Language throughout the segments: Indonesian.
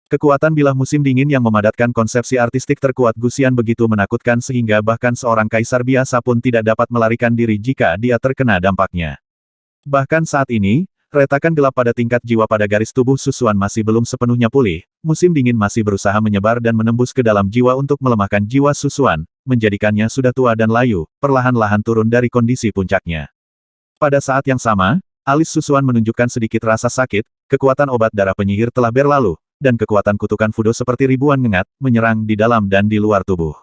Kekuatan bilah musim dingin yang memadatkan konsepsi artistik terkuat Guxian begitu menakutkan sehingga bahkan seorang kaisar biasa pun tidak dapat melarikan diri jika dia terkena dampaknya. Bahkan saat ini, retakan gelap pada tingkat jiwa pada garis tubuh Susuan masih belum sepenuhnya pulih, musim dingin masih berusaha menyebar dan menembus ke dalam jiwa untuk melemahkan jiwa Susuan, menjadikannya sudah tua dan layu, perlahan-lahan turun dari kondisi puncaknya. Pada saat yang sama, alis Susuan menunjukkan sedikit rasa sakit, kekuatan obat darah penyihir telah berlalu, dan kekuatan kutukan Fudo seperti ribuan ngengat, menyerang di dalam dan di luar tubuh.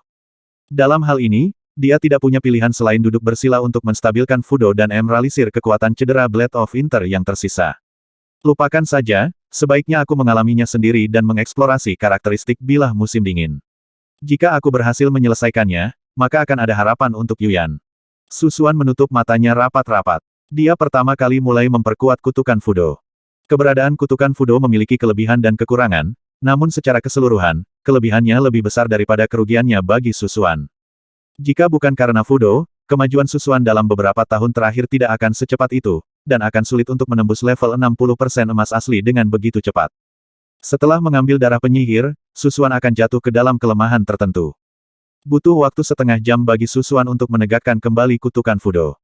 Dalam hal ini, dia tidak punya pilihan selain duduk bersila untuk menstabilkan Fudo dan meminimalisir kekuatan cedera Blade of Winter yang tersisa. Lupakan saja, sebaiknya aku mengalaminya sendiri dan mengeksplorasi karakteristik bilah musim dingin. Jika aku berhasil menyelesaikannya, maka akan ada harapan untuk Yuyan. Susuan menutup matanya rapat-rapat. Dia pertama kali mulai memperkuat kutukan Fudo. Keberadaan kutukan Fudo memiliki kelebihan dan kekurangan, namun secara keseluruhan, kelebihannya lebih besar daripada kerugiannya bagi Susuan. Jika bukan karena Fudo, kemajuan Susuan dalam beberapa tahun terakhir tidak akan secepat itu, dan akan sulit untuk menembus level 60% emas asli dengan begitu cepat. Setelah mengambil darah penyihir, Susuan akan jatuh ke dalam kelemahan tertentu. Butuh waktu setengah jam bagi Susuan untuk menegakkan kembali kutukan Fudo.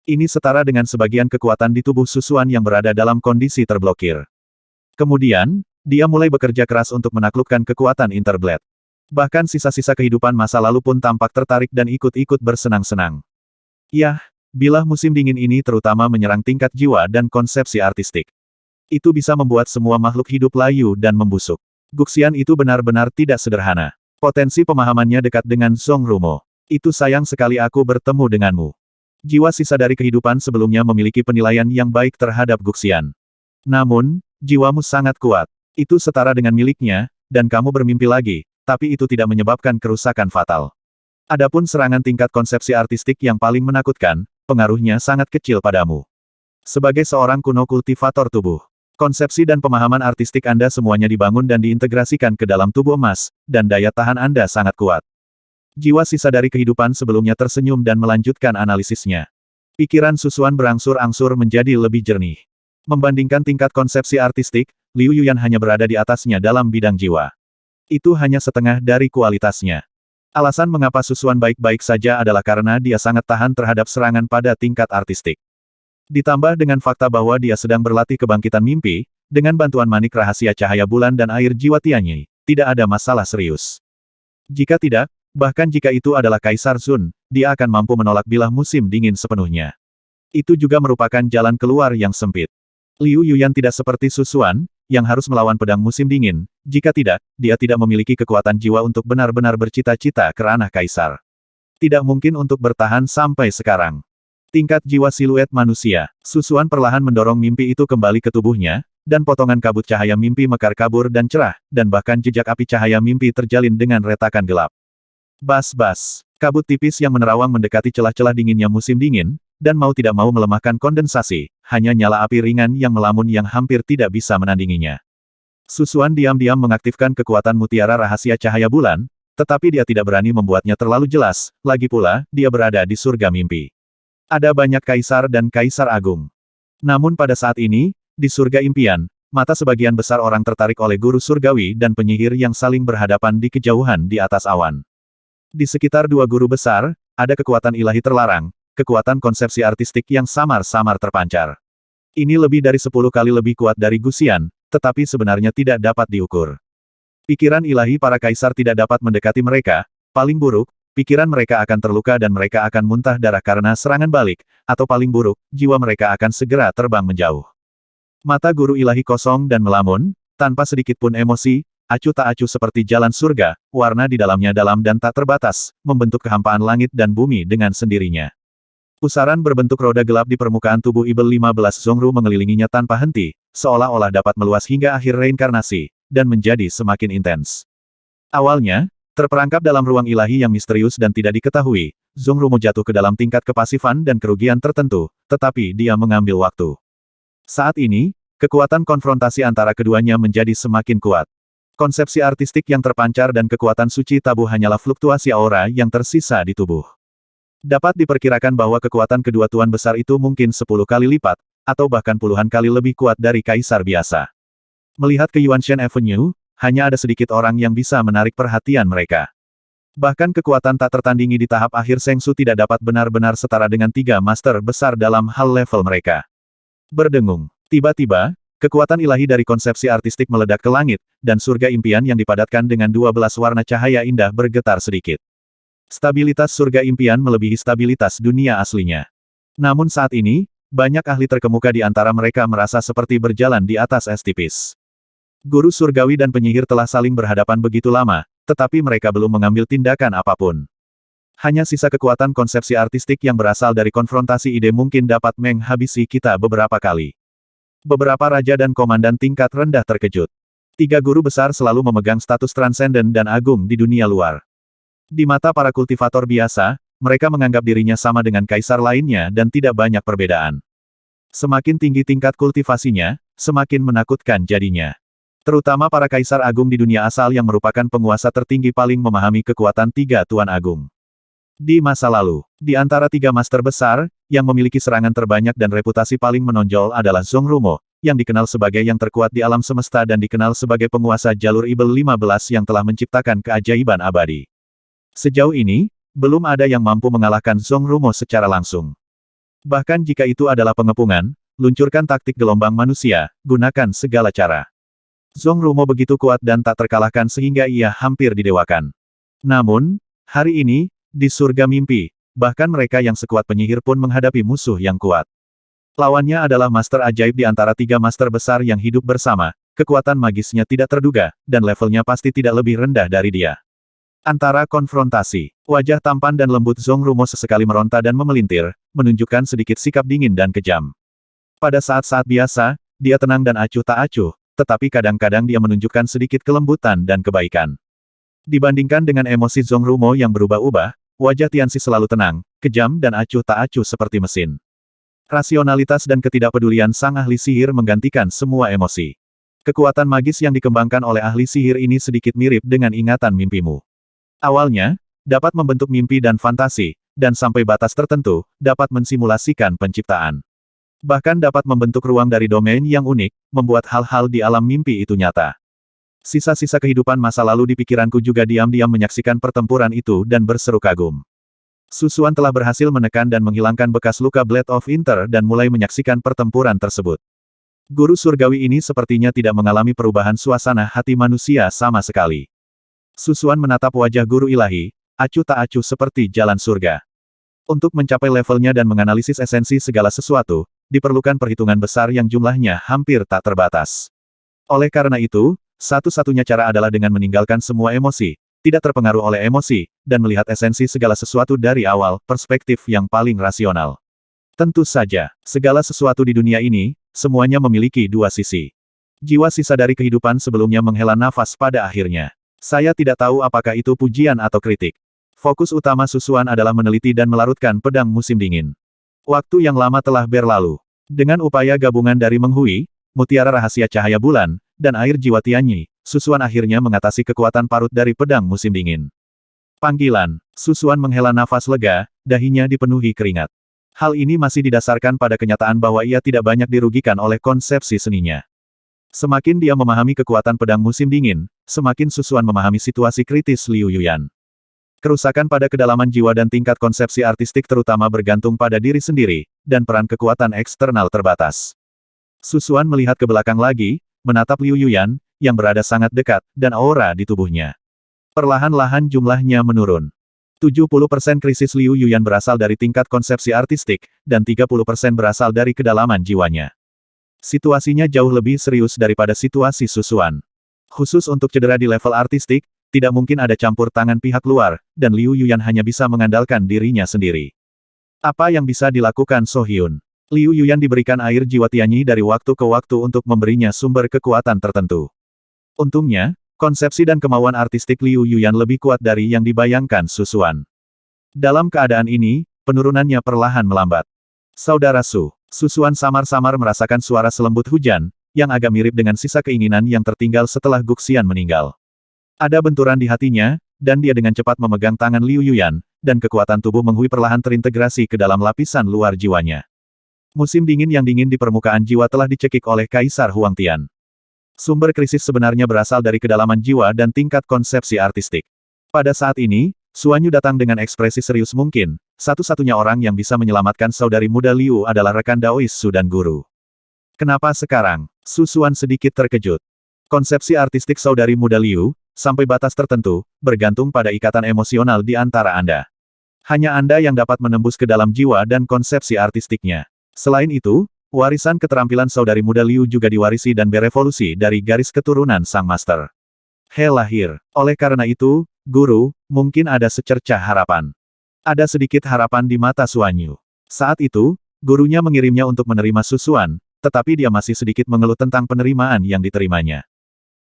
Ini setara dengan sebagian kekuatan di tubuh Susuan yang berada dalam kondisi terblokir. Kemudian, dia mulai bekerja keras untuk menaklukkan kekuatan Interblade. Bahkan sisa-sisa kehidupan masa lalu pun tampak tertarik dan ikut-ikut bersenang-senang. Yah, bilah musim dingin ini terutama menyerang tingkat jiwa dan konsepsi artistik. Itu bisa membuat semua makhluk hidup layu dan membusuk. Guxian itu benar-benar tidak sederhana. Potensi pemahamannya dekat dengan Zhong Rumo. Itu sayang sekali aku bertemu denganmu. Jiwa sisa dari kehidupan sebelumnya memiliki penilaian yang baik terhadap Guxian. Namun, jiwamu sangat kuat. Itu setara dengan miliknya, dan kamu bermimpi lagi, tapi itu tidak menyebabkan kerusakan fatal. Adapun serangan tingkat konsepsi artistik yang paling menakutkan, pengaruhnya sangat kecil padamu. Sebagai seorang kuno kultivator tubuh, konsepsi dan pemahaman artistik Anda semuanya dibangun dan diintegrasikan ke dalam tubuh emas, dan daya tahan Anda sangat kuat. Jiwa sisa dari kehidupan sebelumnya tersenyum dan melanjutkan analisisnya. Pikiran Susuan berangsur-angsur menjadi lebih jernih. Membandingkan tingkat konsepsi artistik, Liu Yuyan hanya berada di atasnya dalam bidang jiwa. Itu hanya setengah dari kualitasnya. Alasan mengapa Susuan baik-baik saja adalah karena dia sangat tahan terhadap serangan pada tingkat artistik. Ditambah dengan fakta bahwa dia sedang berlatih kebangkitan mimpi, dengan bantuan manik rahasia cahaya bulan dan air jiwa Tianyi, tidak ada masalah serius. Jika tidak, bahkan jika itu adalah Kaisar Zun, dia akan mampu menolak bilah musim dingin sepenuhnya. Itu juga merupakan jalan keluar yang sempit. Liu Yuyan tidak seperti Susuan, yang harus melawan pedang musim dingin, jika tidak, dia tidak memiliki kekuatan jiwa untuk benar-benar bercita-cita ke ranah Kaisar. Tidak mungkin untuk bertahan sampai sekarang. Tingkat jiwa siluet manusia, Susuan perlahan mendorong mimpi itu kembali ke tubuhnya, dan potongan kabut cahaya mimpi mekar kabur dan cerah, dan bahkan jejak api cahaya mimpi terjalin dengan retakan gelap. Bas-bas. Kabut tipis yang menerawang mendekati celah-celah dinginnya musim dingin, dan mau tidak mau melemahkan kondensasi, hanya nyala api ringan yang melamun yang hampir tidak bisa menandinginya. Susuan diam-diam mengaktifkan kekuatan mutiara rahasia cahaya bulan, tetapi dia tidak berani membuatnya terlalu jelas, lagi pula, dia berada di surga mimpi. Ada banyak kaisar dan kaisar agung. Namun pada saat ini, di surga impian, mata sebagian besar orang tertarik oleh guru surgawi dan penyihir yang saling berhadapan di kejauhan di atas awan. Di sekitar dua guru besar, ada kekuatan ilahi terlarang, kekuatan konsepsi artistik yang samar-samar terpancar. Ini lebih dari 10 kali lebih kuat dari Guxian, tetapi sebenarnya tidak dapat diukur. Pikiran ilahi para kaisar tidak dapat mendekati mereka, paling buruk, pikiran mereka akan terluka dan mereka akan muntah darah karena serangan balik, atau paling buruk, jiwa mereka akan segera terbang menjauh. Mata guru ilahi kosong dan melamun, tanpa sedikit pun emosi, acuh tak acuh seperti jalan surga, warna di dalamnya dalam dan tak terbatas, membentuk kehampaan langit dan bumi dengan sendirinya. Pusaran berbentuk roda gelap di permukaan tubuh Ibel 15 Zongru mengelilinginya tanpa henti, seolah-olah dapat meluas hingga akhir reinkarnasi, dan menjadi semakin intens. Awalnya, terperangkap dalam ruang ilahi yang misterius dan tidak diketahui, Zongru jatuh ke dalam tingkat kepasifan dan kerugian tertentu, tetapi dia mengambil waktu. Saat ini, kekuatan konfrontasi antara keduanya menjadi semakin kuat. Konsepsi artistik yang terpancar dan kekuatan suci tabu hanyalah fluktuasi aura yang tersisa di tubuh. Dapat diperkirakan bahwa kekuatan kedua tuan besar itu mungkin 10 kali lipat, atau bahkan puluhan kali lebih kuat dari kaisar biasa. Melihat ke Yuanshan Avenue, hanya ada sedikit orang yang bisa menarik perhatian mereka. Bahkan kekuatan tak tertandingi di tahap akhir Seng Su tidak dapat benar-benar setara dengan 3 master besar dalam hal level mereka. Berdengung. Tiba-tiba, kekuatan ilahi dari konsepsi artistik meledak ke langit, dan surga impian yang dipadatkan dengan 12 warna cahaya indah bergetar sedikit. Stabilitas surga impian melebihi stabilitas dunia aslinya. Namun saat ini, banyak ahli terkemuka di antara mereka merasa seperti berjalan di atas es tipis. Guru surgawi dan penyihir telah saling berhadapan begitu lama, tetapi mereka belum mengambil tindakan apapun. Hanya sisa kekuatan konsepsi artistik yang berasal dari konfrontasi ide mungkin dapat menghabisi kita beberapa kali. Beberapa raja dan komandan tingkat rendah terkejut. 3 guru besar selalu memegang status transenden dan agung di dunia luar. Di mata para kultivator biasa, mereka menganggap dirinya sama dengan kaisar lainnya dan tidak banyak perbedaan. Semakin tinggi tingkat kultivasinya, semakin menakutkan jadinya. Terutama para kaisar agung di dunia asal yang merupakan penguasa tertinggi paling memahami kekuatan 3 tuan agung. Di masa lalu, di antara 3 master besar, yang memiliki serangan terbanyak dan reputasi paling menonjol adalah Zhong Rumo, yang dikenal sebagai yang terkuat di alam semesta dan dikenal sebagai penguasa jalur Ibel 15 yang telah menciptakan keajaiban abadi. Sejauh ini, belum ada yang mampu mengalahkan Zhong Rumo secara langsung. Bahkan jika itu adalah pengepungan, luncurkan taktik gelombang manusia, gunakan segala cara. Zhong Rumo begitu kuat dan tak terkalahkan sehingga ia hampir didewakan. Namun, hari ini, di surga mimpi, bahkan mereka yang sekuat penyihir pun menghadapi musuh yang kuat. Lawannya adalah master ajaib di antara 3 master besar yang hidup bersama, kekuatan magisnya tidak terduga, dan levelnya pasti tidak lebih rendah dari dia. Antara konfrontasi, wajah tampan dan lembut Zhong Rumo sesekali meronta dan memelintir, menunjukkan sedikit sikap dingin dan kejam. Pada saat-saat biasa, dia tenang dan acuh tak acuh, tetapi kadang-kadang dia menunjukkan sedikit kelembutan dan kebaikan. Dibandingkan dengan emosi Zhong Rumo yang berubah-ubah, wajah Tianxi selalu tenang, kejam dan acuh tak acuh seperti mesin. Rasionalitas dan ketidakpedulian sang ahli sihir menggantikan semua emosi. Kekuatan magis yang dikembangkan oleh ahli sihir ini sedikit mirip dengan ingatan mimpimu. Awalnya, dapat membentuk mimpi dan fantasi, dan sampai batas tertentu, dapat mensimulasikan penciptaan. Bahkan dapat membentuk ruang dari domain yang unik, membuat hal-hal di alam mimpi itu nyata. Sisa-sisa kehidupan masa lalu di pikiranku juga diam-diam menyaksikan pertempuran itu dan berseru kagum. Susuan telah berhasil menekan dan menghilangkan bekas luka Blade of Inter dan mulai menyaksikan pertempuran tersebut. Guru surgawi ini sepertinya tidak mengalami perubahan suasana hati manusia sama sekali. Susuan menatap wajah guru ilahi, acuh tak acuh seperti jalan surga. Untuk mencapai levelnya dan menganalisis esensi segala sesuatu, diperlukan perhitungan besar yang jumlahnya hampir tak terbatas. Oleh karena itu, satu-satunya cara adalah dengan meninggalkan semua emosi, tidak terpengaruh oleh emosi, dan melihat esensi segala sesuatu dari awal, perspektif yang paling rasional. Tentu saja, segala sesuatu di dunia ini, semuanya memiliki 2 sisi. Jiwa sisa dari kehidupan sebelumnya menghela nafas pada akhirnya. Saya tidak tahu apakah itu pujian atau kritik. Fokus utama Susuan adalah meneliti dan melarutkan pedang musim dingin. Waktu yang lama telah berlalu. Dengan upaya gabungan dari Meng Hui, mutiara rahasia cahaya bulan, dan air jiwa Tianyi, Susuan akhirnya mengatasi kekuatan parut dari pedang musim dingin. Panggilan. Susuan menghela nafas lega, dahinya dipenuhi keringat. Hal ini masih didasarkan pada kenyataan bahwa ia tidak banyak dirugikan oleh konsepsi seninya. Semakin dia memahami kekuatan pedang musim dingin, semakin Susuan memahami situasi kritis Liu Yuyan. Kerusakan pada kedalaman jiwa dan tingkat konsepsi artistik terutama bergantung pada diri sendiri, dan peran kekuatan eksternal terbatas. Susuan melihat ke belakang lagi, menatap Liu Yuyan, yang berada sangat dekat, dan aura di tubuhnya. Perlahan-lahan jumlahnya menurun. 70% krisis Liu Yuyan berasal dari tingkat konsepsi artistik, dan 30% berasal dari kedalaman jiwanya. Situasinya jauh lebih serius daripada situasi Susuan. Khusus untuk cedera di level artistik, tidak mungkin ada campur tangan pihak luar, dan Liu Yuyan hanya bisa mengandalkan dirinya sendiri. Apa yang bisa dilakukan So Hyun? Liu Yuyan diberikan air jiwa Tianyi dari waktu ke waktu untuk memberinya sumber kekuatan tertentu. Untungnya, konsepsi dan kemauan artistik Liu Yuyan lebih kuat dari yang dibayangkan Susuan. Dalam keadaan ini, penurunannya perlahan melambat. Saudara Su, Susuan samar-samar merasakan suara selembut hujan, yang agak mirip dengan sisa keinginan yang tertinggal setelah Guxian meninggal. Ada benturan di hatinya, dan dia dengan cepat memegang tangan Liu Yuyan, dan kekuatan tubuh Meng Hui perlahan terintegrasi ke dalam lapisan luar jiwanya. Musim dingin yang dingin di permukaan jiwa telah dicekik oleh Kaisar Huangtian. Sumber krisis sebenarnya berasal dari kedalaman jiwa dan tingkat konsepsi artistik. Pada saat ini, Suanyu datang dengan ekspresi serius mungkin. Satu-satunya orang yang bisa menyelamatkan saudari muda Liu adalah rekan Daois Su dan guru. Kenapa sekarang? Su Xuan sedikit terkejut. Konsepsi artistik saudari muda Liu, sampai batas tertentu, bergantung pada ikatan emosional di antara Anda. Hanya Anda yang dapat menembus ke dalam jiwa dan konsepsi artistiknya. Selain itu, warisan keterampilan saudari muda Liu juga diwarisi dan berevolusi dari garis keturunan sang master. He lahir. Oleh karena itu, guru, mungkin ada secercah harapan. Ada sedikit harapan di mata Suanyu. Saat itu, gurunya mengirimnya untuk menerima Su Xuan, tetapi dia masih sedikit mengeluh tentang penerimaan yang diterimanya.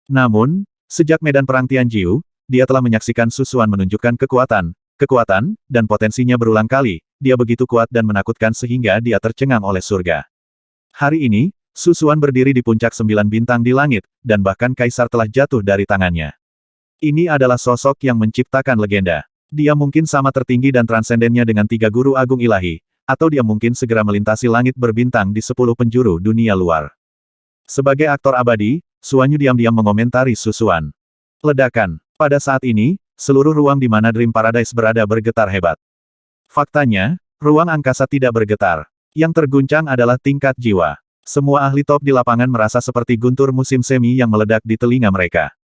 Namun, sejak medan perang Tianjiu, dia telah menyaksikan Su Xuan menunjukkan kekuatan, dan potensinya berulang kali. Dia begitu kuat dan menakutkan sehingga dia tercengang oleh surga. Hari ini, Su Xuan berdiri di puncak 9 bintang di langit, dan bahkan kaisar telah jatuh dari tangannya. Ini adalah sosok yang menciptakan legenda. Dia mungkin sama tertinggi dan transendennya dengan 3 guru agung ilahi, atau dia mungkin segera melintasi langit berbintang di 10 penjuru dunia luar. Sebagai aktor abadi, Suanyu diam-diam mengomentari Su Xuan. Ledakan. Pada saat ini, seluruh ruang di mana Dream Paradise berada bergetar hebat. Faktanya, ruang angkasa tidak bergetar. Yang terguncang adalah tingkat jiwa. Semua ahli top di lapangan merasa seperti guntur musim semi yang meledak di telinga mereka.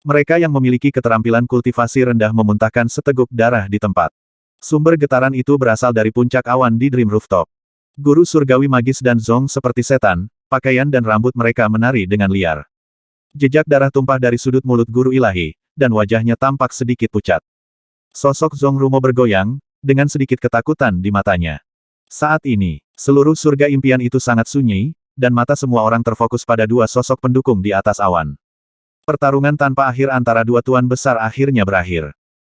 Mereka yang memiliki keterampilan kultivasi rendah memuntahkan seteguk darah di tempat. Sumber getaran itu berasal dari puncak awan di Dream Rooftop. Guru surgawi magis dan Zong seperti setan, pakaian dan rambut mereka menari dengan liar. Jejak darah tumpah dari sudut mulut guru ilahi, dan wajahnya tampak sedikit pucat. Sosok Zong Rumo bergoyang, dengan sedikit ketakutan di matanya. Saat ini, seluruh surga impian itu sangat sunyi, dan mata semua orang terfokus pada 2 sosok pendukung di atas awan. Pertarungan tanpa akhir antara 2 tuan besar akhirnya berakhir.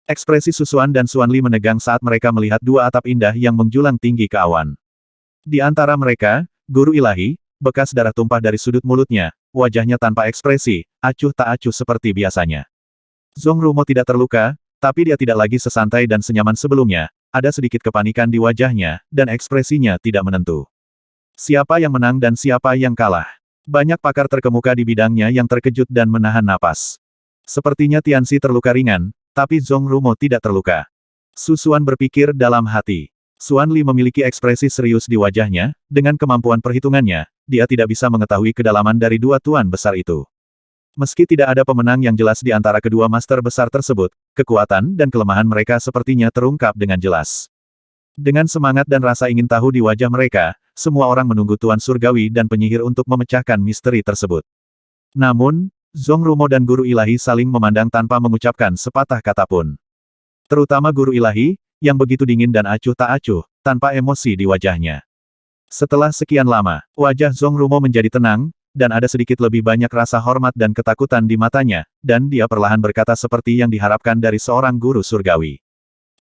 Ekspresi Su Xuan dan Xuan Li menegang saat mereka melihat 2 atap indah yang menjulang tinggi ke awan. Di antara mereka, guru ilahi, bekas darah tumpah dari sudut mulutnya, wajahnya tanpa ekspresi, acuh tak acuh seperti biasanya. Zong Rumo tidak terluka, tapi dia tidak lagi sesantai dan senyaman sebelumnya, ada sedikit kepanikan di wajahnya, dan ekspresinya tidak menentu. Siapa yang menang dan siapa yang kalah? Banyak pakar terkemuka di bidangnya yang terkejut dan menahan napas. Sepertinya Tianxi terluka ringan, tapi Zong Rumo tidak terluka. Su Xuan berpikir dalam hati. Xuan Li memiliki ekspresi serius di wajahnya, dengan kemampuan perhitungannya, dia tidak bisa mengetahui kedalaman dari 2 tuan besar itu. Meski tidak ada pemenang yang jelas di antara kedua master besar tersebut, kekuatan dan kelemahan mereka sepertinya terungkap dengan jelas. Dengan semangat dan rasa ingin tahu di wajah mereka, semua orang menunggu Tuan Surgawi dan penyihir untuk memecahkan misteri tersebut. Namun, Zong Rumo dan Guru Ilahi saling memandang tanpa mengucapkan sepatah kata pun. Terutama Guru Ilahi, yang begitu dingin dan acuh tak acuh, tanpa emosi di wajahnya. Setelah sekian lama, wajah Zong Rumo menjadi tenang, dan ada sedikit lebih banyak rasa hormat dan ketakutan di matanya, dan dia perlahan berkata seperti yang diharapkan dari seorang guru surgawi.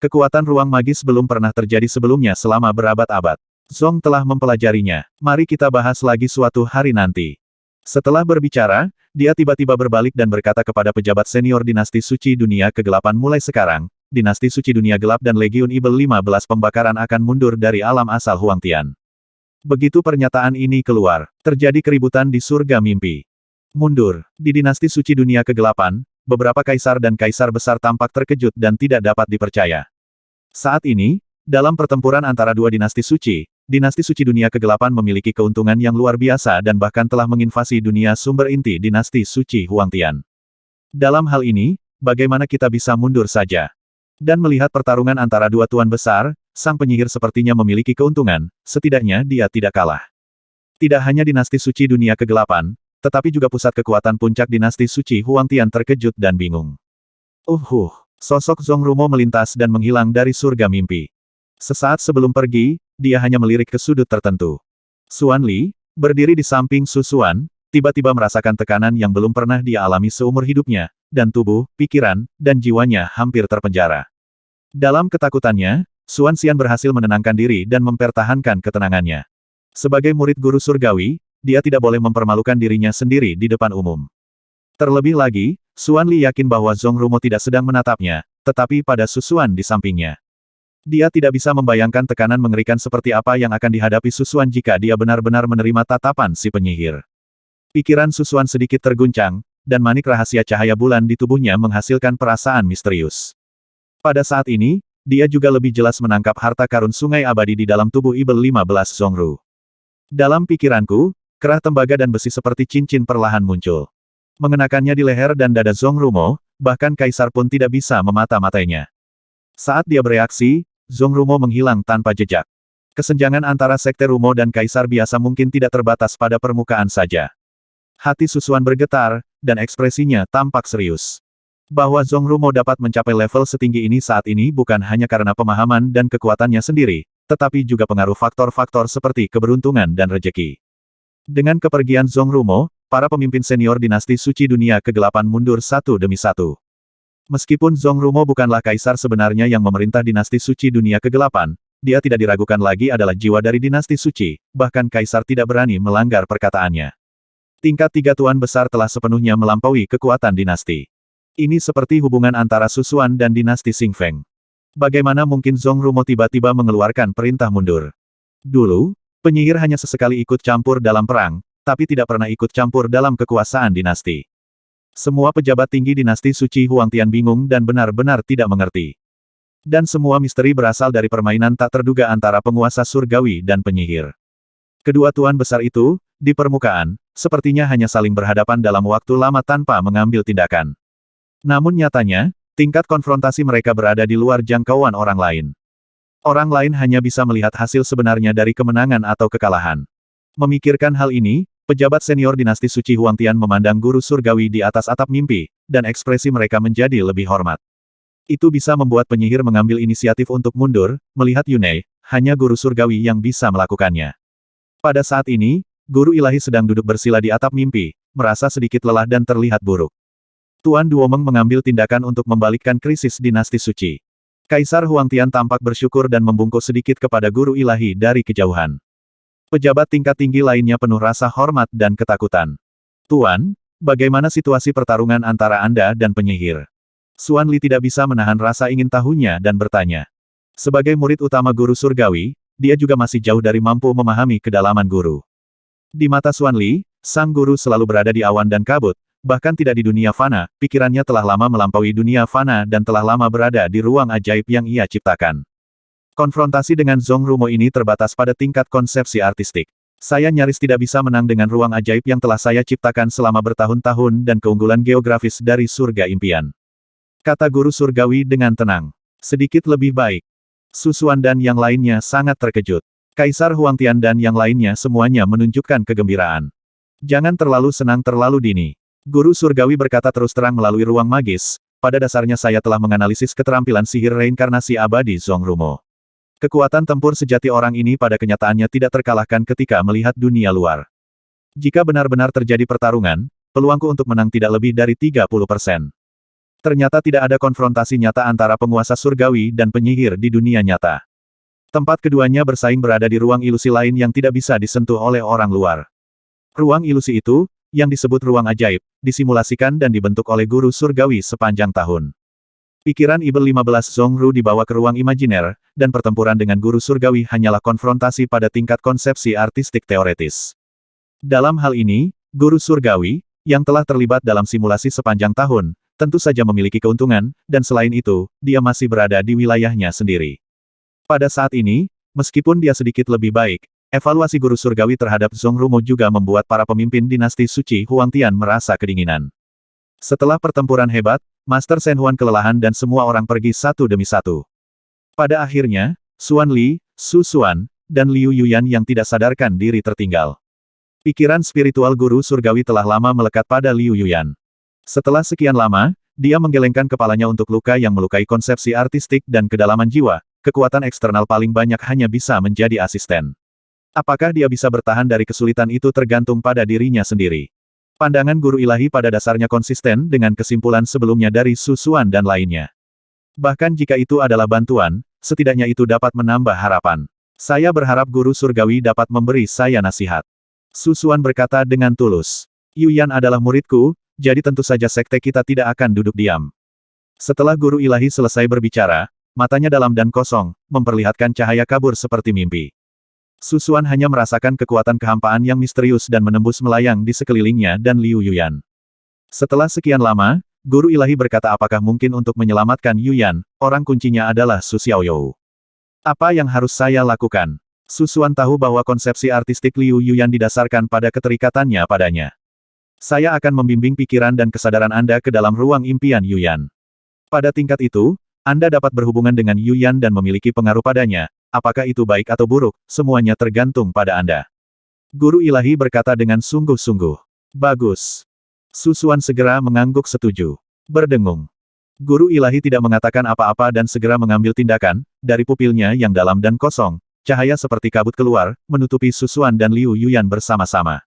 Kekuatan ruang magis belum pernah terjadi sebelumnya selama berabad-abad. Zong telah mempelajarinya. Mari kita bahas lagi suatu hari nanti. Setelah berbicara, dia tiba-tiba berbalik dan berkata kepada pejabat senior dinasti suci dunia kegelapan mulai sekarang, dinasti suci dunia gelap dan Legiun Ibel 15 pembakaran akan mundur dari alam asal Huangtian. Begitu pernyataan ini keluar, terjadi keributan di surga mimpi. Mundur. Di dinasti suci dunia kegelapan, beberapa kaisar dan kaisar besar tampak terkejut dan tidak dapat dipercaya. Saat ini, dalam pertempuran antara 2 dinasti suci dunia kegelapan memiliki keuntungan yang luar biasa dan bahkan telah menginvasi dunia sumber inti dinasti suci Huangtian. Dalam hal ini, bagaimana kita bisa mundur saja? Dan melihat pertarungan antara 2 tuan besar, sang penyihir sepertinya memiliki keuntungan, setidaknya dia tidak kalah. Tidak hanya dinasti suci dunia kegelapan, tetapi juga pusat kekuatan puncak dinasti suci Huangtian terkejut dan bingung. Sosok Zong Rumo melintas dan menghilang dari surga mimpi. Sesaat sebelum pergi, dia hanya melirik ke sudut tertentu. Xuan Li, berdiri di samping Su Xuan, tiba-tiba merasakan tekanan yang belum pernah dia alami seumur hidupnya, dan tubuh, pikiran, dan jiwanya hampir terpenjara. Dalam ketakutannya, Xuan Xian berhasil menenangkan diri dan mempertahankan ketenangannya. Sebagai murid guru surgawi, dia tidak boleh mempermalukan dirinya sendiri di depan umum. Terlebih lagi, Xuan Li yakin bahwa Zong Rumo tidak sedang menatapnya, tetapi pada Su Xuan di sampingnya. Dia tidak bisa membayangkan tekanan mengerikan seperti apa yang akan dihadapi Su Xuan jika dia benar-benar menerima tatapan si penyihir. Pikiran Susuan sedikit terguncang, dan manik rahasia cahaya bulan di tubuhnya menghasilkan perasaan misterius. Pada saat ini, dia juga lebih jelas menangkap harta karun sungai abadi di dalam tubuh Ibel 15 Zongru. Dalam pikiranku, kerah tembaga dan besi seperti cincin perlahan muncul. Mengenakannya di leher dan dada Zongrumo, bahkan kaisar pun tidak bisa memata-matainya. Saat dia bereaksi, Zongrumo menghilang tanpa jejak. Kesenjangan antara sekte Rumo dan kaisar biasa mungkin tidak terbatas pada permukaan saja. Hati Susuan bergetar, dan ekspresinya tampak serius. Bahwa Zongrumo dapat mencapai level setinggi ini saat ini bukan hanya karena pemahaman dan kekuatannya sendiri, tetapi juga pengaruh faktor-faktor seperti keberuntungan dan rejeki. Dengan kepergian Zongrumo, para pemimpin senior dinasti suci dunia ke-8 mundur satu demi satu. Meskipun Zongrumo bukanlah kaisar sebenarnya yang memerintah dinasti suci dunia ke-8, dia tidak diragukan lagi adalah jiwa dari dinasti suci, bahkan kaisar tidak berani melanggar perkataannya. Tingkat 3 tuan besar telah sepenuhnya melampaui kekuatan dinasti. Ini seperti hubungan antara Susuan dan dinasti Xingfeng. Bagaimana mungkin Zongrumo tiba-tiba mengeluarkan perintah mundur? Dulu, penyihir hanya sesekali ikut campur dalam perang, tapi tidak pernah ikut campur dalam kekuasaan dinasti. Semua pejabat tinggi dinasti suci Huangtian bingung dan benar-benar tidak mengerti. Dan semua misteri berasal dari permainan tak terduga antara penguasa surgawi dan penyihir. Kedua tuan besar itu, di permukaan, sepertinya hanya saling berhadapan dalam waktu lama tanpa mengambil tindakan. Namun nyatanya, tingkat konfrontasi mereka berada di luar jangkauan orang lain. Orang lain hanya bisa melihat hasil sebenarnya dari kemenangan atau kekalahan. Memikirkan hal ini, pejabat senior dinasti suci Huangtian memandang guru surgawi di atas atap mimpi, dan ekspresi mereka menjadi lebih hormat. Itu bisa membuat penyihir mengambil inisiatif untuk mundur, melihat Yunei, hanya guru surgawi yang bisa melakukannya. Pada saat ini, guru ilahi sedang duduk bersila di atap mimpi, merasa sedikit lelah dan terlihat buruk. Tuan Duomeng mengambil tindakan untuk membalikkan krisis dinasti suci. Kaisar Huangtian tampak bersyukur dan membungkuk sedikit kepada guru ilahi dari kejauhan. Pejabat tingkat tinggi lainnya penuh rasa hormat dan ketakutan. Tuan, bagaimana situasi pertarungan antara Anda dan penyihir? Xuan Li tidak bisa menahan rasa ingin tahunya dan bertanya. Sebagai murid utama guru surgawi, dia juga masih jauh dari mampu memahami kedalaman guru. Di mata Xuan Li, sang guru selalu berada di awan dan kabut, bahkan tidak di dunia fana, pikirannya telah lama melampaui dunia fana dan telah lama berada di ruang ajaib yang ia ciptakan. Konfrontasi dengan Zongrumo ini terbatas pada tingkat konsepsi artistik. Saya nyaris tidak bisa menang dengan ruang ajaib yang telah saya ciptakan selama bertahun-tahun dan keunggulan geografis dari surga impian. Kata guru surgawi dengan tenang. Sedikit lebih baik. Susuan dan yang lainnya sangat terkejut. Kaisar Huangtian dan yang lainnya semuanya menunjukkan kegembiraan. Jangan terlalu senang terlalu dini. Guru surgawi berkata terus terang melalui ruang magis, pada dasarnya saya telah menganalisis keterampilan sihir reinkarnasi abadi Zongrumo. Kekuatan tempur sejati orang ini pada kenyataannya tidak terkalahkan ketika melihat dunia luar. Jika benar-benar terjadi pertarungan, peluangku untuk menang tidak lebih dari 30%. Ternyata tidak ada konfrontasi nyata antara penguasa surgawi dan penyihir di dunia nyata. Tempat keduanya bersaing berada di ruang ilusi lain yang tidak bisa disentuh oleh orang luar. Ruang ilusi itu, yang disebut ruang ajaib, disimulasikan dan dibentuk oleh guru surgawi sepanjang tahun. Pikiran Ibel 15 Zongru dibawa ke ruang imajiner, dan pertempuran dengan guru surgawi hanyalah konfrontasi pada tingkat konsepsi artistik teoretis. Dalam hal ini, guru surgawi, yang telah terlibat dalam simulasi sepanjang tahun, tentu saja memiliki keuntungan, dan selain itu, dia masih berada di wilayahnya sendiri. Pada saat ini, meskipun dia sedikit lebih baik, evaluasi guru surgawi terhadap Zongrumo juga membuat para pemimpin dinasti suci Huangtian merasa kedinginan. Setelah pertempuran hebat, Master Shen Huan kelelahan dan semua orang pergi satu demi satu. Pada akhirnya, Xuan Li, Su Xuan, dan Liu Yuyan yang tidak sadarkan diri tertinggal. Pikiran spiritual guru surgawi telah lama melekat pada Liu Yuyan. Setelah sekian lama, dia menggelengkan kepalanya untuk luka yang melukai konsepsi artistik dan kedalaman jiwa, kekuatan eksternal paling banyak hanya bisa menjadi asisten. Apakah dia bisa bertahan dari kesulitan itu tergantung pada dirinya sendiri. Pandangan guru ilahi pada dasarnya konsisten dengan kesimpulan sebelumnya dari Susuan dan lainnya. Bahkan jika itu adalah bantuan, setidaknya itu dapat menambah harapan. Saya berharap guru surgawi dapat memberi saya nasihat. Susuan berkata dengan tulus. Yuyan adalah muridku, jadi tentu saja sekte kita tidak akan duduk diam. Setelah guru ilahi selesai berbicara, matanya dalam dan kosong, memperlihatkan cahaya kabur seperti mimpi. Susuan hanya merasakan kekuatan kehampaan yang misterius dan menembus melayang di sekelilingnya dan Liu Yuyan. Setelah sekian lama, guru ilahi berkata apakah mungkin untuk menyelamatkan Yuyan, orang kuncinya adalah Su Xiaoyou. Apa yang harus saya lakukan? Susuan tahu bahwa konsepsi artistik Liu Yuyan didasarkan pada keterikatannya padanya. Saya akan membimbing pikiran dan kesadaran Anda ke dalam ruang impian Yuyan. Pada tingkat itu, Anda dapat berhubungan dengan Yuyan dan memiliki pengaruh padanya. Apakah itu baik atau buruk, semuanya tergantung pada Anda. Guru ilahi berkata dengan sungguh-sungguh. Bagus. Susuan segera mengangguk setuju. Berdengung. Guru ilahi tidak mengatakan apa-apa dan segera mengambil tindakan, dari pupilnya yang dalam dan kosong, cahaya seperti kabut keluar, menutupi Susuan dan Liu Yuyan bersama-sama.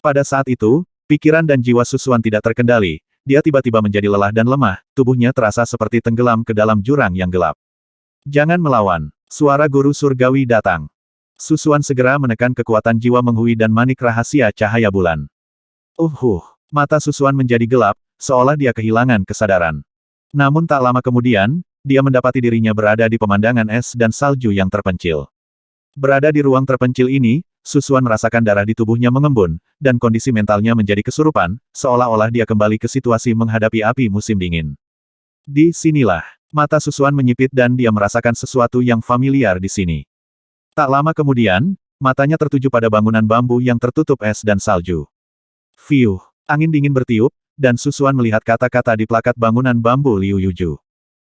Pada saat itu, pikiran dan jiwa Susuan tidak terkendali, dia tiba-tiba menjadi lelah dan lemah, tubuhnya terasa seperti tenggelam ke dalam jurang yang gelap. Jangan melawan. Suara guru surgawi datang. Susuan segera menekan kekuatan jiwa menghui dan manik rahasia cahaya bulan. Mata Susuan menjadi gelap, seolah dia kehilangan kesadaran. Namun tak lama kemudian, dia mendapati dirinya berada di pemandangan es dan salju yang terpencil. Berada di ruang terpencil ini, Susuan merasakan darah di tubuhnya mengembun, dan kondisi mentalnya menjadi kesurupan, seolah-olah dia kembali ke situasi menghadapi api musim dingin. Di sinilah. Mata Susuan menyipit dan dia merasakan sesuatu yang familiar di sini. Tak lama kemudian, matanya tertuju pada bangunan bambu yang tertutup es dan salju. Fiuh, angin dingin bertiup, dan Susuan melihat kata-kata di plakat bangunan bambu Liu Yuju.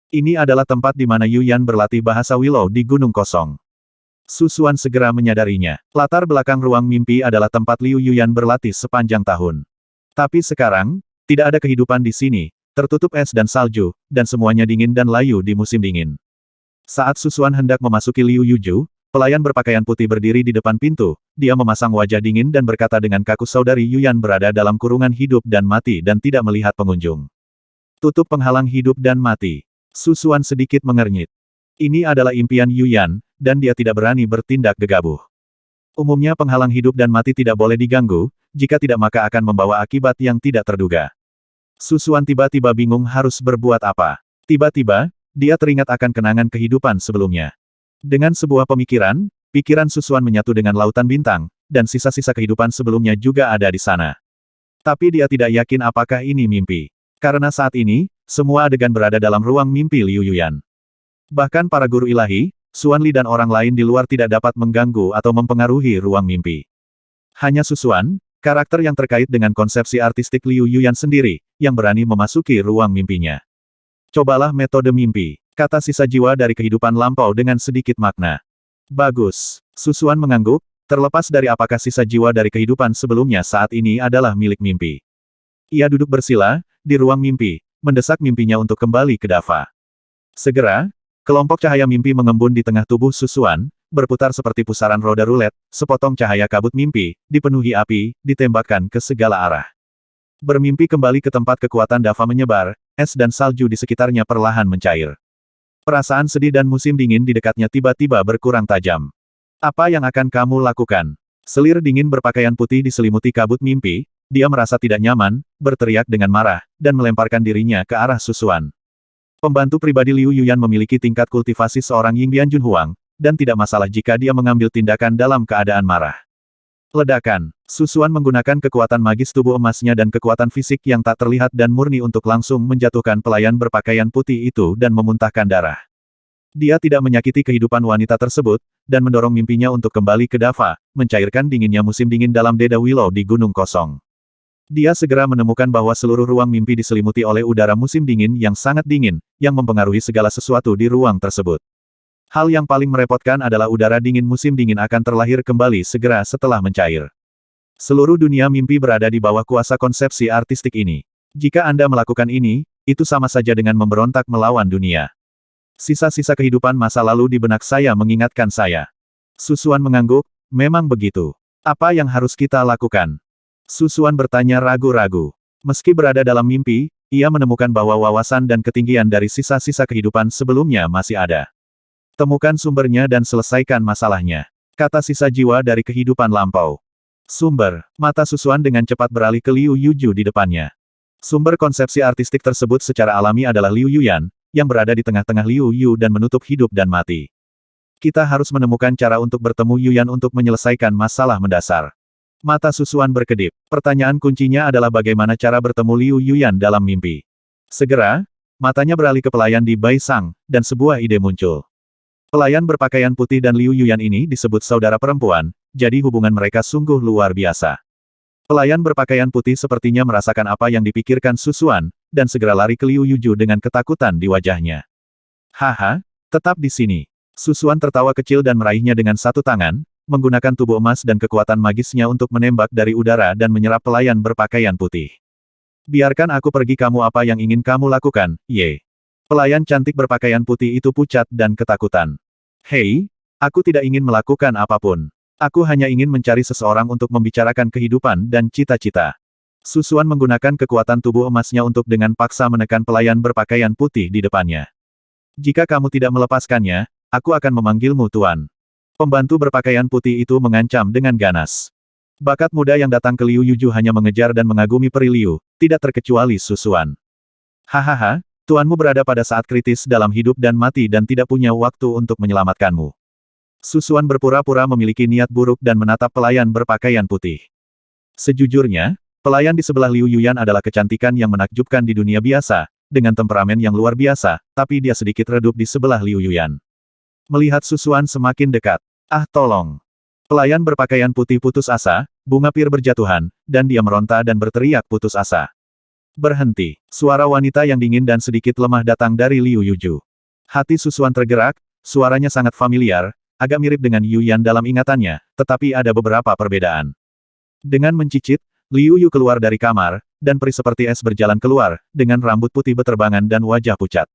Ini adalah tempat di mana Yuyan berlatih bahasa Willow di Gunung Kosong. Susuan segera menyadarinya. Latar belakang ruang mimpi adalah tempat Liu Yuyan berlatih sepanjang tahun. Tapi sekarang, tidak ada kehidupan di sini. Tertutup es dan salju, dan semuanya dingin dan layu di musim dingin. Saat Susuan hendak memasuki Liu Yuju, pelayan berpakaian putih berdiri di depan pintu, dia memasang wajah dingin dan berkata dengan kaku saudari Yuyan berada dalam kurungan hidup dan mati dan tidak melihat pengunjung. Tutup penghalang hidup dan mati. Susuan sedikit mengernyit. Ini adalah impian Yuyan, dan dia tidak berani bertindak gegabah. Umumnya penghalang hidup dan mati tidak boleh diganggu, jika tidak maka akan membawa akibat yang tidak terduga. Susuan tiba-tiba bingung harus berbuat apa. Tiba-tiba, dia teringat akan kenangan kehidupan sebelumnya. Dengan sebuah pemikiran, pikiran Susuan menyatu dengan lautan bintang, dan sisa-sisa kehidupan sebelumnya juga ada di sana. Tapi dia tidak yakin apakah ini mimpi. Karena saat ini, semua adegan berada dalam ruang mimpi Liu Yuyan. Bahkan para guru ilahi, Suan Li dan orang lain di luar tidak dapat mengganggu atau mempengaruhi ruang mimpi. Hanya Susuan, karakter yang terkait dengan konsepsi artistik Liu Yuyan sendiri, yang berani memasuki ruang mimpinya. Cobalah metode mimpi, kata sisa jiwa dari kehidupan lampau dengan sedikit makna. Bagus. Susuan mengangguk, terlepas dari apakah sisa jiwa dari kehidupan sebelumnya saat ini adalah milik mimpi. Ia duduk bersila, di ruang mimpi, mendesak mimpinya untuk kembali ke Dava. Segera, kelompok cahaya mimpi mengembun di tengah tubuh Susuan, berputar seperti pusaran roda rulet, sepotong cahaya kabut mimpi, dipenuhi api, ditembakkan ke segala arah. Bermimpi kembali ke tempat kekuatan Dava menyebar, es dan salju di sekitarnya perlahan mencair. Perasaan sedih dan musim dingin di dekatnya tiba-tiba berkurang tajam. Apa yang akan kamu lakukan? Selir dingin berpakaian putih diselimuti kabut mimpi, dia merasa tidak nyaman, berteriak dengan marah, dan melemparkan dirinya ke arah Susuan. Pembantu pribadi Liu Yuyan memiliki tingkat kultivasi seorang Yingbian Junhuang, dan tidak masalah jika dia mengambil tindakan dalam keadaan marah. Ledakan. Susuan menggunakan kekuatan magis tubuh emasnya dan kekuatan fisik yang tak terlihat dan murni untuk langsung menjatuhkan pelayan berpakaian putih itu dan memuntahkan darah. Dia tidak menyakiti kehidupan wanita tersebut, dan mendorong mimpinya untuk kembali ke Dava, mencairkan dinginnya musim dingin dalam Deda Willow di Gunung Kosong. Dia segera menemukan bahwa seluruh ruang mimpi diselimuti oleh udara musim dingin yang sangat dingin, yang mempengaruhi segala sesuatu di ruang tersebut. Hal yang paling merepotkan adalah udara dingin musim dingin akan terlahir kembali segera setelah mencair. Seluruh dunia mimpi berada di bawah kuasa konsepsi artistik ini. Jika Anda melakukan ini, itu sama saja dengan memberontak melawan dunia. Sisa-sisa kehidupan masa lalu di benak saya mengingatkan saya. Susuan mengangguk, memang begitu. Apa yang harus kita lakukan? Susuan bertanya ragu-ragu. Meski berada dalam mimpi, ia menemukan bahwa wawasan dan ketinggian dari sisa-sisa kehidupan sebelumnya masih ada. Temukan sumbernya dan selesaikan masalahnya, kata sisa jiwa dari kehidupan lampau. Sumber. Mata Susuan dengan cepat beralih ke Liu Yuju di depannya. Sumber konsepsi artistik tersebut secara alami adalah Liu Yuyan, yang berada di tengah-tengah Liu Yu dan menutup hidup dan mati. Kita harus menemukan cara untuk bertemu Yuyan untuk menyelesaikan masalah mendasar. Mata Susuan berkedip. Pertanyaan kuncinya adalah bagaimana cara bertemu Liu Yuyan dalam mimpi. Segera, matanya beralih ke pelayan di Baisang, dan sebuah ide muncul. Pelayan berpakaian putih dan Liu Yuyan ini disebut saudara perempuan, jadi hubungan mereka sungguh luar biasa. Pelayan berpakaian putih sepertinya merasakan apa yang dipikirkan Susuan, dan segera lari ke Liu Yuju dengan ketakutan di wajahnya. Haha, tetap di sini. Susuan tertawa kecil dan meraihnya dengan satu tangan, menggunakan tubuh emas dan kekuatan magisnya untuk menembak dari udara dan menyerap pelayan berpakaian putih. Biarkan aku pergi, kamu apa yang ingin kamu lakukan, Ye? Pelayan cantik berpakaian putih itu pucat dan ketakutan. Hei, aku tidak ingin melakukan apapun. Aku hanya ingin mencari seseorang untuk membicarakan kehidupan dan cita-cita. Susuan menggunakan kekuatan tubuh emasnya untuk dengan paksa menekan pelayan berpakaian putih di depannya. Jika kamu tidak melepaskannya, aku akan memanggilmu Tuan. Pembantu berpakaian putih itu mengancam dengan ganas. Bakat muda yang datang ke Liu Yuju hanya mengejar dan mengagumi peri Liu, tidak terkecuali Susuan. Hahaha, tuanmu berada pada saat kritis dalam hidup dan mati dan tidak punya waktu untuk menyelamatkanmu. Susuan berpura-pura memiliki niat buruk dan menatap pelayan berpakaian putih. Sejujurnya, pelayan di sebelah Liu Yuyan adalah kecantikan yang menakjubkan di dunia biasa, dengan temperamen yang luar biasa, tapi dia sedikit redup di sebelah Liu Yuyan. Melihat Susuan semakin dekat. Ah tolong. Pelayan berpakaian putih putus asa, bunga pir berjatuhan, dan dia meronta dan berteriak putus asa. Berhenti. Suara wanita yang dingin dan sedikit lemah datang dari Liu Yuju. Hati Susuan tergerak, suaranya sangat familiar, agak mirip dengan Yuyan dalam ingatannya, tetapi ada beberapa perbedaan. Dengan mencicit, Liu Yu keluar dari kamar, dan peri seperti es berjalan keluar, dengan rambut putih beterbangan dan wajah pucat.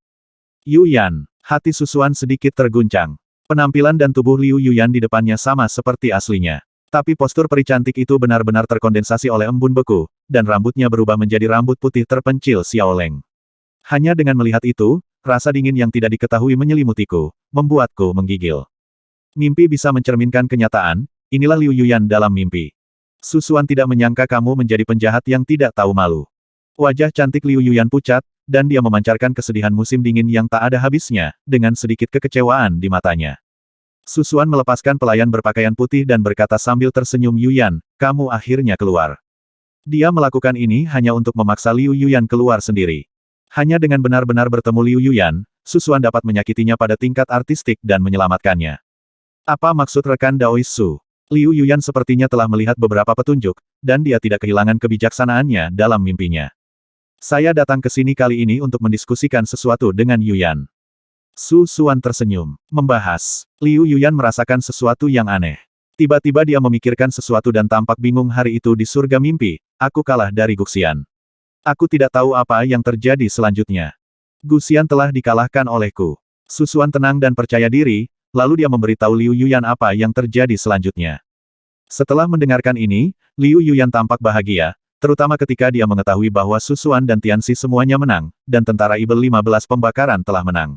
Yuyan. Hati Susuan sedikit terguncang. Penampilan dan tubuh Liu Yuyan di depannya sama seperti aslinya. Tapi postur peri cantik itu benar-benar terkondensasi oleh embun beku, dan rambutnya berubah menjadi rambut putih terpencil Xiaoleng. Hanya dengan melihat itu, rasa dingin yang tidak diketahui menyelimutiku, membuatku menggigil. Mimpi bisa mencerminkan kenyataan, inilah Liu Yuyan dalam mimpi. Susuan tidak menyangka kamu menjadi penjahat yang tidak tahu malu. Wajah cantik Liu Yuyan pucat, dan dia memancarkan kesedihan musim dingin yang tak ada habisnya, dengan sedikit kekecewaan di matanya. Susuan melepaskan pelayan berpakaian putih dan berkata sambil tersenyum, Yuyan, kamu akhirnya keluar. Dia melakukan ini hanya untuk memaksa Liu Yuyan keluar sendiri. Hanya dengan benar-benar bertemu Liu Yuyan, Susuan dapat menyakitinya pada tingkat artistik dan menyelamatkannya. Apa maksud rekan Daois Su? Liu Yuyan sepertinya telah melihat beberapa petunjuk, dan dia tidak kehilangan kebijaksanaannya dalam mimpinya. Saya datang ke sini kali ini untuk mendiskusikan sesuatu dengan Yuyan. Susuan tersenyum. Membahas. Liu Yuyan merasakan sesuatu yang aneh. Tiba-tiba dia memikirkan sesuatu dan tampak bingung. Hari itu di surga mimpi, aku kalah dari Guxian. Aku tidak tahu apa yang terjadi selanjutnya. Guxian telah dikalahkan olehku. Susuan tenang dan percaya diri, lalu dia memberitahu Liu Yuyan apa yang terjadi selanjutnya. Setelah mendengarkan ini, Liu Yuyan tampak bahagia, terutama ketika dia mengetahui bahwa Susuan dan Tianxi semuanya menang, dan tentara Ibel 15 pembakaran telah menang.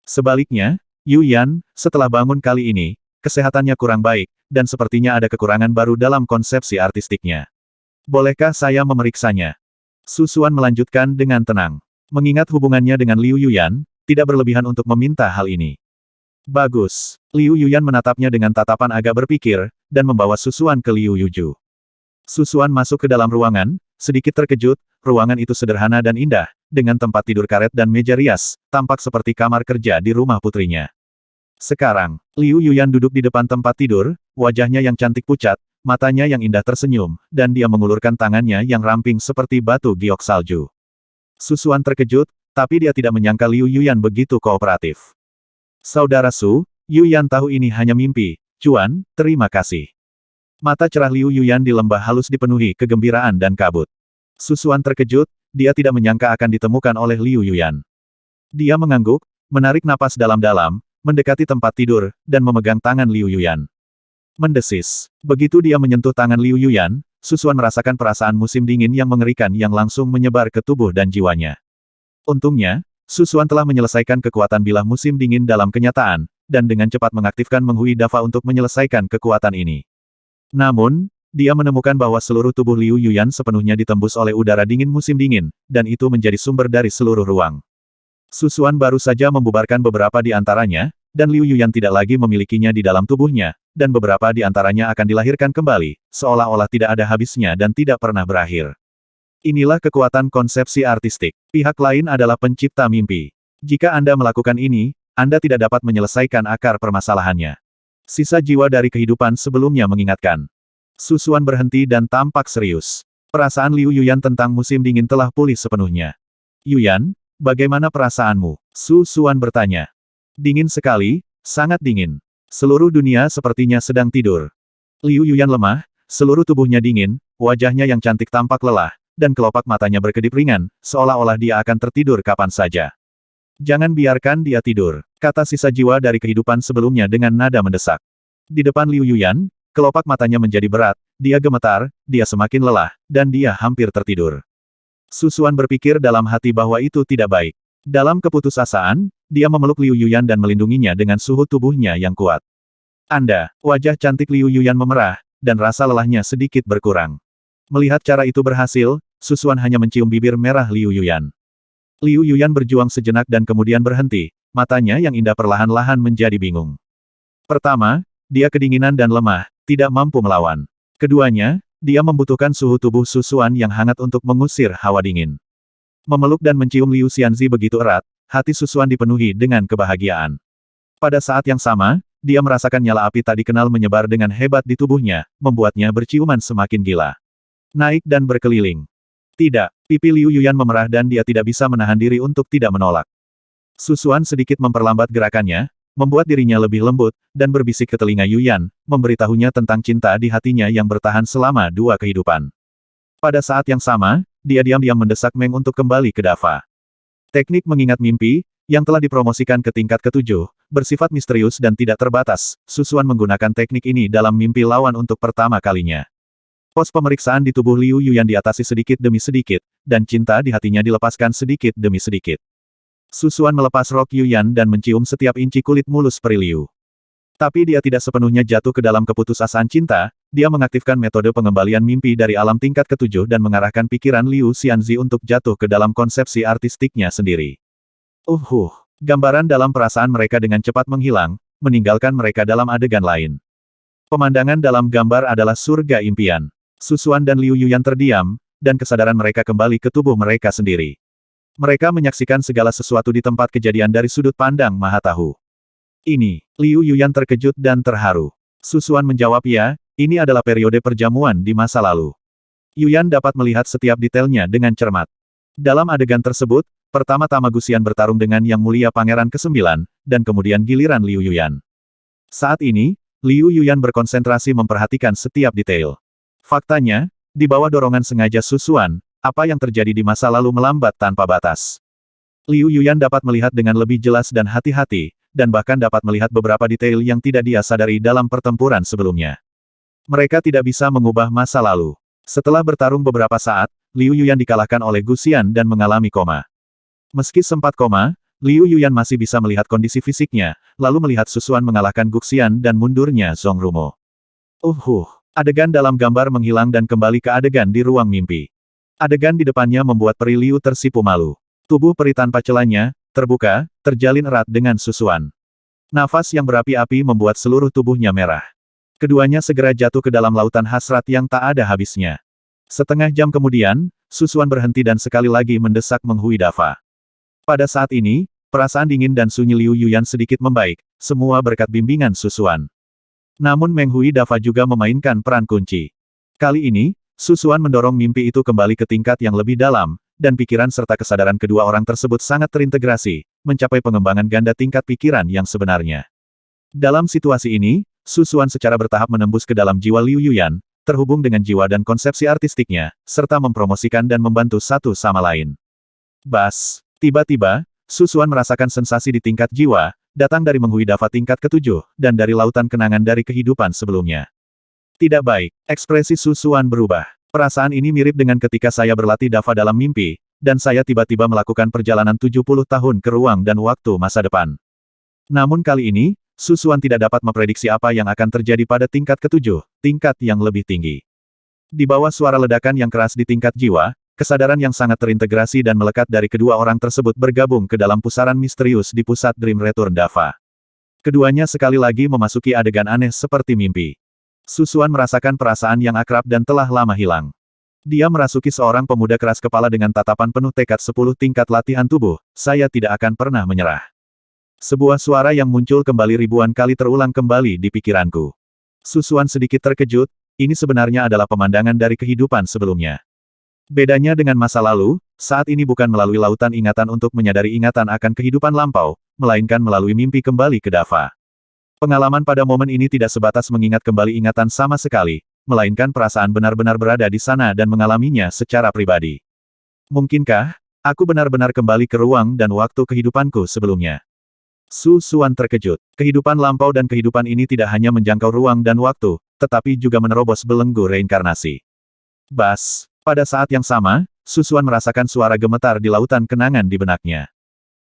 Sebaliknya, Yuyan, setelah bangun kali ini, kesehatannya kurang baik, dan sepertinya ada kekurangan baru dalam konsepsi artistiknya. Bolehkah saya memeriksanya? Susuan melanjutkan dengan tenang. Mengingat hubungannya dengan Liu Yuyan, tidak berlebihan untuk meminta hal ini. Bagus. Liu Yuyan menatapnya dengan tatapan agak berpikir, dan membawa Susuan ke Liu Yuju. Susuan masuk ke dalam ruangan, sedikit terkejut, ruangan itu sederhana dan indah, dengan tempat tidur karet dan meja rias, tampak seperti kamar kerja di rumah putrinya. Sekarang, Liu Yuyan duduk di depan tempat tidur, wajahnya yang cantik pucat, matanya yang indah tersenyum, dan dia mengulurkan tangannya yang ramping seperti batu giok salju. Susuan terkejut, tapi dia tidak menyangka Liu Yuyan begitu kooperatif. Saudara Su, Yuyan tahu ini hanya mimpi, Cuan, terima kasih. Mata cerah Liu Yuyan di lembah halus dipenuhi kegembiraan dan kabut. Susuan terkejut, dia tidak menyangka akan ditemukan oleh Liu Yuyan. Dia mengangguk, menarik napas dalam-dalam, mendekati tempat tidur, dan memegang tangan Liu Yuyan. Mendesis. Begitu dia menyentuh tangan Liu Yuyan, Susuan merasakan perasaan musim dingin yang mengerikan yang langsung menyebar ke tubuh dan jiwanya. Untungnya, Susuan telah menyelesaikan kekuatan bilah musim dingin dalam kenyataan, dan dengan cepat mengaktifkan Menghui Dafa untuk menyelesaikan kekuatan ini. Namun, dia menemukan bahwa seluruh tubuh Liu Yuyan sepenuhnya ditembus oleh udara dingin musim dingin, dan itu menjadi sumber dari seluruh ruang. Susuan baru saja membubarkan beberapa di antaranya, dan Liu Yuyan tidak lagi memilikinya di dalam tubuhnya, dan beberapa di antaranya akan dilahirkan kembali, seolah-olah tidak ada habisnya dan tidak pernah berakhir. Inilah kekuatan konsepsi artistik. Pihak lain adalah pencipta mimpi. Jika Anda melakukan ini, Anda tidak dapat menyelesaikan akar permasalahannya. Sisa jiwa dari kehidupan sebelumnya mengingatkan. Su Xuan berhenti dan tampak serius. Perasaan Liu Yuyan tentang musim dingin telah pulih sepenuhnya. Yuyan, bagaimana perasaanmu? Su Xuan bertanya. Dingin sekali, sangat dingin. Seluruh dunia sepertinya sedang tidur. Liu Yuyan lemah, seluruh tubuhnya dingin, wajahnya yang cantik tampak lelah, dan kelopak matanya berkedip ringan, seolah-olah dia akan tertidur kapan saja. Jangan biarkan dia tidur, kata sisa jiwa dari kehidupan sebelumnya dengan nada mendesak. Di depan Liu Yuyan, kelopak matanya menjadi berat, dia gemetar, dia semakin lelah, dan dia hampir tertidur. Su Xuan berpikir dalam hati bahwa itu tidak baik. Dalam keputusasaan, dia memeluk Liu Yuyan dan melindunginya dengan suhu tubuhnya yang kuat. Wajah cantik Liu Yuyan memerah, dan rasa lelahnya sedikit berkurang. Melihat cara itu berhasil, Su Xuan hanya mencium bibir merah Liu Yuyan. Liu Yuyan berjuang sejenak dan kemudian berhenti, matanya yang indah perlahan-lahan menjadi bingung. Pertama, dia kedinginan dan lemah, tidak mampu melawan. Keduanya, dia membutuhkan suhu tubuh Su Xuan yang hangat untuk mengusir hawa dingin. Memeluk dan mencium Liu Xianzi begitu erat, hati Su Xuan dipenuhi dengan kebahagiaan. Pada saat yang sama, dia merasakan nyala api tak dikenal menyebar dengan hebat di tubuhnya, membuatnya berciuman semakin gila. Naik dan berkeliling. Tidak, pipi Liu Yuyan memerah dan dia tidak bisa menahan diri untuk tidak menolak. Su Xuan sedikit memperlambat gerakannya, membuat dirinya lebih lembut, dan berbisik ke telinga Yuyan, memberitahunya tentang cinta di hatinya yang bertahan selama 2 kehidupan. Pada saat yang sama, dia diam-diam mendesak Meng untuk kembali ke Dava. Teknik mengingat mimpi, yang telah dipromosikan ke tingkat ke-7, bersifat misterius dan tidak terbatas, Su Xuan menggunakan teknik ini dalam mimpi lawan untuk pertama kalinya. Pos pemeriksaan di tubuh Liu Yuyan diatasi sedikit demi sedikit, dan cinta di hatinya dilepaskan sedikit demi sedikit. Su Xuan melepas rok Yuyan dan mencium setiap inci kulit mulus peri Liu. Tapi dia tidak sepenuhnya jatuh ke dalam keputusasaan cinta, dia mengaktifkan metode pengembalian mimpi dari alam tingkat ke-7 dan mengarahkan pikiran Liu Xianzi untuk jatuh ke dalam konsepsi artistiknya sendiri. Gambaran dalam perasaan mereka dengan cepat menghilang, meninggalkan mereka dalam adegan lain. Pemandangan dalam gambar adalah surga impian. Su Xuan dan Liu Yuyan terdiam, dan kesadaran mereka kembali ke tubuh mereka sendiri. Mereka menyaksikan segala sesuatu di tempat kejadian dari sudut pandang Maha Tahu. Ini, Liu Yuyan terkejut dan terharu. Su Xuan menjawab ya, ini adalah periode perjamuan di masa lalu. Yuyan dapat melihat setiap detailnya dengan cermat. Dalam adegan tersebut, pertama-tama Gusian bertarung dengan Yang Mulia Pangeran ke-9, dan kemudian giliran Liu Yuyan. Saat ini, Liu Yuyan berkonsentrasi memperhatikan setiap detail. Faktanya, di bawah dorongan sengaja Su Xuan, apa yang terjadi di masa lalu melambat tanpa batas. Liu Yuyan dapat melihat dengan lebih jelas dan hati-hati, dan bahkan dapat melihat beberapa detail yang tidak dia sadari dalam pertempuran sebelumnya. Mereka tidak bisa mengubah masa lalu. Setelah bertarung beberapa saat, Liu Yuyan dikalahkan oleh Gusian dan mengalami koma. Meski sempat koma, Liu Yuyan masih bisa melihat kondisi fisiknya, lalu melihat Su Xuan mengalahkan Guxian dan mundurnya Zhong Rumo. Adegan dalam gambar menghilang dan kembali ke adegan di ruang mimpi. Adegan di depannya membuat peri Liu tersipu malu. Tubuh peri tanpa celahnya, terbuka, terjalin erat dengan Su Xuan. Nafas yang berapi-api membuat seluruh tubuhnya merah. Keduanya segera jatuh ke dalam lautan hasrat yang tak ada habisnya. Setengah jam kemudian, Su Xuan berhenti dan sekali lagi mendesak Meng Hui Dava. Pada saat ini, perasaan dingin dan sunyi Liu Yuyan sedikit membaik, semua berkat bimbingan Su Xuan. Namun Meng Hui Dava juga memainkan peran kunci. Kali ini, Su Xuan mendorong mimpi itu kembali ke tingkat yang lebih dalam, dan pikiran serta kesadaran kedua orang tersebut sangat terintegrasi, mencapai pengembangan ganda tingkat pikiran yang sebenarnya. Dalam situasi ini, Su Xuan secara bertahap menembus ke dalam jiwa Liu Yuyan, terhubung dengan jiwa dan konsepsi artistiknya, serta mempromosikan dan membantu satu sama lain. Tiba-tiba, Su Xuan merasakan sensasi di tingkat jiwa, datang dari Meng Hui Dava tingkat ke-7, dan dari lautan kenangan dari kehidupan sebelumnya. Tidak baik, ekspresi Su Xuan berubah. Perasaan ini mirip dengan ketika saya berlatih Dava dalam mimpi, dan saya tiba-tiba melakukan perjalanan 70 tahun ke ruang dan waktu masa depan. Namun kali ini, Su Xuan tidak dapat memprediksi apa yang akan terjadi pada tingkat ke-7, tingkat yang lebih tinggi. Di bawah suara ledakan yang keras di tingkat jiwa, kesadaran yang sangat terintegrasi dan melekat dari kedua orang tersebut bergabung ke dalam pusaran misterius di pusat Dream Return Dava. Keduanya sekali lagi memasuki adegan aneh seperti mimpi. Su Xuan merasakan perasaan yang akrab dan telah lama hilang. Dia merasuki seorang pemuda keras kepala dengan tatapan penuh tekad 10 tingkat latihan tubuh, saya tidak akan pernah menyerah. Sebuah suara yang muncul kembali ribuan kali terulang kembali di pikiranku. Su Xuan sedikit terkejut, ini sebenarnya adalah pemandangan dari kehidupan sebelumnya. Bedanya dengan masa lalu, saat ini bukan melalui lautan ingatan untuk menyadari ingatan akan kehidupan lampau, melainkan melalui mimpi kembali ke Dava. Pengalaman pada momen ini tidak sebatas mengingat kembali ingatan sama sekali, melainkan perasaan benar-benar berada di sana dan mengalaminya secara pribadi. Mungkinkah aku benar-benar kembali ke ruang dan waktu kehidupanku sebelumnya? Su Xuan terkejut. Kehidupan lampau dan kehidupan ini tidak hanya menjangkau ruang dan waktu, tetapi juga menerobos belenggu reinkarnasi. Bas, pada saat yang sama, Su Xuan merasakan suara gemetar di lautan kenangan di benaknya.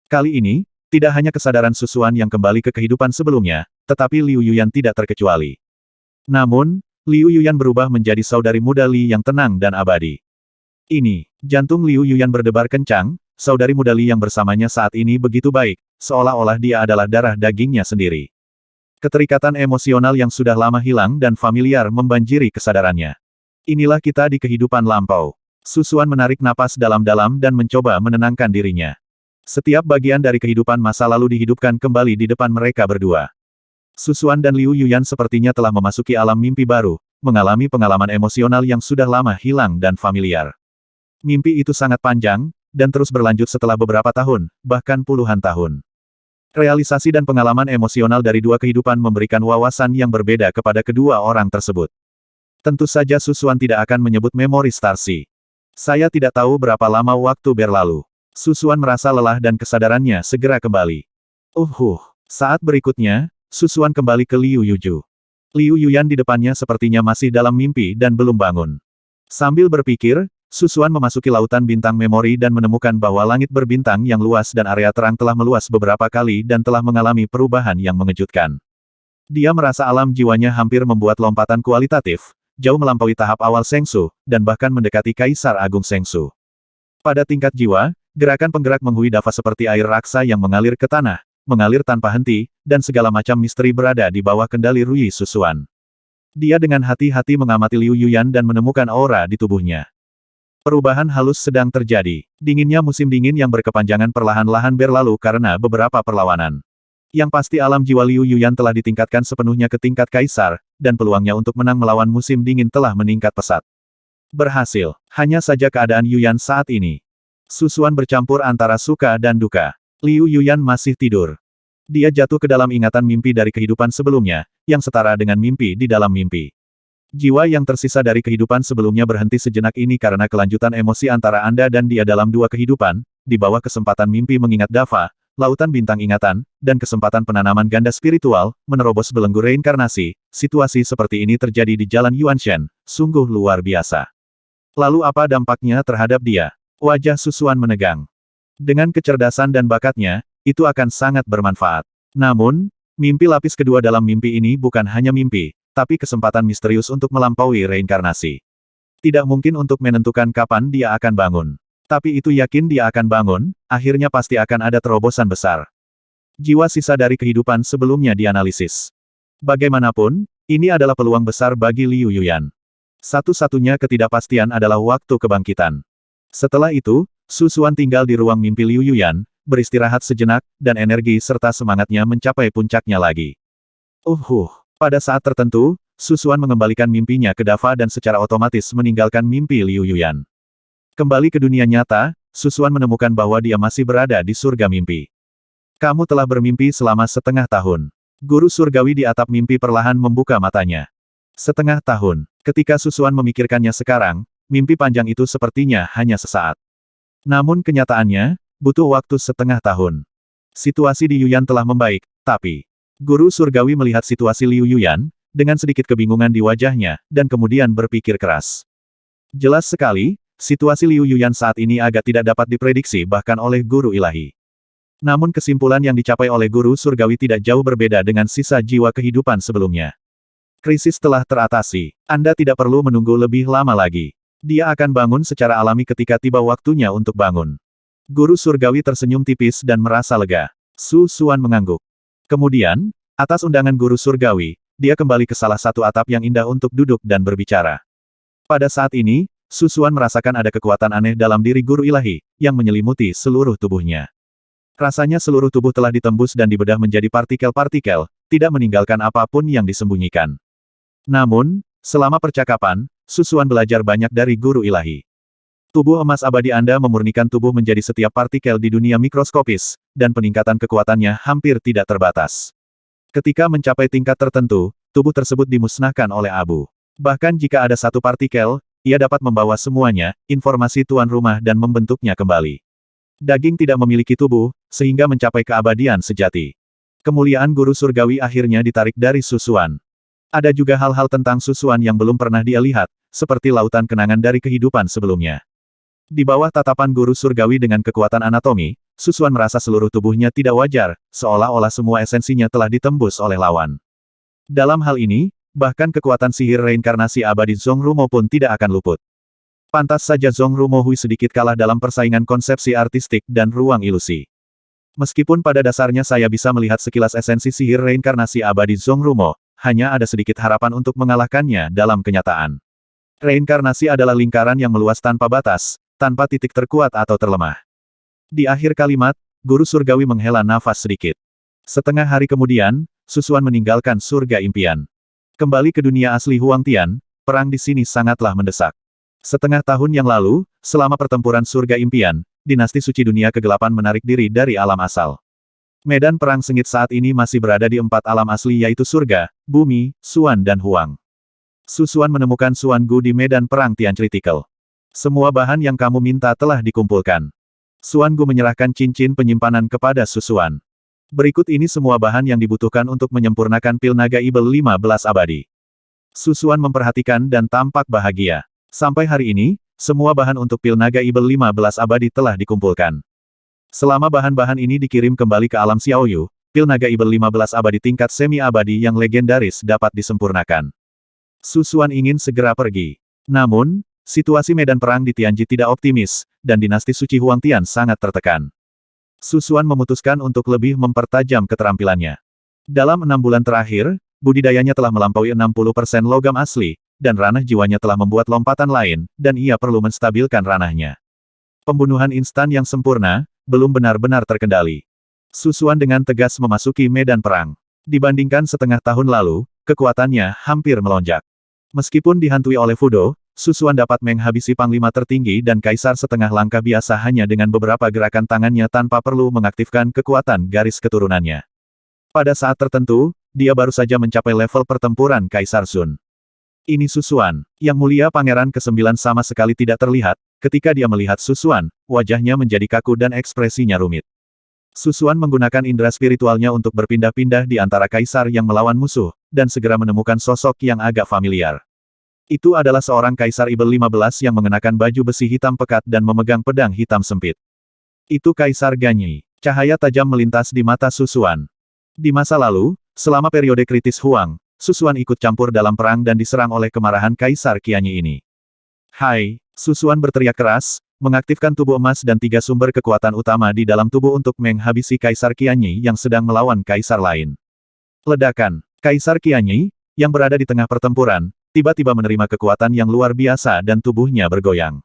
Kali ini, tidak hanya kesadaran Su Xuan yang kembali ke kehidupan sebelumnya, tetapi Liu Yuyan tidak terkecuali. Namun, Liu Yuyan berubah menjadi saudari muda Li yang tenang dan abadi. Ini, jantung Liu Yuyan berdebar kencang, saudari muda Li yang bersamanya saat ini begitu baik, seolah-olah dia adalah darah dagingnya sendiri. Keterikatan emosional yang sudah lama hilang dan familiar membanjiri kesadarannya. Inilah kita di kehidupan lampau. Su Xuan menarik napas dalam-dalam dan mencoba menenangkan dirinya. Setiap bagian dari kehidupan masa lalu dihidupkan kembali di depan mereka berdua. Su Xuan dan Liu Yuyan sepertinya telah memasuki alam mimpi baru, mengalami pengalaman emosional yang sudah lama hilang dan familiar. Mimpi itu sangat panjang, dan terus berlanjut setelah beberapa tahun, bahkan puluhan tahun. Realisasi dan pengalaman emosional dari dua kehidupan memberikan wawasan yang berbeda kepada kedua orang tersebut. Tentu saja Su Xuan tidak akan menyebut memori Starcy. Saya tidak tahu berapa lama waktu berlalu. Su Xuan merasa lelah dan kesadarannya segera kembali. Saat berikutnya, Su Xuan kembali ke Liu Yuju. Liu Yuyan di depannya sepertinya masih dalam mimpi dan belum bangun. Sambil berpikir, Su Xuan memasuki lautan bintang memori dan menemukan bahwa langit berbintang yang luas dan area terang telah meluas beberapa kali dan telah mengalami perubahan yang mengejutkan. Dia merasa alam jiwanya hampir membuat lompatan kualitatif, jauh melampaui tahap awal Sengsu, dan bahkan mendekati Kaisar Agung Sengsu. Pada tingkat jiwa, gerakan penggerak menghui Dava seperti air raksa yang mengalir ke tanah, mengalir tanpa henti, dan segala macam misteri berada di bawah kendali Rui Su Xuan. Dia dengan hati-hati mengamati Liu Yuyan dan menemukan aura di tubuhnya. Perubahan halus sedang terjadi. Dinginnya musim dingin yang berkepanjangan perlahan-lahan berlalu karena beberapa perlawanan. Yang pasti alam jiwa Liu Yuyan telah ditingkatkan sepenuhnya ke tingkat kaisar, dan peluangnya untuk menang melawan musim dingin telah meningkat pesat. Berhasil. Hanya saja keadaan Yuyan saat ini. Su Xuan bercampur antara suka dan duka. Liu Yuyan masih tidur. Dia jatuh ke dalam ingatan mimpi dari kehidupan sebelumnya, yang setara dengan mimpi di dalam mimpi. Jiwa yang tersisa dari kehidupan sebelumnya berhenti sejenak ini karena kelanjutan emosi antara Anda dan dia dalam dua kehidupan, di bawah kesempatan mimpi mengingat Dava, lautan bintang ingatan, dan kesempatan penanaman ganda spiritual, menerobos belenggu reinkarnasi. Situasi seperti ini terjadi di Jalan Yuanshen, sungguh luar biasa. Lalu apa dampaknya terhadap dia? Wajah Su Xuan menegang. Dengan kecerdasan dan bakatnya, itu akan sangat bermanfaat. Namun, mimpi lapis kedua dalam mimpi ini bukan hanya mimpi, tapi kesempatan misterius untuk melampaui reinkarnasi. Tidak mungkin untuk menentukan kapan dia akan bangun. Tapi itu yakin dia akan bangun, akhirnya pasti akan ada terobosan besar. Jiwa sisa dari kehidupan sebelumnya dianalisis. Bagaimanapun, ini adalah peluang besar bagi Liu Yuyan. Satu-satunya ketidakpastian adalah waktu kebangkitan. Setelah itu, Su Xuan tinggal di ruang mimpi Liu Yuyan, beristirahat sejenak, dan energi serta semangatnya mencapai puncaknya lagi. Pada saat tertentu, Su Xuan mengembalikan mimpinya ke Dava dan secara otomatis meninggalkan mimpi Liu Yuyan. Kembali ke dunia nyata, Su Xuan menemukan bahwa dia masih berada di surga mimpi. Kamu telah bermimpi selama setengah tahun. Guru surgawi di atap mimpi perlahan membuka matanya. Setengah tahun. Ketika Su Xuan memikirkannya sekarang, mimpi panjang itu sepertinya hanya sesaat. Namun kenyataannya, butuh waktu setengah tahun. Situasi di Yuyan telah membaik, tapi Guru surgawi melihat situasi Liu Yuyan, dengan sedikit kebingungan di wajahnya, dan kemudian berpikir keras. Jelas sekali, situasi Liu Yuyan saat ini agak tidak dapat diprediksi bahkan oleh guru ilahi. Namun kesimpulan yang dicapai oleh guru surgawi tidak jauh berbeda dengan sisa jiwa kehidupan sebelumnya. Krisis telah teratasi. Anda tidak perlu menunggu lebih lama lagi. Dia akan bangun secara alami ketika tiba waktunya untuk bangun. Guru surgawi tersenyum tipis dan merasa lega. Su Xuan mengangguk. Kemudian, Atas undangan guru surgawi, dia kembali ke salah satu atap yang indah untuk duduk dan berbicara. Pada saat ini, Susuan merasakan ada kekuatan aneh dalam diri guru ilahi, yang menyelimuti seluruh tubuhnya. Rasanya seluruh tubuh telah ditembus dan dibedah menjadi partikel-partikel, tidak meninggalkan apapun yang disembunyikan. Namun, selama percakapan, Susuan belajar banyak dari guru ilahi. Tubuh emas abadi Anda memurnikan tubuh menjadi setiap partikel di dunia mikroskopis, dan peningkatan kekuatannya hampir tidak terbatas. Ketika mencapai tingkat tertentu, tubuh tersebut dimusnahkan oleh abu. Bahkan jika ada satu partikel, ia dapat membawa semuanya, informasi tuan rumah dan membentuknya kembali. Daging tidak memiliki tubuh, sehingga mencapai keabadian sejati. Kemuliaan guru surgawi akhirnya ditarik dari Susuan. Ada juga hal-hal tentang Susuan yang belum pernah dia lihat, seperti lautan kenangan dari kehidupan sebelumnya. Di bawah tatapan guru surgawi dengan kekuatan anatomi, Susuan merasa seluruh tubuhnya tidak wajar, seolah-olah semua esensinya telah ditembus oleh lawan. Dalam hal ini, bahkan kekuatan sihir reinkarnasi abadi Zhongrumo pun tidak akan luput. Pantas saja Zhongrumo Hui sedikit kalah dalam persaingan konsepsi artistik dan ruang ilusi. Meskipun pada dasarnya saya bisa melihat sekilas esensi sihir reinkarnasi abadi Zhongrumo, hanya ada sedikit harapan untuk mengalahkannya dalam kenyataan. Reinkarnasi adalah lingkaran yang meluas tanpa batas, tanpa titik terkuat atau terlemah. Di akhir kalimat, guru surgawi menghela nafas sedikit. Setengah hari kemudian, Susuan meninggalkan surga impian. Kembali ke dunia asli Huang Tian, perang di sini sangatlah mendesak. Setengah tahun yang lalu, selama pertempuran surga impian, dinasti suci dunia kegelapan menarik diri dari alam asal. Medan perang sengit saat ini masih berada di 4 alam asli yaitu surga, bumi, Suan dan Huang. Susuan menemukan Suan Gu di medan perang Tian Critical. Semua bahan yang kamu minta telah dikumpulkan. Suan Gu menyerahkan cincin penyimpanan kepada Susuan. Berikut ini semua bahan yang dibutuhkan untuk menyempurnakan pil naga Ibel 15 abadi. Susuan memperhatikan dan tampak bahagia. Sampai hari ini, semua bahan untuk pil naga Ibel 15 abadi telah dikumpulkan. Selama bahan-bahan ini dikirim kembali ke alam Xiaoyu, pil naga Ibel 15 abadi tingkat semi-abadi yang legendaris dapat disempurnakan. Susuan ingin segera pergi. Namun, situasi medan perang di Tianji tidak optimis, dan dinasti suci Huang Tian sangat tertekan. Susuan memutuskan untuk lebih mempertajam keterampilannya. Dalam 6 bulan terakhir, budidayanya telah melampaui 60% logam asli, dan ranah jiwanya telah membuat lompatan lain, dan ia perlu menstabilkan ranahnya. Pembunuhan instan yang sempurna, belum benar-benar terkendali. Susuan dengan tegas memasuki medan perang. Dibandingkan setengah tahun lalu, kekuatannya hampir melonjak. Meskipun dihantui oleh Fudo, Susuan dapat menghabisi panglima tertinggi dan kaisar setengah langkah biasa hanya dengan beberapa gerakan tangannya tanpa perlu mengaktifkan kekuatan garis keturunannya. Pada saat tertentu, dia baru saja mencapai level pertempuran Kaisar Sun. Ini Susuan, yang mulia Pangeran ke-9 sama sekali tidak terlihat, ketika dia melihat Susuan, wajahnya menjadi kaku dan ekspresinya rumit. Susuan menggunakan indera spiritualnya untuk berpindah-pindah di antara kaisar yang melawan musuh, dan segera menemukan sosok yang agak familiar. Itu adalah seorang Kaisar Ibel 15 yang mengenakan baju besi hitam pekat dan memegang pedang hitam sempit. Itu Kaisar Ganyi. Cahaya tajam melintas di mata Susuan. Di masa lalu, selama periode kritis Huang, Susuan ikut campur dalam perang dan diserang oleh kemarahan Kaisar Qianyi ini. Hai, Susuan berteriak keras, mengaktifkan tubuh emas dan 3 sumber kekuatan utama di dalam tubuh untuk menghabisi Kaisar Qianyi yang sedang melawan kaisar lain. Ledakan. Kaisar Qianyi, yang berada di tengah pertempuran, tiba-tiba menerima kekuatan yang luar biasa dan tubuhnya bergoyang.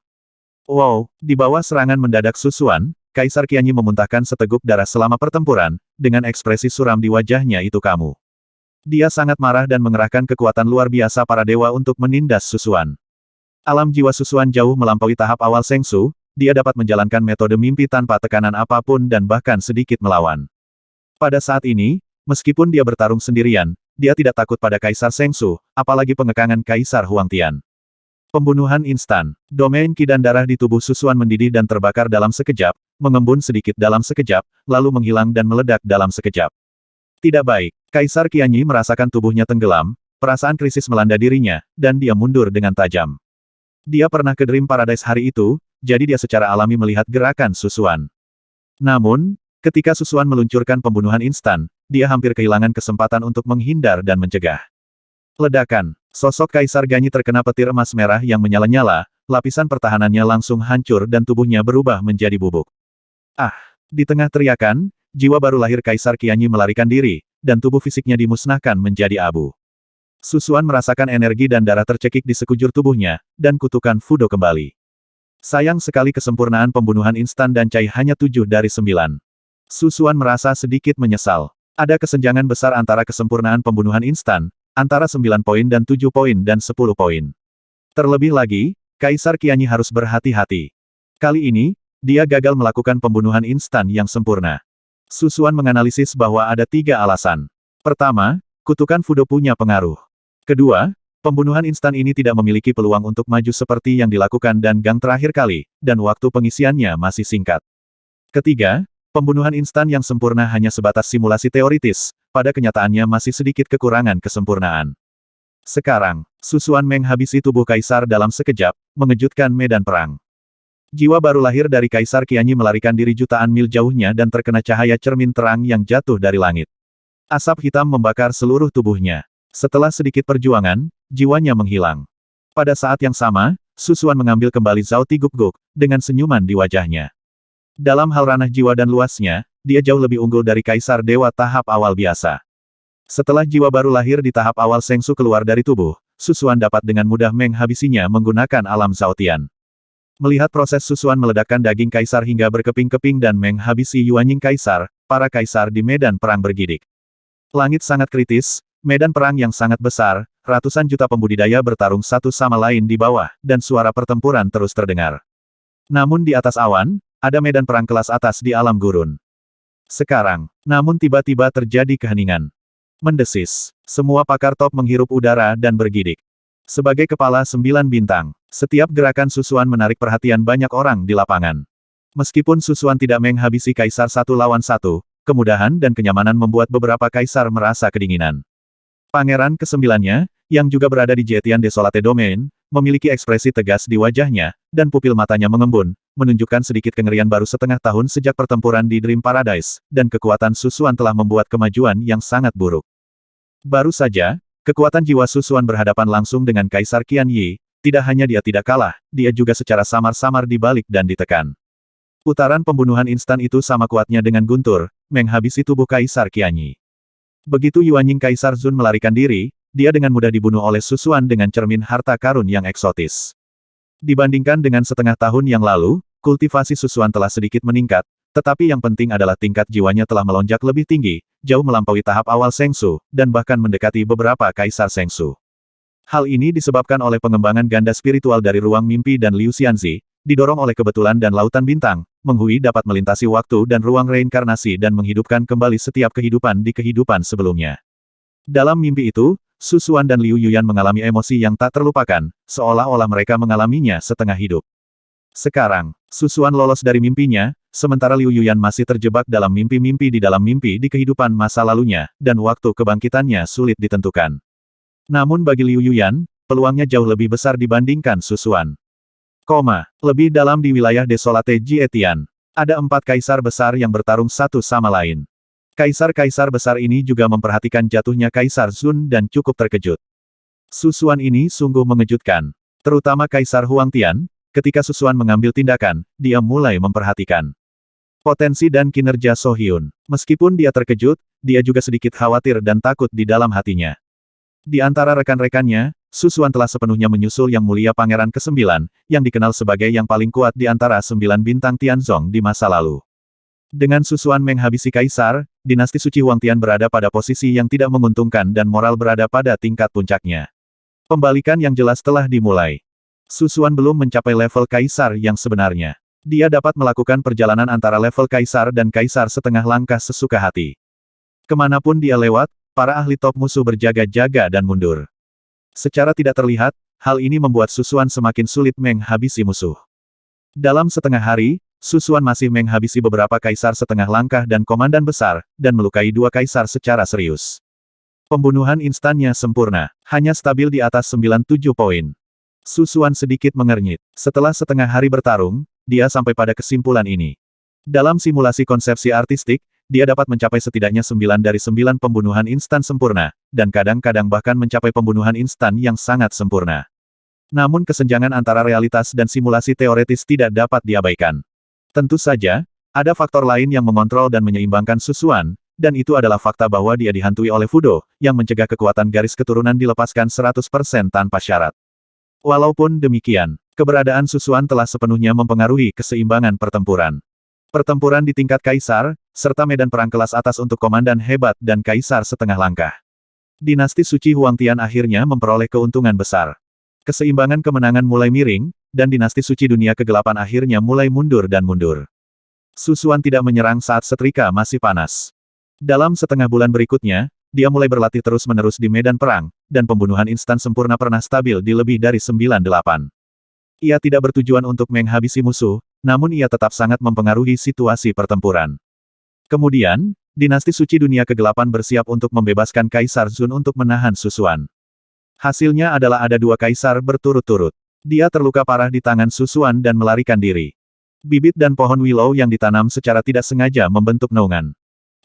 Wow, di bawah serangan mendadak Susuan, Kaisar Qianyi memuntahkan seteguk darah selama pertempuran, dengan ekspresi suram di wajahnya itu kamu. Dia sangat marah dan mengerahkan kekuatan luar biasa para dewa untuk menindas Susuan. Alam jiwa Susuan jauh melampaui tahap awal Sengsu, dia dapat menjalankan metode mimpi tanpa tekanan apapun dan bahkan sedikit melawan. Pada saat ini, meskipun dia bertarung sendirian, dia tidak takut pada Kaisar Sengsu, apalagi pengekangan Kaisar Huang Tian. Pembunuhan instan. Domain ki dan darah di tubuh Susuan mendidih dan terbakar dalam sekejap, mengembun sedikit dalam sekejap, lalu menghilang dan meledak dalam sekejap. Tidak baik. Kaisar Qianyi merasakan tubuhnya tenggelam, perasaan krisis melanda dirinya, dan dia mundur dengan tajam. Dia pernah ke Dream Paradise hari itu, jadi dia secara alami melihat gerakan Susuan. Namun, ketika Susuan meluncurkan pembunuhan instan, dia hampir kehilangan kesempatan untuk menghindar dan mencegah. Ledakan. Sosok Kaisar Ganyi terkena petir emas merah yang menyala-nyala, lapisan pertahanannya langsung hancur dan tubuhnya berubah menjadi bubuk. Ah! Di tengah teriakan, jiwa baru lahir Kaisar Qianyi melarikan diri, dan tubuh fisiknya dimusnahkan menjadi abu. Susuan merasakan energi dan darah tercekik di sekujur tubuhnya, dan kutukan Fudo kembali. Sayang sekali kesempurnaan pembunuhan instan dan Cai hanya 7 dari 9. Susuan merasa sedikit menyesal. Ada kesenjangan besar antara kesempurnaan pembunuhan instan, antara 9 poin dan 7 poin dan 10 poin. Terlebih lagi, Kaisar Qianyi harus berhati-hati. Kali ini, dia gagal melakukan pembunuhan instan yang sempurna. Susuan menganalisis bahwa ada 3 alasan. Pertama, kutukan Fudo punya pengaruh. Kedua, pembunuhan instan ini tidak memiliki peluang untuk maju seperti yang dilakukan dan Gang terakhir kali, dan waktu pengisiannya masih singkat. Ketiga, pembunuhan instan yang sempurna hanya sebatas simulasi teoritis, pada kenyataannya masih sedikit kekurangan kesempurnaan. Sekarang, Susuan menghabisi tubuh Kaisar dalam sekejap, mengejutkan medan perang. Jiwa baru lahir dari Kaisar Qianyi melarikan diri jutaan mil jauhnya dan terkena cahaya cermin terang yang jatuh dari langit. Asap hitam membakar seluruh tubuhnya. Setelah sedikit perjuangan, jiwanya menghilang. Pada saat yang sama, Susuan mengambil kembali Zhao Tiguk-guk, dengan senyuman di wajahnya. Dalam hal ranah jiwa dan luasnya, dia jauh lebih unggul dari Kaisar Dewa tahap awal biasa. Setelah jiwa baru lahir di tahap awal Sengsu keluar dari tubuh, Susuan dapat dengan mudah menghabisinya menggunakan alam Zhaotian. Melihat proses Susuan meledakkan daging Kaisar hingga berkeping-keping dan menghabisi Yuanying Kaisar, para Kaisar di medan perang bergidik. Langit sangat kritis, medan perang yang sangat besar, ratusan juta pembudidaya bertarung satu sama lain di bawah, dan suara pertempuran terus terdengar. Namun di atas awan, ada medan perang kelas atas di alam gurun. Sekarang, namun tiba-tiba terjadi keheningan. Mendesis. Semua pakar top menghirup udara dan bergidik. Sebagai kepala 9 bintang, setiap gerakan Susuan menarik perhatian banyak orang di lapangan. Meskipun Susuan tidak menghabisi Kaisar 1 lawan 1, kemudahan dan kenyamanan membuat beberapa Kaisar merasa kedinginan. Pangeran ke-9-nya, yang juga berada di Jietian Desolate Domain, memiliki ekspresi tegas di wajahnya, dan pupil matanya mengembun, menunjukkan sedikit kengerian baru setengah tahun sejak pertempuran di Dream Paradise, dan kekuatan Susuan telah membuat kemajuan yang sangat buruk. Baru saja, kekuatan jiwa Susuan berhadapan langsung dengan Kaisar Qianyi, tidak hanya dia tidak kalah, dia juga secara samar-samar dibalik dan ditekan. Putaran pembunuhan instan itu sama kuatnya dengan guntur, menghabisi tubuh Kaisar Qianyi. Begitu Yuanying Kaisar Zun melarikan diri, dia dengan mudah dibunuh oleh Susuan dengan cermin harta karun yang eksotis. Dibandingkan dengan setengah tahun yang lalu, kultivasi Susuan telah sedikit meningkat, tetapi yang penting adalah tingkat jiwanya telah melonjak lebih tinggi, jauh melampaui tahap awal Sengsu, dan bahkan mendekati beberapa Kaisar Sengsu. Hal ini disebabkan oleh pengembangan ganda spiritual dari ruang mimpi dan Liu Xianzi, didorong oleh kebetulan dan lautan bintang, Menghui dapat melintasi waktu dan ruang reinkarnasi dan menghidupkan kembali setiap kehidupan di kehidupan sebelumnya. Dalam mimpi itu, Susuan dan Liu Yuyan mengalami emosi yang tak terlupakan, seolah-olah mereka mengalaminya setengah hidup. Sekarang, Susuan lolos dari mimpinya, sementara Liu Yuyan masih terjebak dalam mimpi-mimpi di dalam mimpi di kehidupan masa lalunya, dan waktu kebangkitannya sulit ditentukan. Namun bagi Liu Yuyan, peluangnya jauh lebih besar dibandingkan Susuan. Lebih dalam di wilayah Desolate Jietian, ada 4 kaisar besar yang bertarung satu sama lain. Kaisar-kaisar besar ini juga memperhatikan jatuhnya Kaisar Zun dan cukup terkejut. Susuan ini sungguh mengejutkan. Terutama Kaisar Huangtian, ketika Susuan mengambil tindakan, dia mulai memperhatikan potensi dan kinerja So Hyun. Meskipun dia terkejut, dia juga sedikit khawatir dan takut di dalam hatinya. Di antara rekan-rekannya, Susuan telah sepenuhnya menyusul Yang Mulia Pangeran ke-9, yang dikenal sebagai yang paling kuat di antara 9 bintang Tianzong di masa lalu. Dengan Susuan menghabisi Kaisar, dinasti suci Huangtian berada pada posisi yang tidak menguntungkan dan moral berada pada tingkat puncaknya. Pembalikan yang jelas telah dimulai. Susuan belum mencapai level Kaisar yang sebenarnya. Dia dapat melakukan perjalanan antara level Kaisar dan Kaisar setengah langkah sesuka hati. Kemanapun dia lewat, para ahli top musuh berjaga-jaga dan mundur. Secara tidak terlihat, hal ini membuat Susuan semakin sulit menghabisi musuh. Dalam setengah hari, Susuan masih menghabisi beberapa kaisar setengah langkah dan komandan besar, dan melukai 2 kaisar secara serius. Pembunuhan instannya sempurna, hanya stabil di atas 97 poin. Susuan sedikit mengernyit. Setelah setengah hari bertarung, dia sampai pada kesimpulan ini. Dalam simulasi konsepsi artistik, dia dapat mencapai setidaknya 9 dari 9 pembunuhan instan sempurna, dan kadang-kadang bahkan mencapai pembunuhan instan yang sangat sempurna. Namun kesenjangan antara realitas dan simulasi teoretis tidak dapat diabaikan. Tentu saja, ada faktor lain yang mengontrol dan menyeimbangkan Susuan, dan itu adalah fakta bahwa dia dihantui oleh Fudo, yang mencegah kekuatan garis keturunan dilepaskan 100% tanpa syarat. Walaupun demikian, keberadaan Susuan telah sepenuhnya mempengaruhi keseimbangan pertempuran. Pertempuran di tingkat kaisar, serta medan perang kelas atas untuk komandan hebat dan kaisar setengah langkah. Dinasti Suci Huangtian akhirnya memperoleh keuntungan besar. Keseimbangan kemenangan mulai miring, dan dinasti Suci Dunia Kegelapan akhirnya mulai mundur dan mundur. Susuan tidak menyerang saat setrika masih panas. Dalam setengah bulan berikutnya, dia mulai berlatih terus-menerus di medan perang, dan pembunuhan instan sempurna pernah stabil di lebih dari 98. Ia tidak bertujuan untuk menghabisi musuh, namun ia tetap sangat mempengaruhi situasi pertempuran. Kemudian, dinasti Suci Dunia Kegelapan bersiap untuk membebaskan Kaisar Zun untuk menahan Susuan. Hasilnya adalah ada 2 kaisar berturut-turut. Dia terluka parah di tangan Susuan dan melarikan diri. Bibit dan pohon willow yang ditanam secara tidak sengaja membentuk naungan.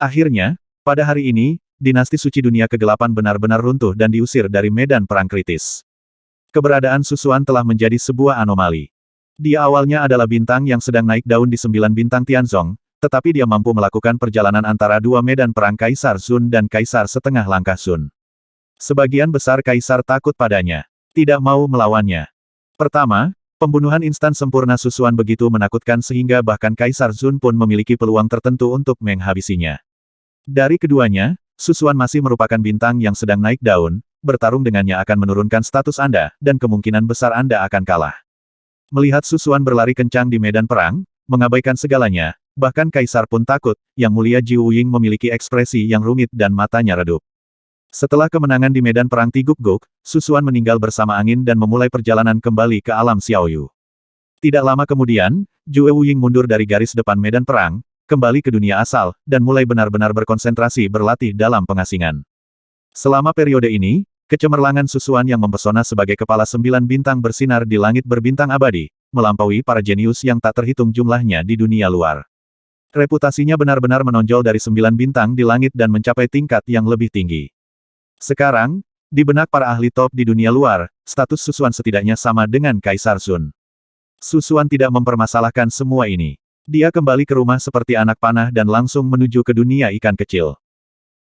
Akhirnya, pada hari ini, dinasti Suci Dunia Kegelapan benar-benar runtuh dan diusir dari medan perang kritis. Keberadaan Susuan telah menjadi sebuah anomali. Dia awalnya adalah bintang yang sedang naik daun di 9 bintang Tianzong, tetapi dia mampu melakukan perjalanan antara 2 medan perang Kaisar Zun dan Kaisar setengah langkah Sun. Sebagian besar kaisar takut padanya, tidak mau melawannya. Pertama, pembunuhan instan sempurna Susuan begitu menakutkan sehingga bahkan Kaisar Zun pun memiliki peluang tertentu untuk menghabisinya. Dari keduanya, Susuan masih merupakan bintang yang sedang naik daun, bertarung dengannya akan menurunkan status Anda, dan kemungkinan besar Anda akan kalah. Melihat Susuan berlari kencang di medan perang, mengabaikan segalanya, bahkan Kaisar pun takut, Yang Mulia Ji Wuying memiliki ekspresi yang rumit dan matanya redup. Setelah kemenangan di medan perang Tiguk-guk, Susuan meninggal bersama angin dan memulai perjalanan kembali ke alam Xiaoyu. Tidak lama kemudian, Jue Wuying mundur dari garis depan medan perang, kembali ke dunia asal, dan mulai benar-benar berkonsentrasi berlatih dalam pengasingan. Selama periode ini, kecemerlangan Susuan yang mempesona sebagai kepala 9 bintang bersinar di langit berbintang abadi, melampaui para jenius yang tak terhitung jumlahnya di dunia luar. Reputasinya benar-benar menonjol dari 9 bintang di langit dan mencapai tingkat yang lebih tinggi. Sekarang, di benak para ahli top di dunia luar, status Susuan setidaknya sama dengan Kaisar Sun. Susuan tidak mempermasalahkan semua ini. Dia kembali ke rumah seperti anak panah dan langsung menuju ke dunia ikan kecil.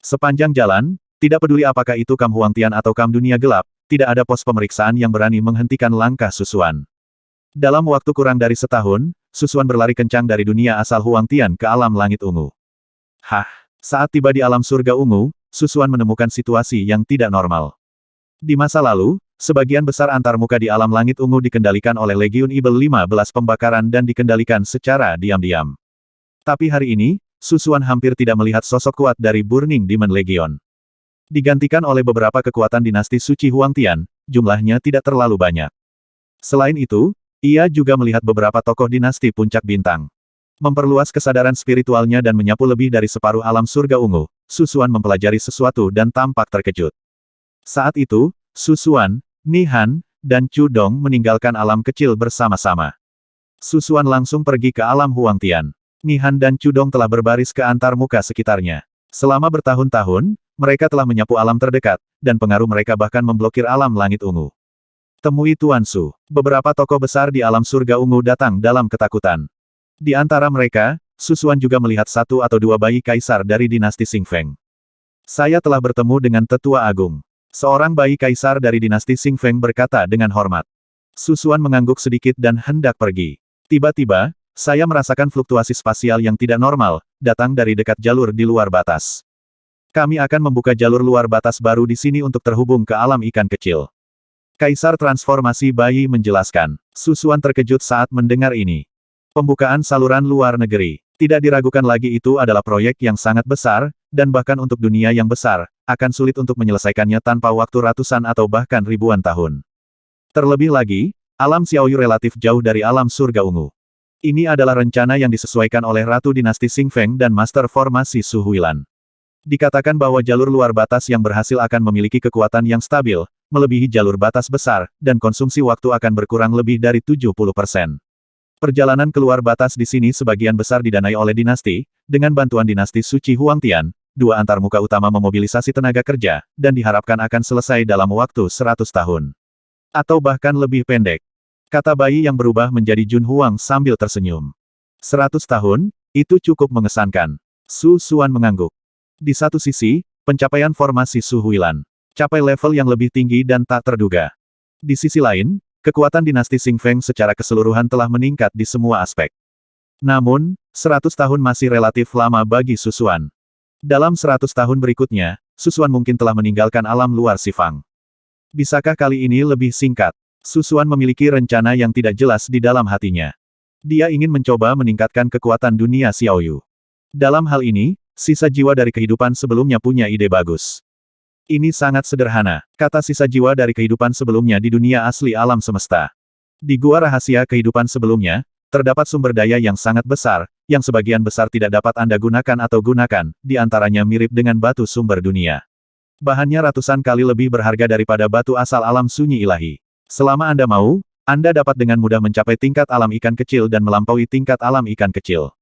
Sepanjang jalan, tidak peduli apakah itu Kam Huangtian atau Kam Dunia Gelap, tidak ada pos pemeriksaan yang berani menghentikan langkah Susuan. Dalam waktu kurang dari setahun, Susuan berlari kencang dari dunia asal Huangtian ke alam langit ungu. Saat tiba di alam surga ungu, Susuan menemukan situasi yang tidak normal. Di masa lalu, sebagian besar antarmuka di alam langit ungu dikendalikan oleh Legiun Ibel 15 pembakaran dan dikendalikan secara diam-diam. Tapi hari ini, Susuan hampir tidak melihat sosok kuat dari Burning Demon Legion. Digantikan oleh beberapa kekuatan dinasti Suci Huangtian, jumlahnya tidak terlalu banyak. Selain itu, ia juga melihat beberapa tokoh dinasti puncak bintang. Memperluas kesadaran spiritualnya dan menyapu lebih dari separuh alam surga ungu, Susuan mempelajari sesuatu dan tampak terkejut. Saat itu, Susuan, Nihan, dan Chu Dong meninggalkan alam kecil bersama-sama. Susuan langsung pergi ke alam Huangtian. Nihan dan Chu Dong telah berbaris ke antar muka sekitarnya. Selama bertahun-tahun, mereka telah menyapu alam terdekat, dan pengaruh mereka bahkan memblokir alam langit ungu. Temui Tuan Su. Beberapa tokoh besar di alam surga ungu datang dalam ketakutan. Di antara mereka, Susuan juga melihat 1 atau 2 bayi kaisar dari dinasti Xingfeng. Saya telah bertemu dengan Tetua Agung. Seorang bayi kaisar dari dinasti Xingfeng berkata dengan hormat. Susuan mengangguk sedikit dan hendak pergi. Tiba-tiba, saya merasakan fluktuasi spasial yang tidak normal, datang dari dekat jalur di luar batas. Kami akan membuka jalur luar batas baru di sini untuk terhubung ke alam ikan kecil. Kaisar transformasi bayi menjelaskan. Susuan terkejut saat mendengar ini. Pembukaan saluran luar negeri. Tidak diragukan lagi itu adalah proyek yang sangat besar, dan bahkan untuk dunia yang besar, akan sulit untuk menyelesaikannya tanpa waktu ratusan atau bahkan ribuan tahun. Terlebih lagi, alam Xiaoyu relatif jauh dari alam surga ungu. Ini adalah rencana yang disesuaikan oleh Ratu Dinasti Xingfeng dan Master Formasi Su Huilan. Dikatakan bahwa jalur luar batas yang berhasil akan memiliki kekuatan yang stabil, melebihi jalur batas besar, dan konsumsi waktu akan berkurang lebih dari 70%. Perjalanan keluar batas di sini sebagian besar didanai oleh dinasti, dengan bantuan dinasti Suci Huangtian, 2 antarmuka utama memobilisasi tenaga kerja, dan diharapkan akan selesai dalam waktu 100 tahun. Atau bahkan lebih pendek. Kata bayi yang berubah menjadi Jun Huang sambil tersenyum. 100 tahun, itu cukup mengesankan. Susuan mengangguk. Di satu sisi, pencapaian formasi Su Huilan capai level yang lebih tinggi dan tak terduga. Di sisi lain, kekuatan dinasti Xing Feng secara keseluruhan telah meningkat di semua aspek. Namun, 100 tahun masih relatif lama bagi Susuan. Dalam 100 tahun berikutnya, Susuan mungkin telah meninggalkan alam luar Xifang. Bisakah kali ini lebih singkat? Susuan memiliki rencana yang tidak jelas di dalam hatinya. Dia ingin mencoba meningkatkan kekuatan dunia Xiaoyu. Dalam hal ini, sisa jiwa dari kehidupan sebelumnya punya ide bagus. Ini sangat sederhana, kata sisa jiwa dari kehidupan sebelumnya di dunia asli alam semesta. Di gua rahasia kehidupan sebelumnya, terdapat sumber daya yang sangat besar, yang sebagian besar tidak dapat Anda gunakan atau gunakan, di antaranya mirip dengan batu sumber dunia. Bahannya ratusan kali lebih berharga daripada batu asal alam sunyi ilahi. Selama Anda mau, Anda dapat dengan mudah mencapai tingkat alam ikan kecil dan melampaui tingkat alam ikan kecil.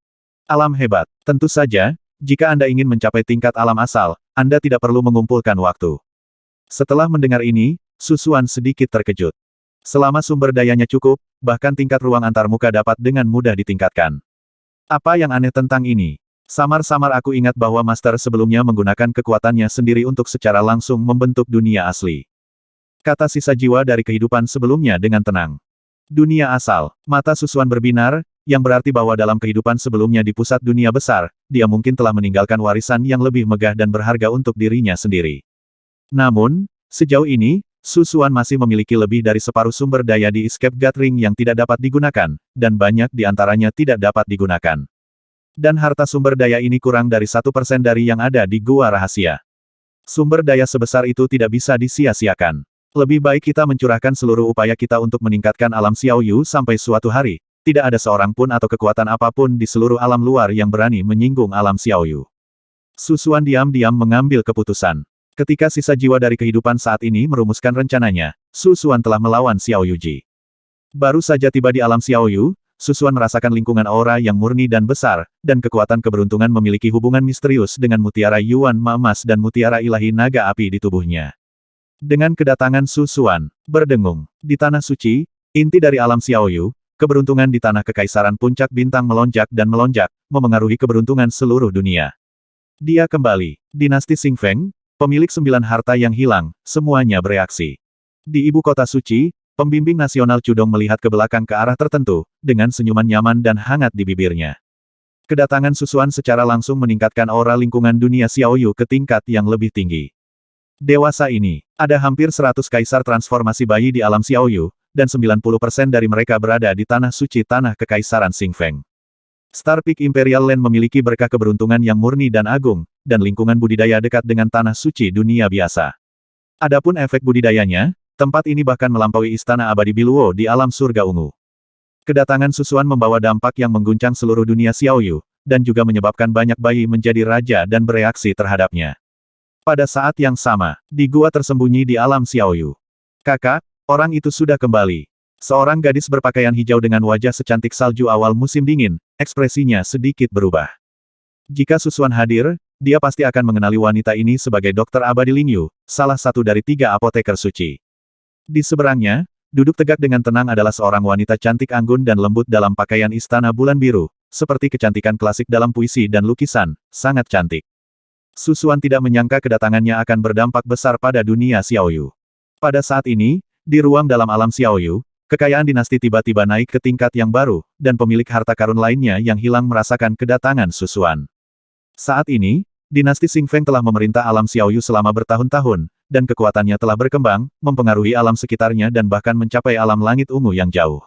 Alam hebat. Tentu saja, jika Anda ingin mencapai tingkat alam asal, Anda tidak perlu mengumpulkan waktu. Setelah mendengar ini, Susuan sedikit terkejut. Selama sumber dayanya cukup, bahkan tingkat ruang antar muka dapat dengan mudah ditingkatkan. Apa yang aneh tentang ini? Samar-samar aku ingat bahwa Master sebelumnya menggunakan kekuatannya sendiri untuk secara langsung membentuk dunia asli. Kata sisa jiwa dari kehidupan sebelumnya dengan tenang. Dunia asal. Mata Susuan berbinar, yang berarti bahwa dalam kehidupan sebelumnya di pusat dunia besar, dia mungkin telah meninggalkan warisan yang lebih megah dan berharga untuk dirinya sendiri. Namun, sejauh ini, Susuan masih memiliki lebih dari separuh sumber daya di Escape Gathering yang tidak dapat digunakan, dan banyak di antaranya tidak dapat digunakan. Dan harta sumber daya ini kurang dari 1% dari yang ada di Gua Rahasia. Sumber daya sebesar itu tidak bisa disia-siakan. Lebih baik kita mencurahkan seluruh upaya kita untuk meningkatkan alam Xiaoyu sampai suatu hari, tidak ada seorang pun atau kekuatan apapun di seluruh alam luar yang berani menyinggung alam Xiaoyu. Susuan diam-diam mengambil keputusan. Ketika sisa jiwa dari kehidupan saat ini merumuskan rencananya, Susuan telah melawan Xiaoyuji. Baru saja tiba di alam Xiaoyu, Susuan merasakan lingkungan aura yang murni dan besar, dan kekuatan keberuntungan memiliki hubungan misterius dengan mutiara Yuan Ma emas dan mutiara ilahi naga api di tubuhnya. Dengan kedatangan Susuan, berdengung, di tanah suci, inti dari alam Xiaoyu, keberuntungan di tanah kekaisaran puncak bintang melonjak dan melonjak, memengaruhi keberuntungan seluruh dunia. Dia kembali. Dinasti Xing Feng, pemilik 9 harta yang hilang, semuanya bereaksi. Di ibu kota suci, pembimbing nasional Cudong melihat ke belakang ke arah tertentu, dengan senyuman nyaman dan hangat di bibirnya. Kedatangan Susuan secara langsung meningkatkan aura lingkungan dunia Xiaoyu ke tingkat yang lebih tinggi. Dewasa ini, ada hampir 100 kaisar transformasi bayi di alam Xiaoyu, dan 90% dari mereka berada di tanah suci tanah kekaisaran Xing Feng. Star Peak Imperial Land memiliki berkah keberuntungan yang murni dan agung, dan lingkungan budidaya dekat dengan tanah suci dunia biasa. Adapun efek budidayanya, tempat ini bahkan melampaui istana abadi Biluo di alam surga ungu. Kedatangan Susuan membawa dampak yang mengguncang seluruh dunia Xiaoyu, dan juga menyebabkan banyak bayi menjadi raja dan bereaksi terhadapnya. Pada saat yang sama, di gua tersembunyi di alam Xiaoyu. Kakak, orang itu sudah kembali. Seorang gadis berpakaian hijau dengan wajah secantik salju awal musim dingin, ekspresinya sedikit berubah. Jika Susuan hadir, dia pasti akan mengenali wanita ini sebagai Dokter Abadi Lingyu, salah satu dari 3 apoteker suci. Di seberangnya, duduk tegak dengan tenang adalah seorang wanita cantik anggun dan lembut dalam pakaian istana bulan biru, seperti kecantikan klasik dalam puisi dan lukisan, sangat cantik. Susuan tidak menyangka kedatangannya akan berdampak besar pada dunia Xiaoyu. Pada saat ini, di ruang dalam alam Xiaoyu, kekayaan dinasti tiba-tiba naik ke tingkat yang baru, dan pemilik harta karun lainnya yang hilang merasakan kedatangan Susuan. Saat ini, dinasti Xing Feng telah memerintah alam Xiaoyu selama bertahun-tahun, dan kekuatannya telah berkembang, mempengaruhi alam sekitarnya dan bahkan mencapai alam langit ungu yang jauh.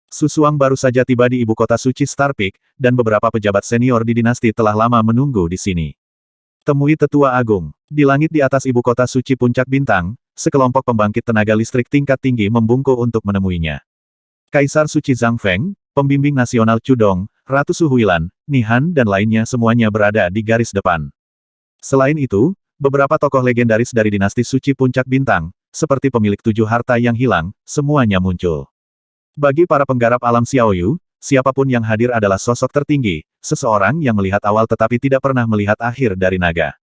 Susuan baru saja tiba di ibu kota suci Star Peak, dan beberapa pejabat senior di dinasti telah lama menunggu di sini. Temui Tetua Agung. Di langit di atas ibu kota suci puncak bintang, sekelompok pembangkit tenaga listrik tingkat tinggi membungkuk untuk menemuinya. Kaisar Suci Zhang Feng, pembimbing nasional Cudong, Ratu Su Huilan, Nihan dan lainnya semuanya berada di garis depan. Selain itu, beberapa tokoh legendaris dari dinasti suci puncak bintang, seperti pemilik 7 harta yang hilang, semuanya muncul. Bagi para penggarap alam Xiaoyu, siapapun yang hadir adalah sosok tertinggi, seseorang yang melihat awal tetapi tidak pernah melihat akhir dari naga.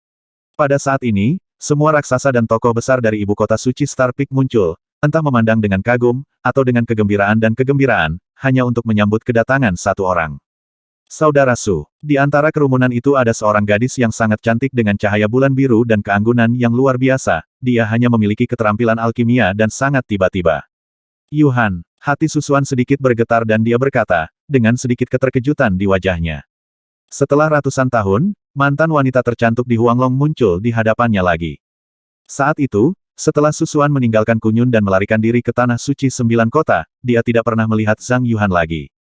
Pada saat ini, semua raksasa dan tokoh besar dari ibu kota suci Star Peak muncul, entah memandang dengan kagum, atau dengan kegembiraan dan kegembiraan, hanya untuk menyambut kedatangan satu orang. Saudara Su, di antara kerumunan itu ada seorang gadis yang sangat cantik dengan cahaya bulan biru dan keanggunan yang luar biasa. Dia hanya memiliki keterampilan alkimia dan sangat tiba-tiba. Yuhan, hati Susuan sedikit bergetar dan dia berkata, dengan sedikit keterkejutan di wajahnya. Setelah ratusan tahun, mantan wanita tercantik di Huanglong muncul di hadapannya lagi. Saat itu, setelah Susuan meninggalkan Kunyun dan melarikan diri ke Tanah Suci Sembilan Kota, dia tidak pernah melihat Zhang Yuhan lagi.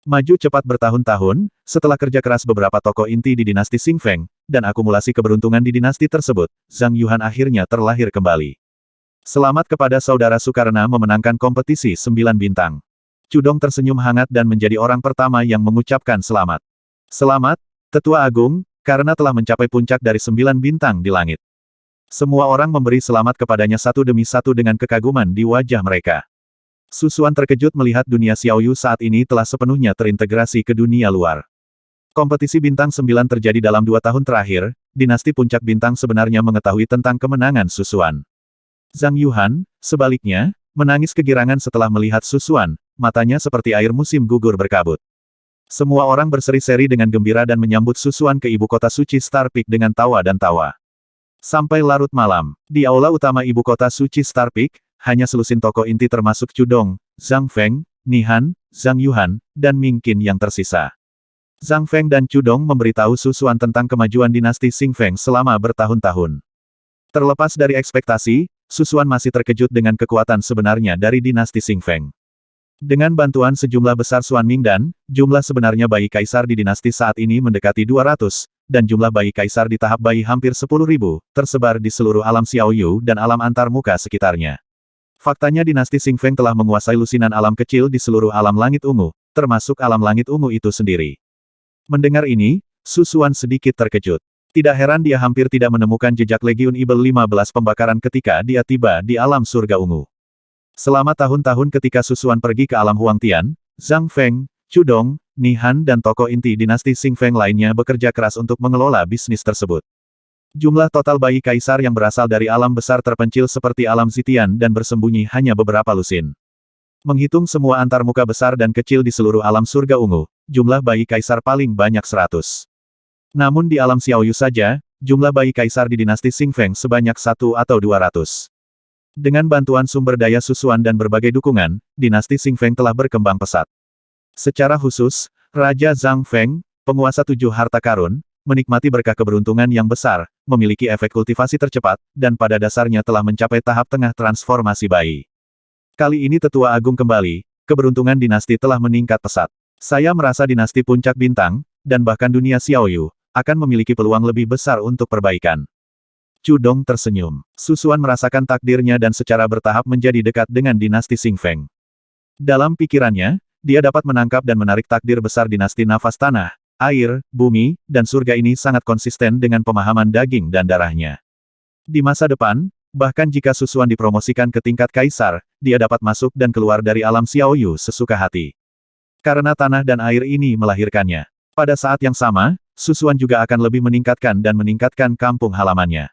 Maju cepat bertahun-tahun, setelah kerja keras beberapa tokoh inti di dinasti Xingfeng, dan akumulasi keberuntungan di dinasti tersebut, Zhang Yuhan akhirnya terlahir kembali. Selamat kepada saudara Su karena memenangkan kompetisi 9 bintang. Cudong tersenyum hangat dan menjadi orang pertama yang mengucapkan selamat. Selamat, Tetua Agung, karena telah mencapai puncak dari 9 bintang di langit. Semua orang memberi selamat kepadanya satu demi satu dengan kekaguman di wajah mereka. Susuan terkejut melihat dunia Xiaoyu saat ini telah sepenuhnya terintegrasi ke dunia luar. Kompetisi bintang 9 terjadi dalam 2 tahun terakhir, dinasti puncak bintang sebenarnya mengetahui tentang kemenangan Susuan. Zhang Yuhan, sebaliknya, menangis kegirangan setelah melihat Susuan, matanya seperti air musim gugur berkabut. Semua orang berseri-seri dengan gembira dan menyambut Susuan ke ibu kota suci Star Peak dengan tawa dan tawa. Sampai larut malam, di aula utama ibu kota suci Star Peak, hanya selusin tokoh inti termasuk Cudong, Zhang Feng, Nihan, Zhang Yuhan, dan Ming Qin yang tersisa. Zhang Feng dan Cudong memberitahu Susuan tentang kemajuan dinasti Xingfeng selama bertahun-tahun. Terlepas dari ekspektasi, Susuan masih terkejut dengan kekuatan sebenarnya dari dinasti Xingfeng. Dengan bantuan sejumlah besar Xuan Ming dan, jumlah sebenarnya bayi kaisar di dinasti saat ini mendekati 200, dan jumlah bayi kaisar di tahap bayi hampir 10.000, tersebar di seluruh alam Xiaoyu dan alam antarmuka sekitarnya. Faktanya dinasti Xingfeng telah menguasai lusinan alam kecil di seluruh alam langit ungu, termasuk alam langit ungu itu sendiri. Mendengar ini, Susuan sedikit terkejut. Tidak heran dia hampir tidak menemukan jejak Legiun Ibel 15 pembakaran ketika dia tiba di alam surga ungu. Selama tahun-tahun ketika Susuan pergi ke alam Huangtian, Zhang Feng, Cudong, Nihan dan tokoh inti dinasti Xingfeng lainnya bekerja keras untuk mengelola bisnis tersebut. Jumlah total bayi kaisar yang berasal dari alam besar terpencil seperti alam Zitian dan bersembunyi hanya beberapa lusin. Menghitung semua antarmuka besar dan kecil di seluruh alam surga ungu, jumlah bayi kaisar paling banyak 100. Namun di alam Xiaoyu saja, jumlah bayi kaisar di dinasti Xingfeng sebanyak 1 atau 200. Dengan bantuan sumber daya Susuan dan berbagai dukungan, dinasti Xingfeng telah berkembang pesat. Secara khusus, Raja Zhang Feng, penguasa 7 harta karun, menikmati berkah keberuntungan yang besar, memiliki efek kultivasi tercepat, dan pada dasarnya telah mencapai tahap tengah transformasi bayi. Kali ini Tetua Agung kembali, keberuntungan dinasti telah meningkat pesat. Saya merasa dinasti puncak bintang, dan bahkan dunia Xiaoyu, akan memiliki peluang lebih besar untuk perbaikan. Cudong tersenyum. Susuan merasakan takdirnya dan secara bertahap menjadi dekat dengan dinasti Xingfeng. Dalam pikirannya, dia dapat menangkap dan menarik takdir besar dinasti nafas tanah, air, bumi, dan surga ini sangat konsisten dengan pemahaman daging dan darahnya. Di masa depan, bahkan jika Susuan dipromosikan ke tingkat kaisar, dia dapat masuk dan keluar dari alam Xiaoyu sesuka hati. Karena tanah dan air ini melahirkannya. Pada saat yang sama, Susuan juga akan lebih meningkatkan dan meningkatkan kampung halamannya.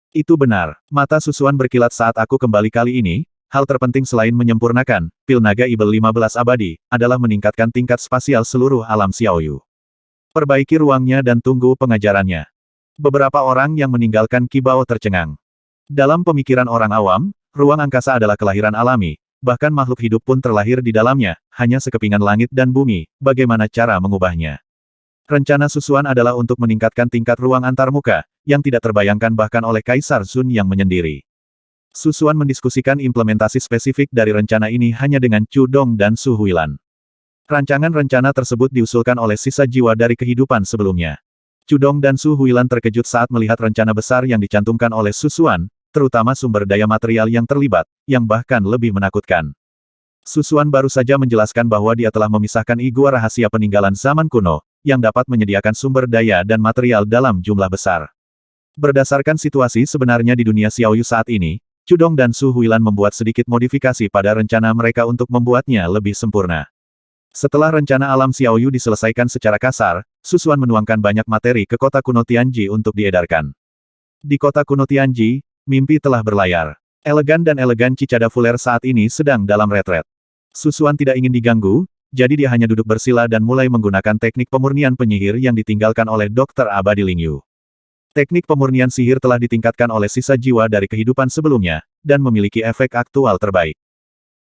Itu benar, mata Susuan berkilat saat aku kembali kali ini. Hal terpenting selain menyempurnakan pil naga Ibel 15 abadi, adalah meningkatkan tingkat spasial seluruh alam Xiaoyu. Perbaiki ruangnya dan tunggu pengajarannya. Beberapa orang yang meninggalkan Qibao tercengang. Dalam pemikiran orang awam, ruang angkasa adalah kelahiran alami, bahkan makhluk hidup pun terlahir di dalamnya, hanya sekepingan langit dan bumi, bagaimana cara mengubahnya. Rencana Susuan adalah untuk meningkatkan tingkat ruang antarmuka, yang tidak terbayangkan bahkan oleh Kaisar Zun yang menyendiri. Susuan mendiskusikan implementasi spesifik dari rencana ini hanya dengan Cudong dan Su Huilan. Rancangan-rencana tersebut diusulkan oleh sisa jiwa dari kehidupan sebelumnya. Cudong dan Su Huilan terkejut saat melihat rencana besar yang dicantumkan oleh Susuan, terutama sumber daya material yang terlibat, yang bahkan lebih menakutkan. Susuan baru saja menjelaskan bahwa dia telah memisahkan gua rahasia peninggalan zaman kuno, yang dapat menyediakan sumber daya dan material dalam jumlah besar. Berdasarkan situasi sebenarnya di dunia Xiaoyu saat ini, Cudong dan Su Huilan membuat sedikit modifikasi pada rencana mereka untuk membuatnya lebih sempurna. Setelah rencana alam Xiaoyu diselesaikan secara kasar, Susuan menuangkan banyak materi ke kota kuno Tianji untuk diedarkan. Di kota kuno Tianji, mimpi telah berlayar. Elegan dan elegan Cicada Fuller saat ini sedang dalam retret. Susuan tidak ingin diganggu, jadi dia hanya duduk bersila dan mulai menggunakan teknik pemurnian penyihir yang ditinggalkan oleh Dokter Abadi Ling Yu. Teknik pemurnian sihir telah ditingkatkan oleh sisa jiwa dari kehidupan sebelumnya, dan memiliki efek aktual terbaik.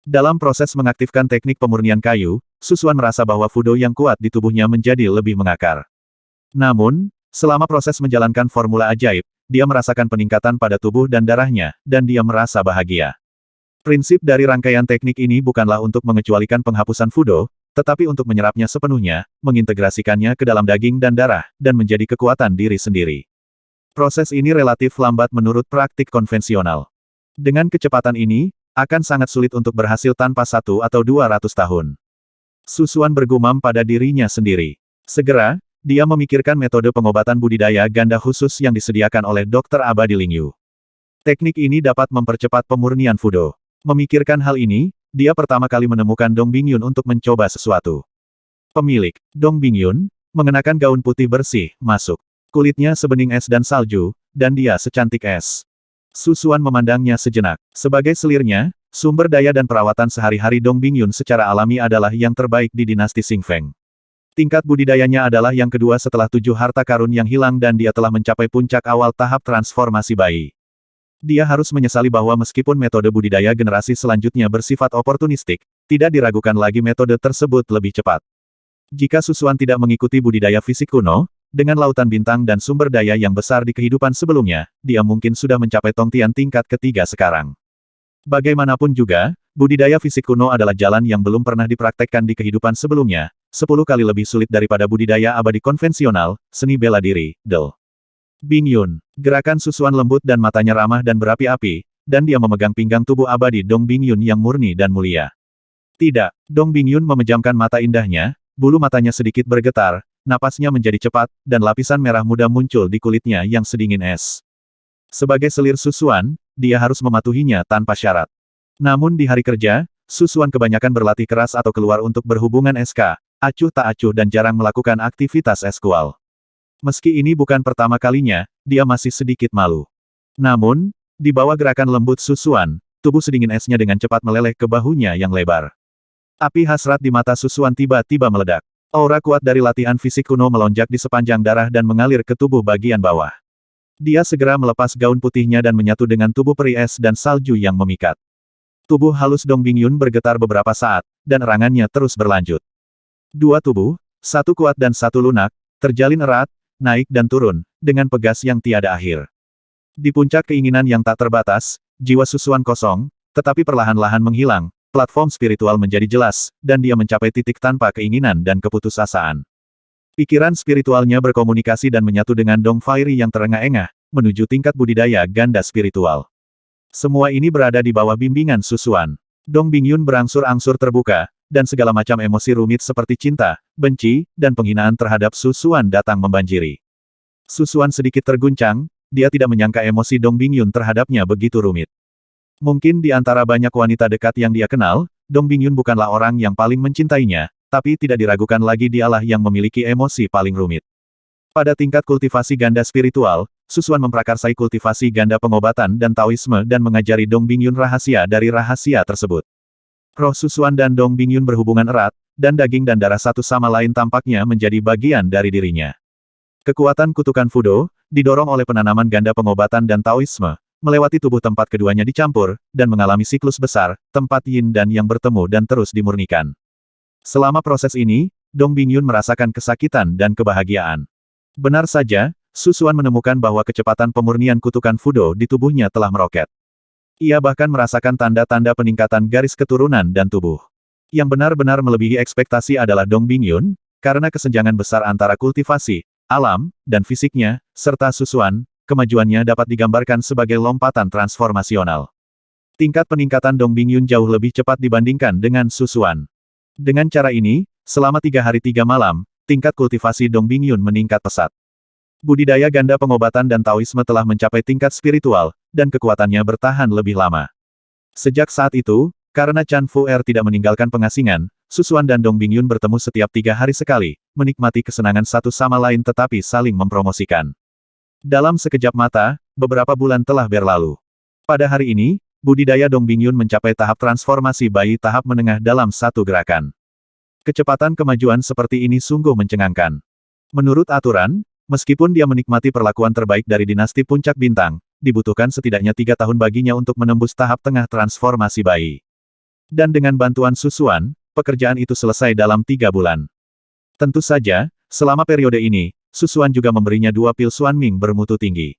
Dalam proses mengaktifkan teknik pemurnian kayu, Susuan merasa bahwa Fudo yang kuat di tubuhnya menjadi lebih mengakar. Namun, selama proses menjalankan formula ajaib, dia merasakan peningkatan pada tubuh dan darahnya, dan dia merasa bahagia. Prinsip dari rangkaian teknik ini bukanlah untuk mengecualikan penghapusan Fudo, tetapi untuk menyerapnya sepenuhnya, mengintegrasikannya ke dalam daging dan darah, dan menjadi kekuatan diri sendiri. Proses ini relatif lambat menurut praktik konvensional. Dengan kecepatan ini, akan sangat sulit untuk berhasil tanpa 1 atau 200 tahun. Susuan bergumam pada dirinya sendiri. Segera, dia memikirkan metode pengobatan budidaya ganda khusus yang disediakan oleh Dokter Abadi Ling Yu. Teknik ini dapat mempercepat pemurnian Fudo. Memikirkan hal ini, dia pertama kali menemukan Dong Bingyun untuk mencoba sesuatu. Pemilik, Dong Bingyun, mengenakan gaun putih bersih, masuk. Kulitnya sebening es dan salju, dan dia secantik es. Susuan memandangnya sejenak. Sebagai selirnya, sumber daya dan perawatan sehari-hari Dong Bingyun secara alami adalah yang terbaik di dinasti Xing Feng. Tingkat budidayanya adalah yang kedua setelah 7 harta karun yang hilang dan dia telah mencapai puncak awal tahap transformasi bayi. Dia harus menyesali bahwa meskipun metode budidaya generasi selanjutnya bersifat oportunistik, tidak diragukan lagi metode tersebut lebih cepat. Jika Susuan tidak mengikuti budidaya fisik kuno, dengan lautan bintang dan sumber daya yang besar di kehidupan sebelumnya, dia mungkin sudah mencapai tongtian tingkat ketiga sekarang. Bagaimanapun juga, budidaya fisik kuno adalah jalan yang belum pernah dipraktekkan di kehidupan sebelumnya, 10 kali lebih sulit daripada budidaya abadi konvensional, seni bela diri, Del. Bingyun. Gerakan Susuan lembut dan matanya ramah dan berapi-api, dan dia memegang pinggang tubuh abadi Dong Bingyun yang murni dan mulia. Tidak, Dong Bingyun memejamkan mata indahnya, bulu matanya sedikit bergetar, napasnya menjadi cepat, dan lapisan merah muda muncul di kulitnya yang sedingin es. Sebagai selir Susuan, dia harus mematuhinya tanpa syarat. Namun di hari kerja, Susuan kebanyakan berlatih keras atau keluar untuk berhubungan SK, acuh tak acuh dan jarang melakukan aktivitas eskual. Meski ini bukan pertama kalinya, dia masih sedikit malu. Namun, di bawah gerakan lembut Susuan, tubuh sedingin esnya dengan cepat meleleh ke bahunya yang lebar. Api hasrat di mata Susuan tiba-tiba meledak. Aura kuat dari latihan fisik kuno melonjak di sepanjang darah dan mengalir ke tubuh bagian bawah. Dia segera melepas gaun putihnya dan menyatu dengan tubuh peri es dan salju yang memikat. Tubuh halus Dong Bingyun bergetar beberapa saat, dan erangannya terus berlanjut. Dua tubuh, satu kuat dan satu lunak, terjalin erat, naik dan turun, dengan pegas yang tiada akhir. Di puncak keinginan yang tak terbatas, jiwa Susuan kosong, tetapi perlahan-lahan menghilang, platform spiritual menjadi jelas, dan dia mencapai titik tanpa keinginan dan keputusasaan. Pikiran spiritualnya berkomunikasi dan menyatu dengan Dong Fiery yang terengah-engah, menuju tingkat budidaya ganda spiritual. Semua ini berada di bawah bimbingan Susuan. Dong Bingyun berangsur-angsur terbuka, dan segala macam emosi rumit seperti cinta, benci, dan penghinaan terhadap Susuan datang membanjiri. Susuan sedikit terguncang, dia tidak menyangka emosi Dong Bingyun terhadapnya begitu rumit. Mungkin di antara banyak wanita dekat yang dia kenal, Dong Bingyun bukanlah orang yang paling mencintainya, tapi tidak diragukan lagi dialah yang memiliki emosi paling rumit. Pada tingkat kultivasi ganda spiritual, Susuan memprakarsai kultivasi ganda pengobatan dan Taoisme dan mengajari Dong Bingyun rahasia dari rahasia tersebut. Roh Susuan dan Dong Bingyun berhubungan erat, dan daging dan darah satu sama lain tampaknya menjadi bagian dari dirinya. Kekuatan kutukan Fudo, didorong oleh penanaman ganda pengobatan dan Taoisme, melewati tubuh tempat keduanya dicampur, dan mengalami siklus besar, tempat yin dan yang bertemu dan terus dimurnikan. Selama proses ini, Dong Bingyun merasakan kesakitan dan kebahagiaan. Benar saja, Susuan menemukan bahwa kecepatan pemurnian kutukan Fudo di tubuhnya telah meroket. Ia bahkan merasakan tanda-tanda peningkatan garis keturunan dan tubuh. Yang benar-benar melebihi ekspektasi adalah Dong Bingyun, karena kesenjangan besar antara kultivasi, alam, dan fisiknya, serta Susuan, kemajuannya dapat digambarkan sebagai lompatan transformasional. Tingkat peningkatan Dong Bingyun jauh lebih cepat dibandingkan dengan Susuan. Dengan cara ini, selama 3 hari 3 malam, tingkat kultivasi Dong Bingyun meningkat pesat. Budidaya ganda pengobatan dan Taoisme telah mencapai tingkat spiritual, dan kekuatannya bertahan lebih lama. Sejak saat itu, karena Chan Fuer tidak meninggalkan pengasingan, Susuan dan Dong Bingyun bertemu setiap 3 hari sekali, menikmati kesenangan satu sama lain tetapi saling mempromosikan. Dalam sekejap mata, beberapa bulan telah berlalu. Pada hari ini, budidaya Dong Bingyun mencapai tahap transformasi bayi tahap menengah dalam satu gerakan. Kecepatan kemajuan seperti ini sungguh mencengangkan. Menurut aturan, meskipun dia menikmati perlakuan terbaik dari dinasti Puncak Bintang, dibutuhkan setidaknya 3 tahun baginya untuk menembus tahap tengah transformasi bayi. Dan dengan bantuan Susuan, pekerjaan itu selesai dalam 3 bulan. Tentu saja, selama periode ini, Susuan juga memberinya 2 pil Suan Ming bermutu tinggi.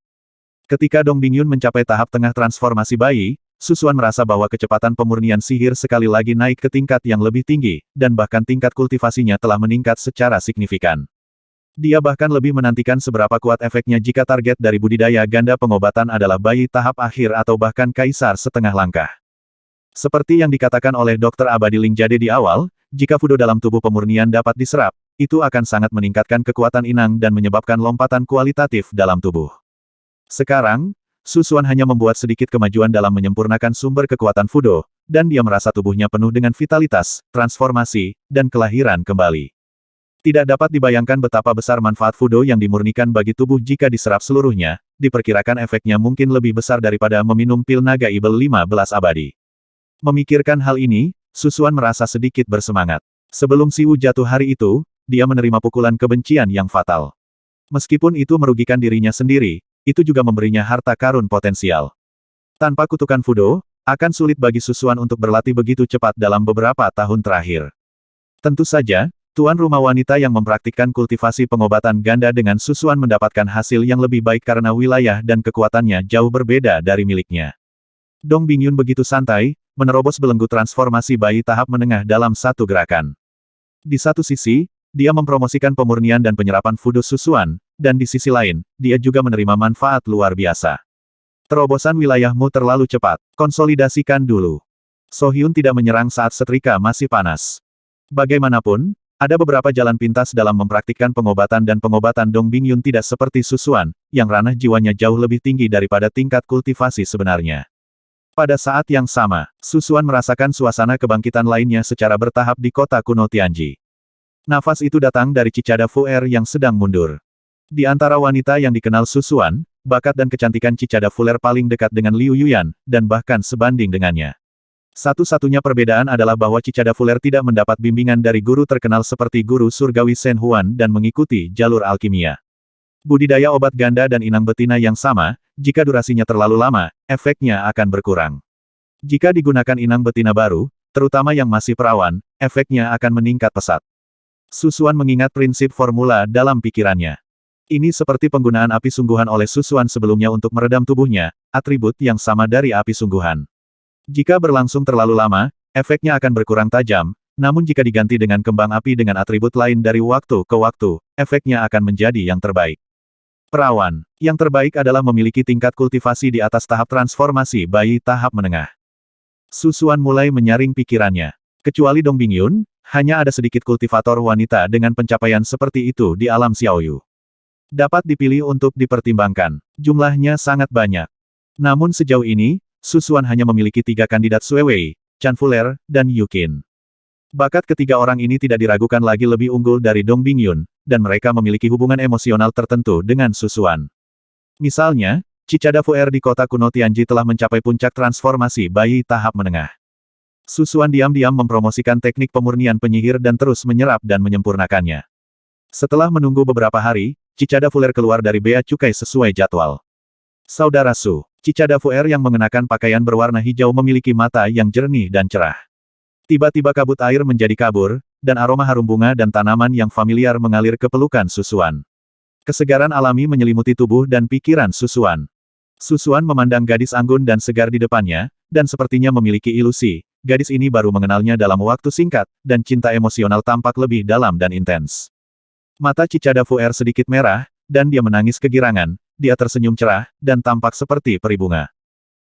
Ketika Dong Bingyun mencapai tahap tengah transformasi bayi, Susuan merasa bahwa kecepatan pemurnian sihir sekali lagi naik ke tingkat yang lebih tinggi, dan bahkan tingkat kultivasinya telah meningkat secara signifikan. Dia bahkan lebih menantikan seberapa kuat efeknya jika target dari budidaya ganda pengobatan adalah bayi tahap akhir atau bahkan kaisar setengah langkah. Seperti yang dikatakan oleh Dr. Abadi Ling Jade di awal, jika fudo dalam tubuh pemurnian dapat diserap, itu akan sangat meningkatkan kekuatan inang dan menyebabkan lompatan kualitatif dalam tubuh. Sekarang, Susuan hanya membuat sedikit kemajuan dalam menyempurnakan sumber kekuatan fudo, dan dia merasa tubuhnya penuh dengan vitalitas, transformasi, dan kelahiran kembali. Tidak dapat dibayangkan betapa besar manfaat fudo yang dimurnikan bagi tubuh jika diserap seluruhnya, diperkirakan efeknya mungkin lebih besar daripada meminum pil naga ibel 15 abadi. Memikirkan hal ini, Susuan merasa sedikit bersemangat. Sebelum Siwu jatuh hari itu, dia menerima pukulan kebencian yang fatal. Meskipun itu merugikan dirinya sendiri, itu juga memberinya harta karun potensial. Tanpa kutukan fudo, akan sulit bagi Susuan untuk berlatih begitu cepat dalam beberapa tahun terakhir. Tentu saja, tuan rumah wanita yang mempraktikkan kultivasi pengobatan ganda dengan Susuan mendapatkan hasil yang lebih baik karena wilayah dan kekuatannya jauh berbeda dari miliknya. Dong Bingyun begitu santai, menerobos belenggu transformasi bayi tahap menengah dalam satu gerakan. Di satu sisi, dia mempromosikan pemurnian dan penyerapan fudo Susuan, dan di sisi lain, dia juga menerima manfaat luar biasa. Terobosan wilayahmu terlalu cepat, konsolidasikan dulu. So Hyun tidak menyerang saat setrika masih panas. Bagaimanapun, ada beberapa jalan pintas dalam mempraktikkan pengobatan dan pengobatan Dong Bingyun tidak seperti Susuan, yang ranah jiwanya jauh lebih tinggi daripada tingkat kultivasi sebenarnya. Pada saat yang sama, Susuan merasakan suasana kebangkitan lainnya secara bertahap di kota kuno Tianji. Nafas itu datang dari Cicada Fuer yang sedang mundur. Di antara wanita yang dikenal Susuan, bakat dan kecantikan Cicada Fuer paling dekat dengan Liu Yuyan, dan bahkan sebanding dengannya. Satu-satunya perbedaan adalah bahwa Cicada Fuer tidak mendapat bimbingan dari guru terkenal seperti guru surgawi Shen Huan dan mengikuti jalur alkimia. Budidaya obat ganda dan inang betina yang sama, jika durasinya terlalu lama, efeknya akan berkurang. Jika digunakan inang betina baru, terutama yang masih perawan, efeknya akan meningkat pesat. Susuan mengingat prinsip formula dalam pikirannya. Ini seperti penggunaan api sungguhan oleh Susuan sebelumnya untuk meredam tubuhnya, atribut yang sama dari api sungguhan. Jika berlangsung terlalu lama, efeknya akan berkurang tajam, namun jika diganti dengan kembang api dengan atribut lain dari waktu ke waktu, efeknya akan menjadi yang terbaik. Perawan, yang terbaik adalah memiliki tingkat kultivasi di atas tahap transformasi bayi tahap menengah. Susuan mulai menyaring pikirannya. Kecuali Dong Bingyun, hanya ada sedikit kultivator wanita dengan pencapaian seperti itu di alam Xiaoyu. Dapat dipilih untuk dipertimbangkan. Jumlahnya sangat banyak. Namun sejauh ini, Susuan hanya memiliki 3 kandidat Sui Wei, Chan Fuller, dan Yu Qin. Bakat ketiga orang ini tidak diragukan lagi lebih unggul dari Dong Bingyun, dan mereka memiliki hubungan emosional tertentu dengan Susuan. Misalnya, Cicada Fuer di kota kuno Tianji telah mencapai puncak transformasi bayi tahap menengah. Susuan diam-diam mempromosikan teknik pemurnian penyihir dan terus menyerap dan menyempurnakannya. Setelah menunggu beberapa hari, Cicada Fuer keluar dari bea cukai sesuai jadwal. Saudara Su, Cicada Fuer yang mengenakan pakaian berwarna hijau memiliki mata yang jernih dan cerah. Tiba-tiba kabut air menjadi kabur, dan aroma harum bunga dan tanaman yang familiar mengalir ke pelukan Susuan. Kesegaran alami menyelimuti tubuh dan pikiran Susuan. Susuan memandang gadis anggun dan segar di depannya, dan sepertinya memiliki ilusi, gadis ini baru mengenalnya dalam waktu singkat, dan cinta emosional tampak lebih dalam dan intens. Mata Cicada Fuer sedikit merah, dan dia menangis kegirangan. Dia tersenyum cerah, dan tampak seperti peri bunga.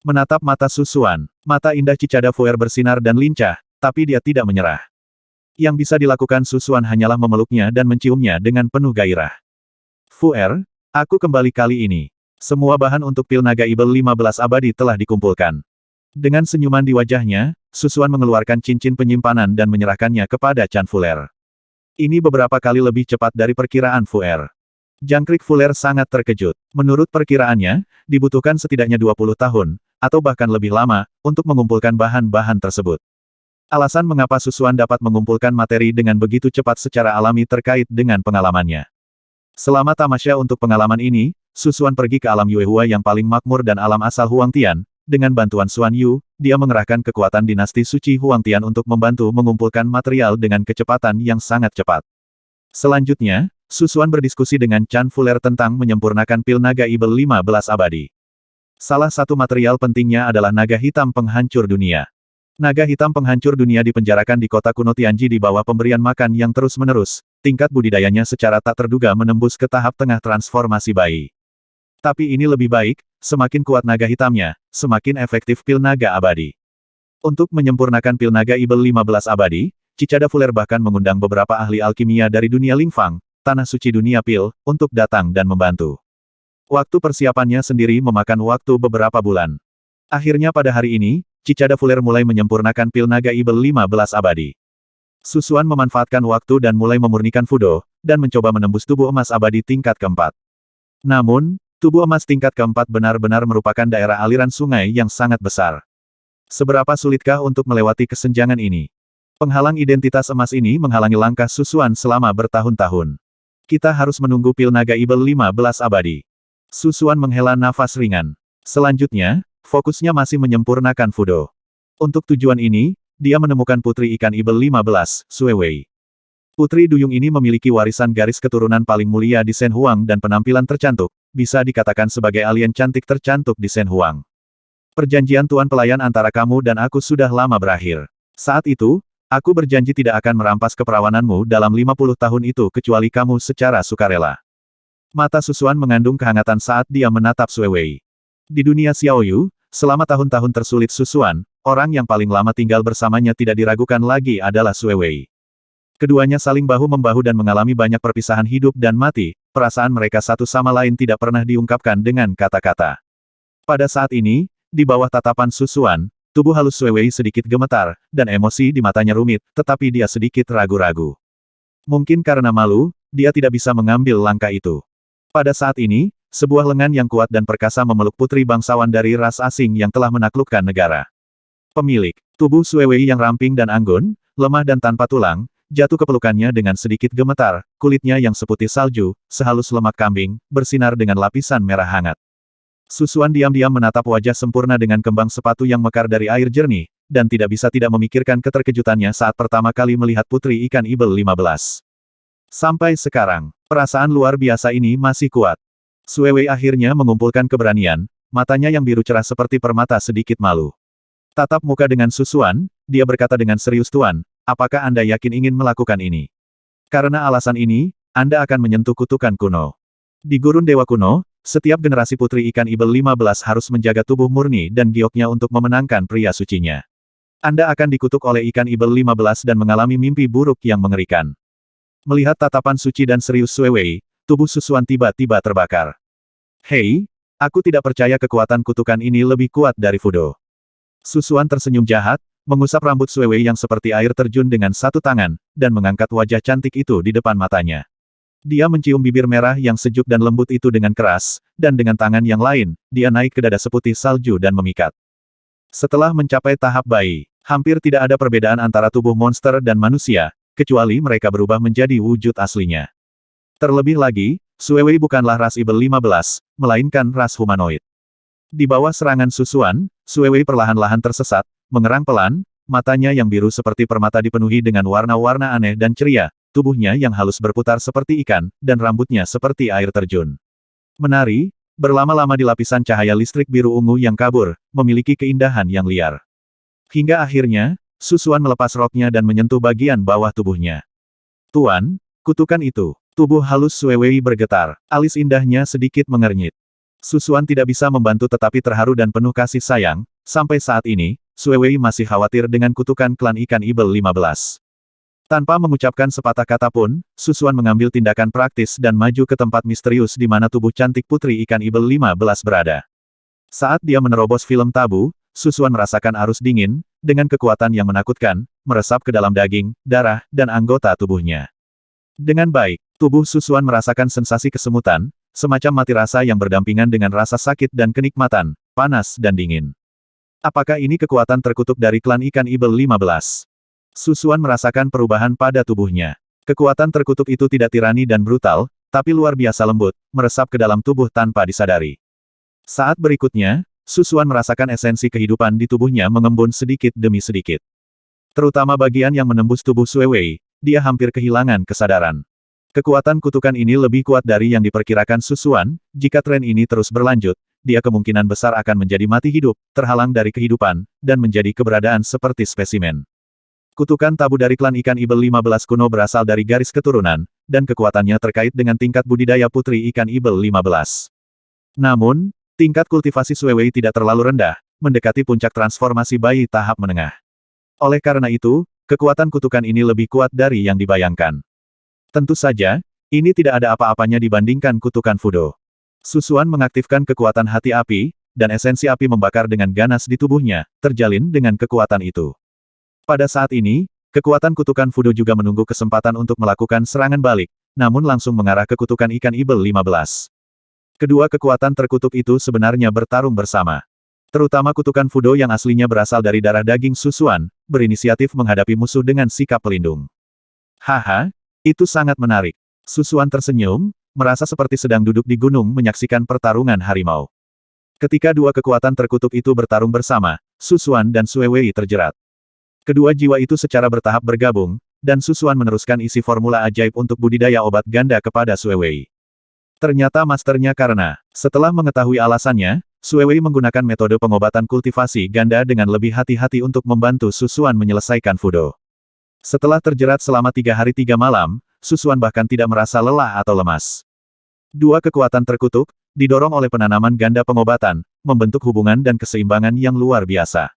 Menatap mata Susuan, mata indah Cicada Fuer bersinar dan lincah, tapi dia tidak menyerah. Yang bisa dilakukan Susuan hanyalah memeluknya dan menciumnya dengan penuh gairah. Fuer, aku kembali kali ini. Semua bahan untuk pil naga ibel 15 abadi telah dikumpulkan. Dengan senyuman di wajahnya, Susuan mengeluarkan cincin penyimpanan dan menyerahkannya kepada Chan Fuller. Ini beberapa kali lebih cepat dari perkiraan Fuer. Jangkrik Fuller sangat terkejut. Menurut perkiraannya, dibutuhkan setidaknya 20 tahun, atau bahkan lebih lama, untuk mengumpulkan bahan-bahan tersebut. Alasan mengapa Susuan dapat mengumpulkan materi dengan begitu cepat secara alami terkait dengan pengalamannya. Selama tamasya untuk pengalaman ini, Susuan pergi ke alam Yuehua yang paling makmur dan alam asal Huangtian. Dengan bantuan Xuan Yu, dia mengerahkan kekuatan dinasti suci Huangtian untuk membantu mengumpulkan material dengan kecepatan yang sangat cepat. Selanjutnya, Susuan berdiskusi dengan Chan Fuller tentang menyempurnakan pil naga Ibel 15 abadi. Salah satu material pentingnya adalah naga hitam penghancur dunia. Naga hitam penghancur dunia dipenjarakan di kota kuno Tianji di bawah pemberian makan yang terus-menerus, tingkat budidayanya secara tak terduga menembus ke tahap tengah transformasi bayi. Tapi ini lebih baik, semakin kuat naga hitamnya, semakin efektif pil naga abadi. Untuk menyempurnakan pil naga Ibel 15 abadi, Cicada Fuller bahkan mengundang beberapa ahli alkimia dari dunia Lingfang, tanah suci dunia pil, untuk datang dan membantu. Waktu persiapannya sendiri memakan waktu beberapa bulan. Akhirnya pada hari ini, Cicada Fuller mulai menyempurnakan pil naga Ibel 15 abadi. Susuan memanfaatkan waktu dan mulai memurnikan Fudo, dan mencoba menembus tubuh emas abadi tingkat keempat. Namun, tubuh emas tingkat keempat benar-benar merupakan daerah aliran sungai yang sangat besar. Seberapa sulitkah untuk melewati kesenjangan ini? Penghalang identitas emas ini menghalangi langkah Susuan selama bertahun-tahun. Kita harus menunggu pil naga Ibel 15 abadi. Susuan menghela nafas ringan. Selanjutnya, fokusnya masih menyempurnakan Fudo. Untuk tujuan ini, dia menemukan Putri Ikan Ibel 15, Sui Wei. Putri Duyung ini memiliki warisan garis keturunan paling mulia di Shen Huang dan penampilan tercantik, bisa dikatakan sebagai alien cantik tercantik di Shen Huang. Perjanjian Tuan Pelayan antara kamu dan aku sudah lama berakhir. Saat itu, aku berjanji tidak akan merampas keperawananmu dalam 50 tahun itu kecuali kamu secara sukarela. Mata Susuan mengandung kehangatan saat dia menatap Sui Wei. Di dunia Xiaoyu, selama tahun-tahun tersulit Susuan, orang yang paling lama tinggal bersamanya tidak diragukan lagi adalah Sui Wei. Keduanya saling bahu-membahu dan mengalami banyak perpisahan hidup dan mati, perasaan mereka satu sama lain tidak pernah diungkapkan dengan kata-kata. Pada saat ini, di bawah tatapan Susuan, tubuh halus Sui Wei sedikit gemetar, dan emosi di matanya rumit, tetapi dia sedikit ragu-ragu. Mungkin karena malu, dia tidak bisa mengambil langkah itu. Pada saat ini, sebuah lengan yang kuat dan perkasa memeluk putri bangsawan dari ras asing yang telah menaklukkan negara. Pemilik, tubuh Sui Wei yang ramping dan anggun, lemah dan tanpa tulang, jatuh ke pelukannya dengan sedikit gemetar, kulitnya yang seputih salju, sehalus lemak kambing, bersinar dengan lapisan merah hangat. Susuan diam-diam menatap wajah sempurna dengan kembang sepatu yang mekar dari air jernih, dan tidak bisa tidak memikirkan keterkejutannya saat pertama kali melihat Putri Ikan Ibel 15. Sampai sekarang, perasaan luar biasa ini masih kuat. Sui Wei akhirnya mengumpulkan keberanian, matanya yang biru cerah seperti permata sedikit malu. Tatap muka dengan Susuan, dia berkata dengan serius, Tuan, apakah Anda yakin ingin melakukan ini? Karena alasan ini, Anda akan menyentuh kutukan kuno. Di gurun Dewa Kuno, setiap generasi Putri Ikan Ibel 15 harus menjaga tubuh murni dan gioknya untuk memenangkan pria sucinya. Anda akan dikutuk oleh Ikan Ibel 15 dan mengalami mimpi buruk yang mengerikan. Melihat tatapan suci dan serius Sui Wei, tubuh Susuan tiba-tiba terbakar. Hei, aku tidak percaya kekuatan kutukan ini lebih kuat dari Fudo. Susuan tersenyum jahat, mengusap rambut Sui Wei yang seperti air terjun dengan satu tangan, dan mengangkat wajah cantik itu di depan matanya. Dia mencium bibir merah yang sejuk dan lembut itu dengan keras, dan dengan tangan yang lain, dia naik ke dada seputih salju dan memikat. Setelah mencapai tahap bayi, hampir tidak ada perbedaan antara tubuh monster dan manusia, kecuali mereka berubah menjadi wujud aslinya. Terlebih lagi, Sui Wei bukanlah ras Ibel 15, melainkan ras humanoid. Di bawah serangan Susuan, Sui Wei perlahan-lahan tersesat, mengerang pelan, matanya yang biru seperti permata dipenuhi dengan warna-warna aneh dan ceria, tubuhnya yang halus berputar seperti ikan, dan rambutnya seperti air terjun. Menari, berlama-lama di lapisan cahaya listrik biru ungu yang kabur, memiliki keindahan yang liar. Hingga akhirnya, Susuan melepas roknya dan menyentuh bagian bawah tubuhnya. Tuan, kutukan itu. Tubuh halus Sui Wei bergetar, alis indahnya sedikit mengernyit. Susuan tidak bisa membantu tetapi terharu dan penuh kasih sayang, sampai saat ini, Sui Wei masih khawatir dengan kutukan klan Ikan Ibel 15. Tanpa mengucapkan sepatah kata pun, Susuan mengambil tindakan praktis dan maju ke tempat misterius di mana tubuh cantik Putri Ikan Ibel 15 berada. Saat dia menerobos film tabu, Susuan merasakan arus dingin, dengan kekuatan yang menakutkan, meresap ke dalam daging, darah, dan anggota tubuhnya. Dengan baik, tubuh Susuan merasakan sensasi kesemutan, semacam mati rasa yang berdampingan dengan rasa sakit dan kenikmatan, panas dan dingin. Apakah ini kekuatan terkutuk dari klan Ikan Ibel 15? Susuan merasakan perubahan pada tubuhnya. Kekuatan terkutuk itu tidak tirani dan brutal, tapi luar biasa lembut, meresap ke dalam tubuh tanpa disadari. Saat berikutnya, Susuan merasakan esensi kehidupan di tubuhnya mengembun sedikit demi sedikit. Terutama bagian yang menembus tubuh Sue Wei, dia hampir kehilangan kesadaran. Kekuatan kutukan ini lebih kuat dari yang diperkirakan Susuan, jika tren ini terus berlanjut, dia kemungkinan besar akan menjadi mati hidup, terhalang dari kehidupan, dan menjadi keberadaan seperti spesimen. Kutukan tabu dari klan ikan ibel 15 kuno berasal dari garis keturunan, dan kekuatannya terkait dengan tingkat budidaya putri ikan ibel 15. Namun, tingkat kultivasi Sue Wei tidak terlalu rendah, mendekati puncak transformasi bayi tahap menengah. Oleh karena itu, kekuatan kutukan ini lebih kuat dari yang dibayangkan. Tentu saja, ini tidak ada apa-apanya dibandingkan kutukan Fudo. Susuan mengaktifkan kekuatan hati api, dan esensi api membakar dengan ganas di tubuhnya, terjalin dengan kekuatan itu. Pada saat ini, kekuatan kutukan Fudo juga menunggu kesempatan untuk melakukan serangan balik, namun langsung mengarah ke kutukan ikan ibel 15. Kedua kekuatan terkutuk itu sebenarnya bertarung bersama. Terutama kutukan Fudo yang aslinya berasal dari darah daging Susuan, berinisiatif menghadapi musuh dengan sikap pelindung. Haha, itu sangat menarik. Susuan tersenyum, merasa seperti sedang duduk di gunung menyaksikan pertarungan harimau. Ketika dua kekuatan terkutuk itu bertarung bersama, Susuan dan Sue Wei terjerat. Kedua jiwa itu secara bertahap bergabung, dan Susuan meneruskan isi formula ajaib untuk budidaya obat ganda kepada Sue Wei. Ternyata masternya karena, setelah mengetahui alasannya, Sue Wei menggunakan metode pengobatan kultivasi ganda dengan lebih hati-hati untuk membantu Susuan menyelesaikan Fudo. Setelah terjerat selama 3 hari 3 malam, Susuan bahkan tidak merasa lelah atau lemas. Dua kekuatan terkutuk, didorong oleh penanaman ganda pengobatan, membentuk hubungan dan keseimbangan yang luar biasa.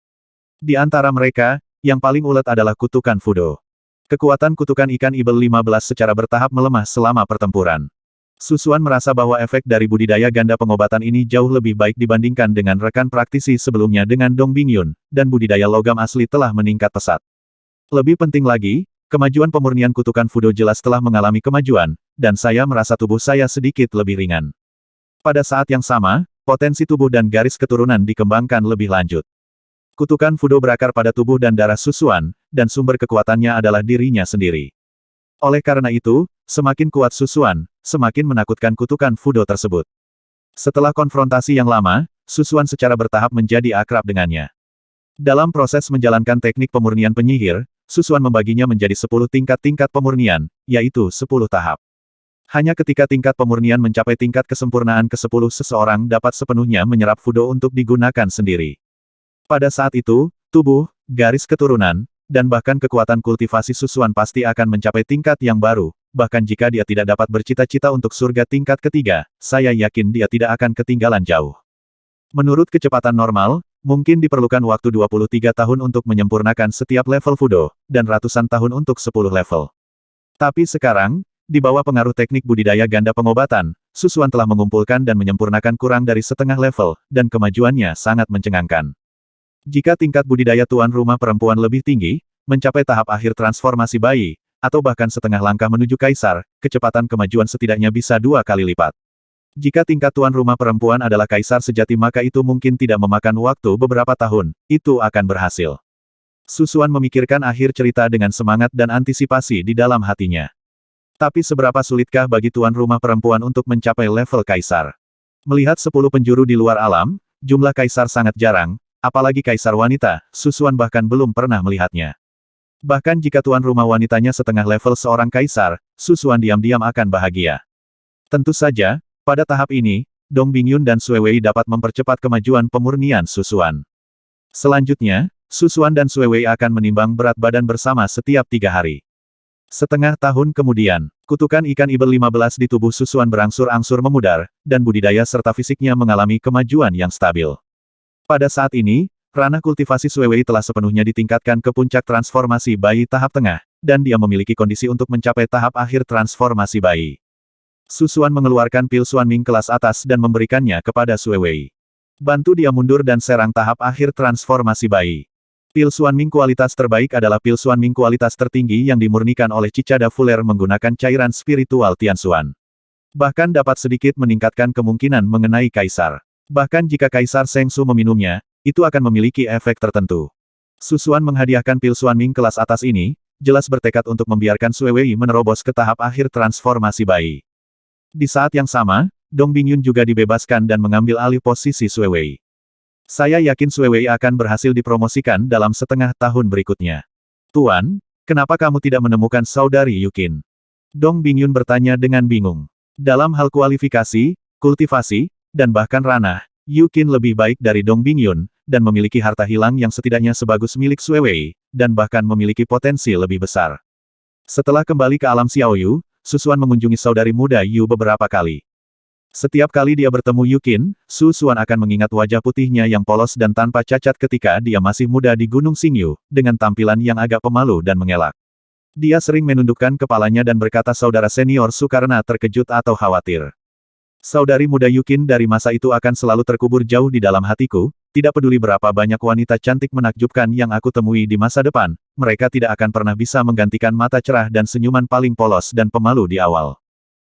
Di antara mereka, yang paling ulet adalah kutukan Fudo. Kekuatan kutukan ikan ibel 15 secara bertahap melemah selama pertempuran. Susuan merasa bahwa efek dari budidaya ganda pengobatan ini jauh lebih baik dibandingkan dengan rekan praktisi sebelumnya dengan Dong Bingyun, dan budidaya logam asli telah meningkat pesat. Lebih penting lagi, kemajuan pemurnian kutukan Fudo jelas telah mengalami kemajuan, dan saya merasa tubuh saya sedikit lebih ringan. Pada saat yang sama, potensi tubuh dan garis keturunan dikembangkan lebih lanjut. Kutukan Fudo berakar pada tubuh dan darah Susuan, dan sumber kekuatannya adalah dirinya sendiri. Oleh karena itu, semakin kuat Susuan, semakin menakutkan kutukan Fudo tersebut. Setelah konfrontasi yang lama, Susuan secara bertahap menjadi akrab dengannya. Dalam proses menjalankan teknik pemurnian penyihir, Susuan membaginya menjadi 10 tingkat-tingkat pemurnian, yaitu 10 tahap. Hanya ketika tingkat pemurnian mencapai tingkat kesempurnaan ke-10 seseorang dapat sepenuhnya menyerap Fudo untuk digunakan sendiri. Pada saat itu, tubuh, garis keturunan, dan bahkan kekuatan kultivasi Susuan pasti akan mencapai tingkat yang baru, bahkan jika dia tidak dapat bercita-cita untuk surga tingkat ketiga, saya yakin dia tidak akan ketinggalan jauh. Menurut kecepatan normal, mungkin diperlukan waktu 23 tahun untuk menyempurnakan setiap level Fudo, dan ratusan tahun untuk 10 level. Tapi sekarang, di bawah pengaruh teknik budidaya ganda pengobatan, Susuan telah mengumpulkan dan menyempurnakan kurang dari setengah level, dan kemajuannya sangat mencengangkan. Jika tingkat budidaya tuan rumah perempuan lebih tinggi, mencapai tahap akhir transformasi bayi, atau bahkan setengah langkah menuju kaisar, kecepatan kemajuan setidaknya bisa 2 kali lipat. Jika tingkat tuan rumah perempuan adalah kaisar sejati maka itu mungkin tidak memakan waktu beberapa tahun, itu akan berhasil. Susuan memikirkan akhir cerita dengan semangat dan antisipasi di dalam hatinya. Tapi seberapa sulitkah bagi tuan rumah perempuan untuk mencapai level kaisar? Melihat 10 penjuru di luar alam, jumlah kaisar sangat jarang, apalagi kaisar wanita, Susuan bahkan belum pernah melihatnya. Bahkan jika tuan rumah wanitanya setengah level seorang kaisar, Susuan diam-diam akan bahagia. Tentu saja, pada tahap ini, Dong Bingyun dan Sue Wei dapat mempercepat kemajuan pemurnian Susuan. Selanjutnya, Susuan dan Sue Wei akan menimbang berat badan bersama setiap 3 hari. Setengah tahun kemudian, kutukan ikan ibel 15 di tubuh Susuan berangsur-angsur memudar, dan budidaya serta fisiknya mengalami kemajuan yang stabil. Pada saat ini, ranah kultivasi Sue Wei telah sepenuhnya ditingkatkan ke puncak transformasi bayi tahap tengah, dan dia memiliki kondisi untuk mencapai tahap akhir transformasi bayi. Susuan mengeluarkan pil Xuanming kelas atas dan memberikannya kepada Sue Wei. Bantu dia mundur dan serang tahap akhir transformasi bayi. Pil Xuanming kualitas terbaik adalah pil Xuanming kualitas tertinggi yang dimurnikan oleh Cicada Fuller menggunakan cairan spiritual Tianxuan. Bahkan dapat sedikit meningkatkan kemungkinan mengenai kaisar. Bahkan jika Kaisar Sheng Su meminumnya, itu akan memiliki efek tertentu. Susuan menghadiahkan pil Xuanming kelas atas ini, jelas bertekad untuk membiarkan Sui Wei menerobos ke tahap akhir transformasi bayi. Di saat yang sama, Dong Bingyun juga dibebaskan dan mengambil alih posisi Sui Wei. Saya yakin Sui Wei akan berhasil dipromosikan dalam setengah tahun berikutnya. Tuan, kenapa kamu tidak menemukan saudari Yukin? Dong Bingyun bertanya dengan bingung. Dalam hal kualifikasi, kultivasi, dan bahkan ranah, Yukin lebih baik dari Dong Bingyun, dan memiliki harta hilang yang setidaknya sebagus milik Sui Wei, dan bahkan memiliki potensi lebih besar. Setelah kembali ke alam Xiaoyu, Susuan mengunjungi saudari muda Yu beberapa kali. Setiap kali dia bertemu Yukin, Susuan akan mengingat wajah putihnya yang polos dan tanpa cacat ketika dia masih muda di Gunung Xingyu, dengan tampilan yang agak pemalu dan mengelak. Dia sering menundukkan kepalanya dan berkata saudara senior Su karena terkejut atau khawatir. Saudari muda Yukin dari masa itu akan selalu terkubur jauh di dalam hatiku, tidak peduli berapa banyak wanita cantik menakjubkan yang aku temui di masa depan, mereka tidak akan pernah bisa menggantikan mata cerah dan senyuman paling polos dan pemalu di awal.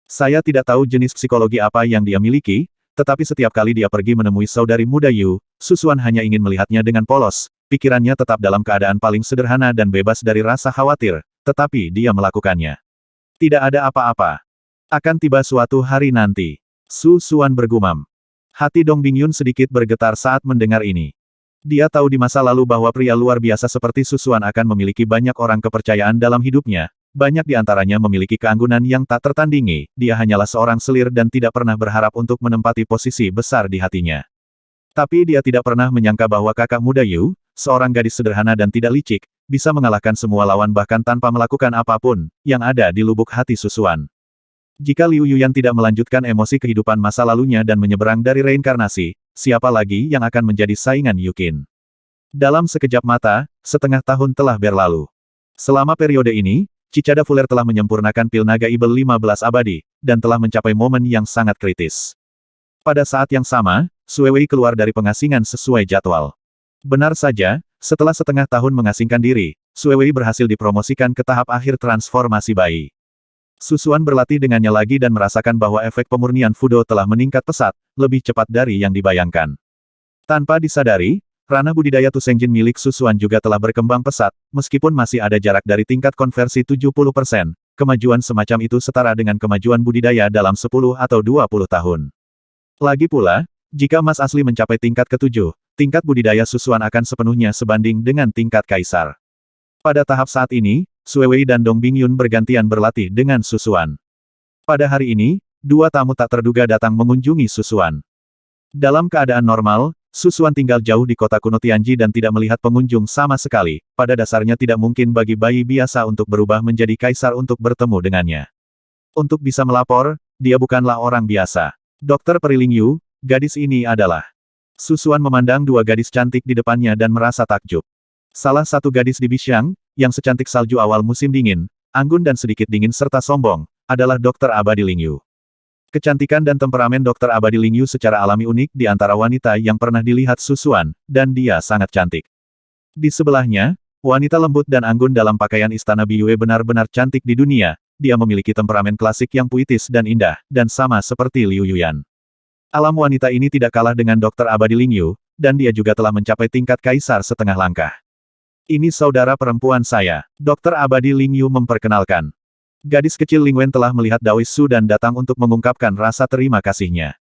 Saya tidak tahu jenis psikologi apa yang dia miliki, tetapi setiap kali dia pergi menemui saudari muda Yu, Susuan hanya ingin melihatnya dengan polos, pikirannya tetap dalam keadaan paling sederhana dan bebas dari rasa khawatir, tetapi dia melakukannya. Tidak ada apa-apa. Akan tiba suatu hari nanti. Susuan bergumam. Hati Dong Bingyun sedikit bergetar saat mendengar ini. Dia tahu di masa lalu bahwa pria luar biasa seperti Susuan akan memiliki banyak orang kepercayaan dalam hidupnya, banyak di antaranya memiliki keanggunan yang tak tertandingi, dia hanyalah seorang selir dan tidak pernah berharap untuk menempati posisi besar di hatinya. Tapi dia tidak pernah menyangka bahwa kakak muda Yu, seorang gadis sederhana dan tidak licik, bisa mengalahkan semua lawan bahkan tanpa melakukan apapun, yang ada di lubuk hati Susuan. Jika Liu Yuyan tidak melanjutkan emosi kehidupan masa lalunya dan menyeberang dari reinkarnasi, siapa lagi yang akan menjadi saingan Yukin? Dalam sekejap mata, setengah tahun telah berlalu. Selama periode ini, Cicada Fuller telah menyempurnakan pil naga Ibel 15 abadi, dan telah mencapai momen yang sangat kritis. Pada saat yang sama, Sui Wei keluar dari pengasingan sesuai jadwal. Benar saja, setelah setengah tahun mengasingkan diri, Sui Wei berhasil dipromosikan ke tahap akhir transformasi bayi. Susuan berlatih dengannya lagi dan merasakan bahwa efek pemurnian Fudo telah meningkat pesat, lebih cepat dari yang dibayangkan. Tanpa disadari, ranah budidaya Tusengjin milik Susuan juga telah berkembang pesat, meskipun masih ada jarak dari tingkat konversi 70%, kemajuan semacam itu setara dengan kemajuan budidaya dalam 10 atau 20 tahun. Lagi pula, jika emas asli mencapai tingkat ke-7, tingkat budidaya Susuan akan sepenuhnya sebanding dengan tingkat kaisar. Pada tahap saat ini, Sui Wei dan Dong Bingyun bergantian berlatih dengan Susuan. Pada hari ini, dua tamu tak terduga datang mengunjungi Susuan. Dalam keadaan normal, Susuan tinggal jauh di kota kuno Tianji dan tidak melihat pengunjung sama sekali, pada dasarnya tidak mungkin bagi bayi biasa untuk berubah menjadi kaisar untuk bertemu dengannya. Untuk bisa melapor, dia bukanlah orang biasa. Dokter Periling Yu, gadis ini adalah. Susuan memandang dua gadis cantik di depannya dan merasa takjub. Salah satu gadis di Bixiang, yang secantik salju awal musim dingin, anggun dan sedikit dingin serta sombong, adalah Dr. Abadi Ling Yu. Kecantikan dan temperamen Dr. Abadi Ling Yu secara alami unik di antara wanita yang pernah dilihat Susuan, dan dia sangat cantik. Di sebelahnya, wanita lembut dan anggun dalam pakaian istana Biyue benar-benar cantik di dunia, dia memiliki temperamen klasik yang puitis dan indah, dan sama seperti Liu Yuyan. Alam wanita ini tidak kalah dengan Dr. Abadi Ling Yu, dan dia juga telah mencapai tingkat kaisar setengah langkah. Ini saudara perempuan saya, Dr. Abadi Ling Yu memperkenalkan. Gadis kecil Ling Wen telah melihat Dawei Su dan datang untuk mengungkapkan rasa terima kasihnya.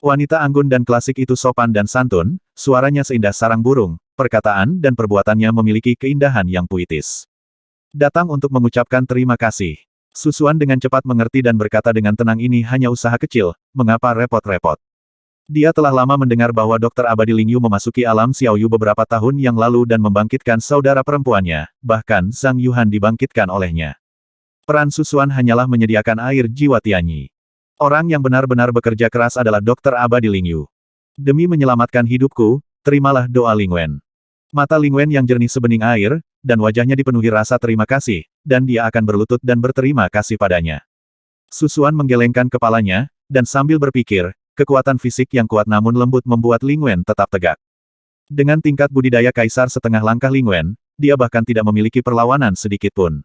Wanita anggun dan klasik itu sopan dan santun, suaranya seindah sarang burung, perkataan dan perbuatannya memiliki keindahan yang puitis. Datang untuk mengucapkan terima kasih. Susuan dengan cepat mengerti dan berkata dengan tenang ini hanya usaha kecil, mengapa repot-repot. Dia telah lama mendengar bahwa Dr. Abadi Ling Yu memasuki alam Xiaoyu beberapa tahun yang lalu dan membangkitkan saudara perempuannya, bahkan Zhang Yuhan dibangkitkan olehnya. Peran Susuan hanyalah menyediakan air jiwa Tianyi. Orang yang benar-benar bekerja keras adalah Dr. Abadi Ling Yu. Demi menyelamatkan hidupku, terimalah doa Ling Wen. Mata Ling Wen yang jernih sebening air, dan wajahnya dipenuhi rasa terima kasih, dan dia akan berlutut dan berterima kasih padanya. Susuan menggelengkan kepalanya, dan sambil berpikir, kekuatan fisik yang kuat namun lembut membuat Ling Wen tetap tegak. Dengan tingkat budidaya kaisar setengah langkah Ling Wen, dia bahkan tidak memiliki perlawanan sedikitpun.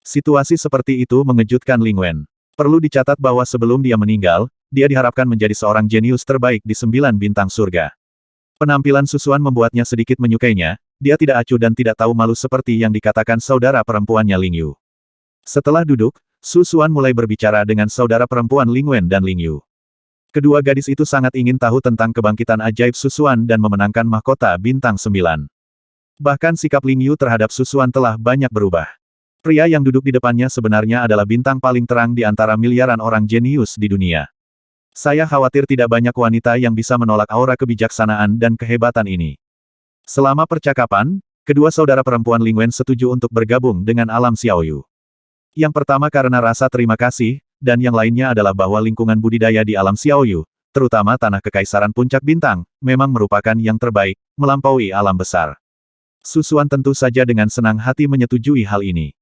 Situasi seperti itu mengejutkan Ling Wen. Perlu dicatat bahwa sebelum dia meninggal, dia diharapkan menjadi seorang jenius terbaik di 9 bintang surga. Penampilan Susuan membuatnya sedikit menyukainya, dia tidak acuh dan tidak tahu malu seperti yang dikatakan saudara perempuannya Ling Yu. Setelah duduk, Su Xuan mulai berbicara dengan saudara perempuan Ling Wen dan Ling Yu. Kedua gadis itu sangat ingin tahu tentang kebangkitan ajaib Su Xuan dan memenangkan mahkota bintang 9. Bahkan sikap Ling Yu terhadap Su Xuan telah banyak berubah. Pria yang duduk di depannya sebenarnya adalah bintang paling terang di antara miliaran orang jenius di dunia. Saya khawatir tidak banyak wanita yang bisa menolak aura kebijaksanaan dan kehebatan ini. Selama percakapan, kedua saudara perempuan Ling Wen setuju untuk bergabung dengan alam Xiaoyu. Yang pertama karena rasa terima kasih, dan yang lainnya adalah bahwa lingkungan budidaya di alam Xiaoyu, terutama tanah kekaisaran puncak bintang, memang merupakan yang terbaik, melampaui alam besar. Su Xuan tentu saja dengan senang hati menyetujui hal ini.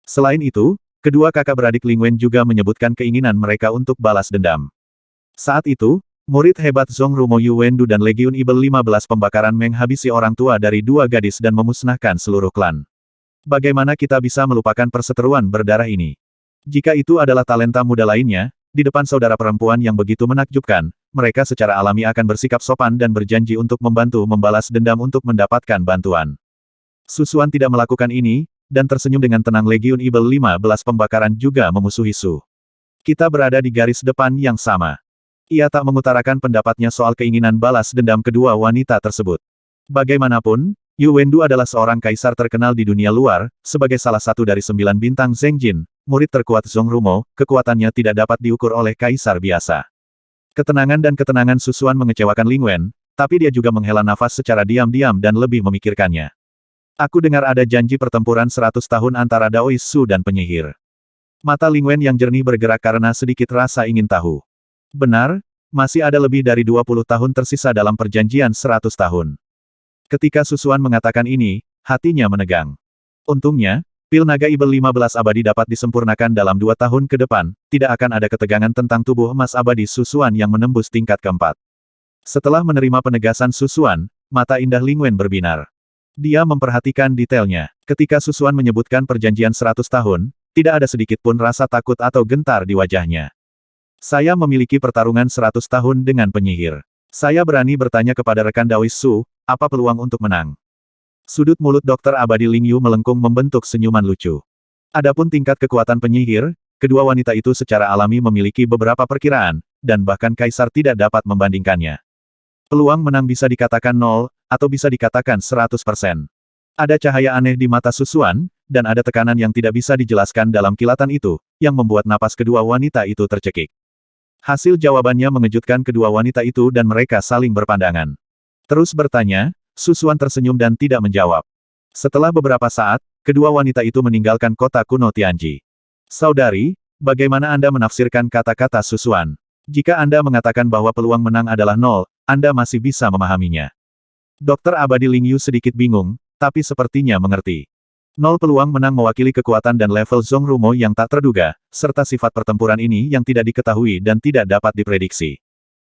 Selain itu, kedua kakak beradik Ling Wen juga menyebutkan keinginan mereka untuk balas dendam. Saat itu, murid hebat Zhong Rumo Yu Wendu dan Legiun Ibel 15 pembakaran menghabisi orang tua dari dua gadis dan memusnahkan seluruh klan. Bagaimana kita bisa melupakan perseteruan berdarah ini? Jika itu adalah talenta muda lainnya, di depan saudara perempuan yang begitu menakjubkan, mereka secara alami akan bersikap sopan dan berjanji untuk membantu membalas dendam untuk mendapatkan bantuan. Su Xuan tidak melakukan ini, dan tersenyum dengan tenang. Legiun Ibel 15 pembakaran juga memusuhi Su. Kita berada di garis depan yang sama. Ia tak mengutarakan pendapatnya soal keinginan balas dendam kedua wanita tersebut. Bagaimanapun, Yu Wendu adalah seorang kaisar terkenal di dunia luar, sebagai salah satu dari 9 bintang Zheng Jin, murid terkuat Zhong Rumo, kekuatannya tidak dapat diukur oleh kaisar biasa. Ketenangan dan ketenangan Su Xuan mengecewakan Ling Wen, tapi dia juga menghela nafas secara diam-diam dan lebih memikirkannya. Aku dengar ada janji pertempuran 100 tahun antara Daois Su dan penyihir. Mata Ling Wen yang jernih bergerak karena sedikit rasa ingin tahu. Benar, masih ada lebih dari 20 tahun tersisa dalam perjanjian 100 tahun. Ketika Su Xuan mengatakan ini, hatinya menegang. Untungnya, pil naga Ibel 15 abadi dapat disempurnakan dalam 2 tahun ke depan, tidak akan ada ketegangan tentang tubuh emas abadi Su Xuan yang menembus tingkat keempat. Setelah menerima penegasan Su Xuan, mata indah Ling Wen berbinar. Dia memperhatikan detailnya. Ketika Su Xuan menyebutkan perjanjian 100 tahun, tidak ada sedikit pun rasa takut atau gentar di wajahnya. Saya memiliki pertarungan 100 tahun dengan penyihir. Saya berani bertanya kepada rekan Daois Su, apa peluang untuk menang? Sudut mulut Dokter Abadi Ling Yu melengkung membentuk senyuman lucu. Adapun tingkat kekuatan penyihir, kedua wanita itu secara alami memiliki beberapa perkiraan, dan bahkan kaisar tidak dapat membandingkannya. Peluang menang bisa dikatakan 0, atau bisa dikatakan 100%. Ada cahaya aneh di mata Su Xuan, dan ada tekanan yang tidak bisa dijelaskan dalam kilatan itu, yang membuat napas kedua wanita itu tercekik. Hasil jawabannya mengejutkan kedua wanita itu dan mereka saling berpandangan. Terus bertanya, Su Xuan tersenyum dan tidak menjawab. Setelah beberapa saat, kedua wanita itu meninggalkan kota kuno Tianji. Saudari, bagaimana Anda menafsirkan kata-kata Su Xuan? Jika Anda mengatakan bahwa peluang menang adalah 0, Anda masih bisa memahaminya. Dokter Abadi Ling Yu sedikit bingung, tapi sepertinya mengerti. 0 peluang menang mewakili kekuatan dan level Zhong Rumo yang tak terduga, serta sifat pertempuran ini yang tidak diketahui dan tidak dapat diprediksi.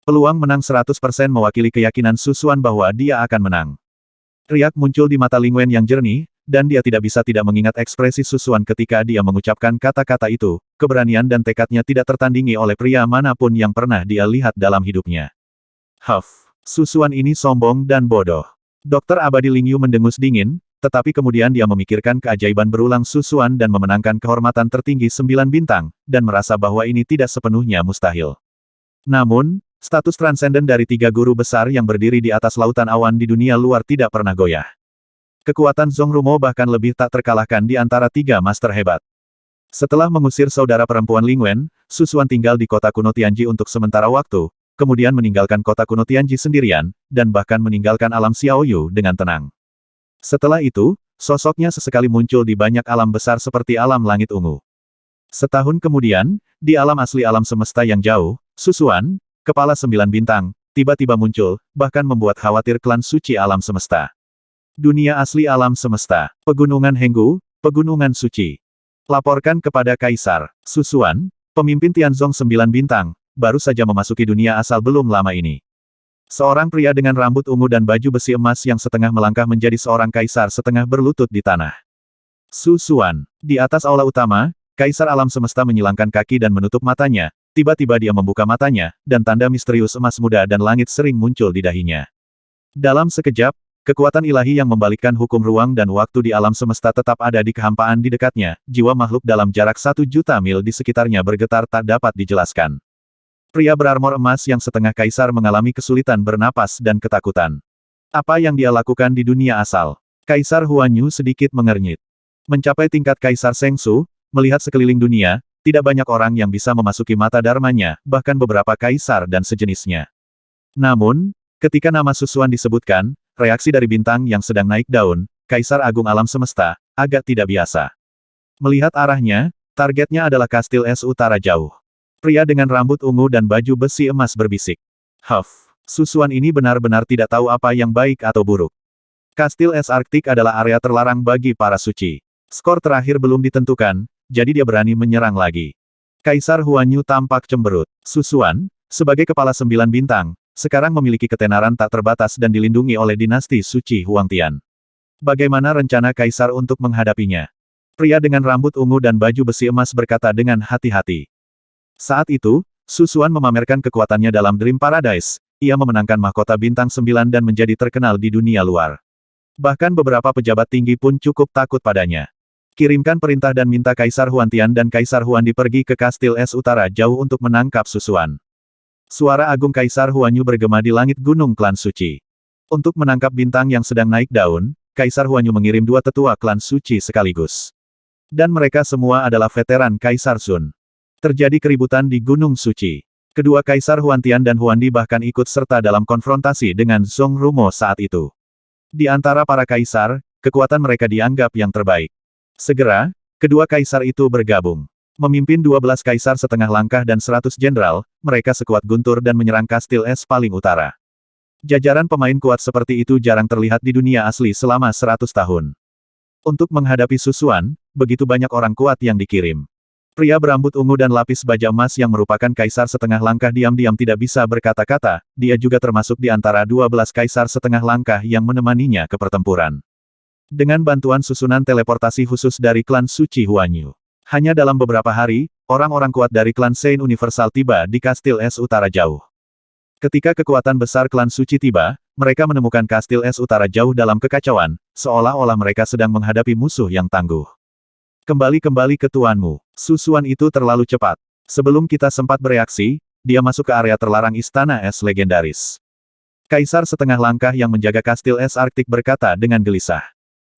Peluang menang 100% mewakili keyakinan Su Xuan bahwa dia akan menang. Riak muncul di mata Ling Wen yang jernih, dan dia tidak bisa tidak mengingat ekspresi Su Xuan ketika dia mengucapkan kata-kata itu. Keberanian dan tekadnya tidak tertandingi oleh pria manapun yang pernah dia lihat dalam hidupnya. Su Xuan ini sombong dan bodoh. Dokter Abadi Ling Yu mendengus dingin, tetapi kemudian dia memikirkan keajaiban berulang Su Xuan dan memenangkan kehormatan tertinggi 9 bintang, dan merasa bahwa ini tidak sepenuhnya mustahil. Namun, status transenden dari 3 guru besar yang berdiri di atas lautan awan di dunia luar tidak pernah goyah. Kekuatan Zhong Rumo bahkan lebih tak terkalahkan di antara 3 master hebat. Setelah mengusir saudara perempuan Ling Wen, Su Xuan tinggal di kota kuno Tianji untuk sementara waktu, kemudian meninggalkan kota kuno Tianji sendirian, dan bahkan meninggalkan alam Xiaoyu dengan tenang. Setelah itu, sosoknya sesekali muncul di banyak alam besar seperti alam langit ungu. Setahun kemudian, di alam asli alam semesta yang jauh, Su Xuan, kepala 9 bintang, tiba-tiba muncul, bahkan membuat khawatir klan suci alam semesta. Dunia asli alam semesta, Pegunungan Henggu, Pegunungan Suci. Laporkan kepada Kaisar. Su Xuan, pemimpin Tianzong 9 bintang, baru saja memasuki dunia asal belum lama ini. Seorang pria dengan rambut ungu dan baju besi emas yang setengah melangkah menjadi seorang kaisar setengah berlutut di tanah. Su Xuan, di atas aula utama, Kaisar alam semesta menyilangkan kaki dan menutup matanya, tiba-tiba dia membuka matanya, dan tanda misterius emas muda dan langit sering muncul di dahinya. Dalam sekejap, Kekuatan ilahi yang membalikkan hukum ruang dan waktu di alam semesta tetap ada di kehampaan di dekatnya, jiwa makhluk dalam jarak 1 juta mil di sekitarnya bergetar tak dapat dijelaskan. Pria berarmor emas yang setengah kaisar mengalami kesulitan bernapas dan ketakutan. Apa yang dia lakukan di dunia asal? Kaisar Huan Yu sedikit mengernyit. Mencapai tingkat Kaisar Zheng Su, melihat sekeliling dunia, tidak banyak orang yang bisa memasuki mata dharmanya, bahkan beberapa kaisar dan sejenisnya. Namun, ketika nama Susuan disebutkan, reaksi dari bintang yang sedang naik daun, Kaisar Agung Alam Semesta, agak tidak biasa. Melihat arahnya, targetnya adalah Kastil Es Utara Jauh. Pria dengan rambut ungu dan baju besi emas berbisik. Huff, Susuan ini benar-benar tidak tahu apa yang baik atau buruk. Kastil Es Arktik adalah area terlarang bagi para suci. Skor terakhir belum ditentukan, jadi dia berani menyerang lagi. Kaisar Huan Yu tampak cemberut. Susuan, sebagai kepala 9 bintang, sekarang memiliki ketenaran tak terbatas dan dilindungi oleh dinasti suci Huangtian. Bagaimana rencana Kaisar untuk menghadapinya? Pria dengan rambut ungu dan baju besi emas berkata dengan hati-hati. Saat itu, Susuan memamerkan kekuatannya dalam Dream Paradise. Ia memenangkan mahkota bintang 9 dan menjadi terkenal di dunia luar. Bahkan beberapa pejabat tinggi pun cukup takut padanya. Kirimkan perintah dan minta Kaisar Huantian dan Kaisar Huandi pergi ke Kastil Es Utara Jauh untuk menangkap Susuan. Suara agung Kaisar Huan Yu bergema di langit gunung klan suci. Untuk menangkap bintang yang sedang naik daun, Kaisar Huan Yu mengirim 2 tetua klan suci sekaligus. Dan mereka semua adalah veteran Kaisar Sun. Terjadi keributan di Gunung Suci. Kedua Kaisar Huantian dan Huandi bahkan ikut serta dalam konfrontasi dengan Zhong Rumo saat itu. Di antara para kaisar, kekuatan mereka dianggap yang terbaik. Segera, kedua kaisar itu bergabung. Memimpin 12 kaisar setengah langkah dan 100 jenderal, mereka sekuat guntur dan menyerang Kastil Es paling utara. Jajaran pemain kuat seperti itu jarang terlihat di dunia asli selama 100 tahun. Untuk menghadapi Susuan, begitu banyak orang kuat yang dikirim. Pria berambut ungu dan lapis baja emas yang merupakan kaisar setengah langkah diam-diam tidak bisa berkata-kata, dia juga termasuk di antara 12 kaisar setengah langkah yang menemaninya ke pertempuran. Dengan bantuan susunan teleportasi khusus dari klan suci Huan Yu. Hanya dalam beberapa hari, orang-orang kuat dari klan Sein Universal tiba di Kastil Es Utara Jauh. Ketika kekuatan besar klan suci tiba, mereka menemukan Kastil Es Utara Jauh dalam kekacauan, seolah-olah mereka sedang menghadapi musuh yang tangguh. Kembali ke tuanmu. Susuan itu terlalu cepat. Sebelum kita sempat bereaksi, dia masuk ke area terlarang Istana Es Legendaris. Kaisar setengah langkah yang menjaga Kastil Es Arktik berkata dengan gelisah.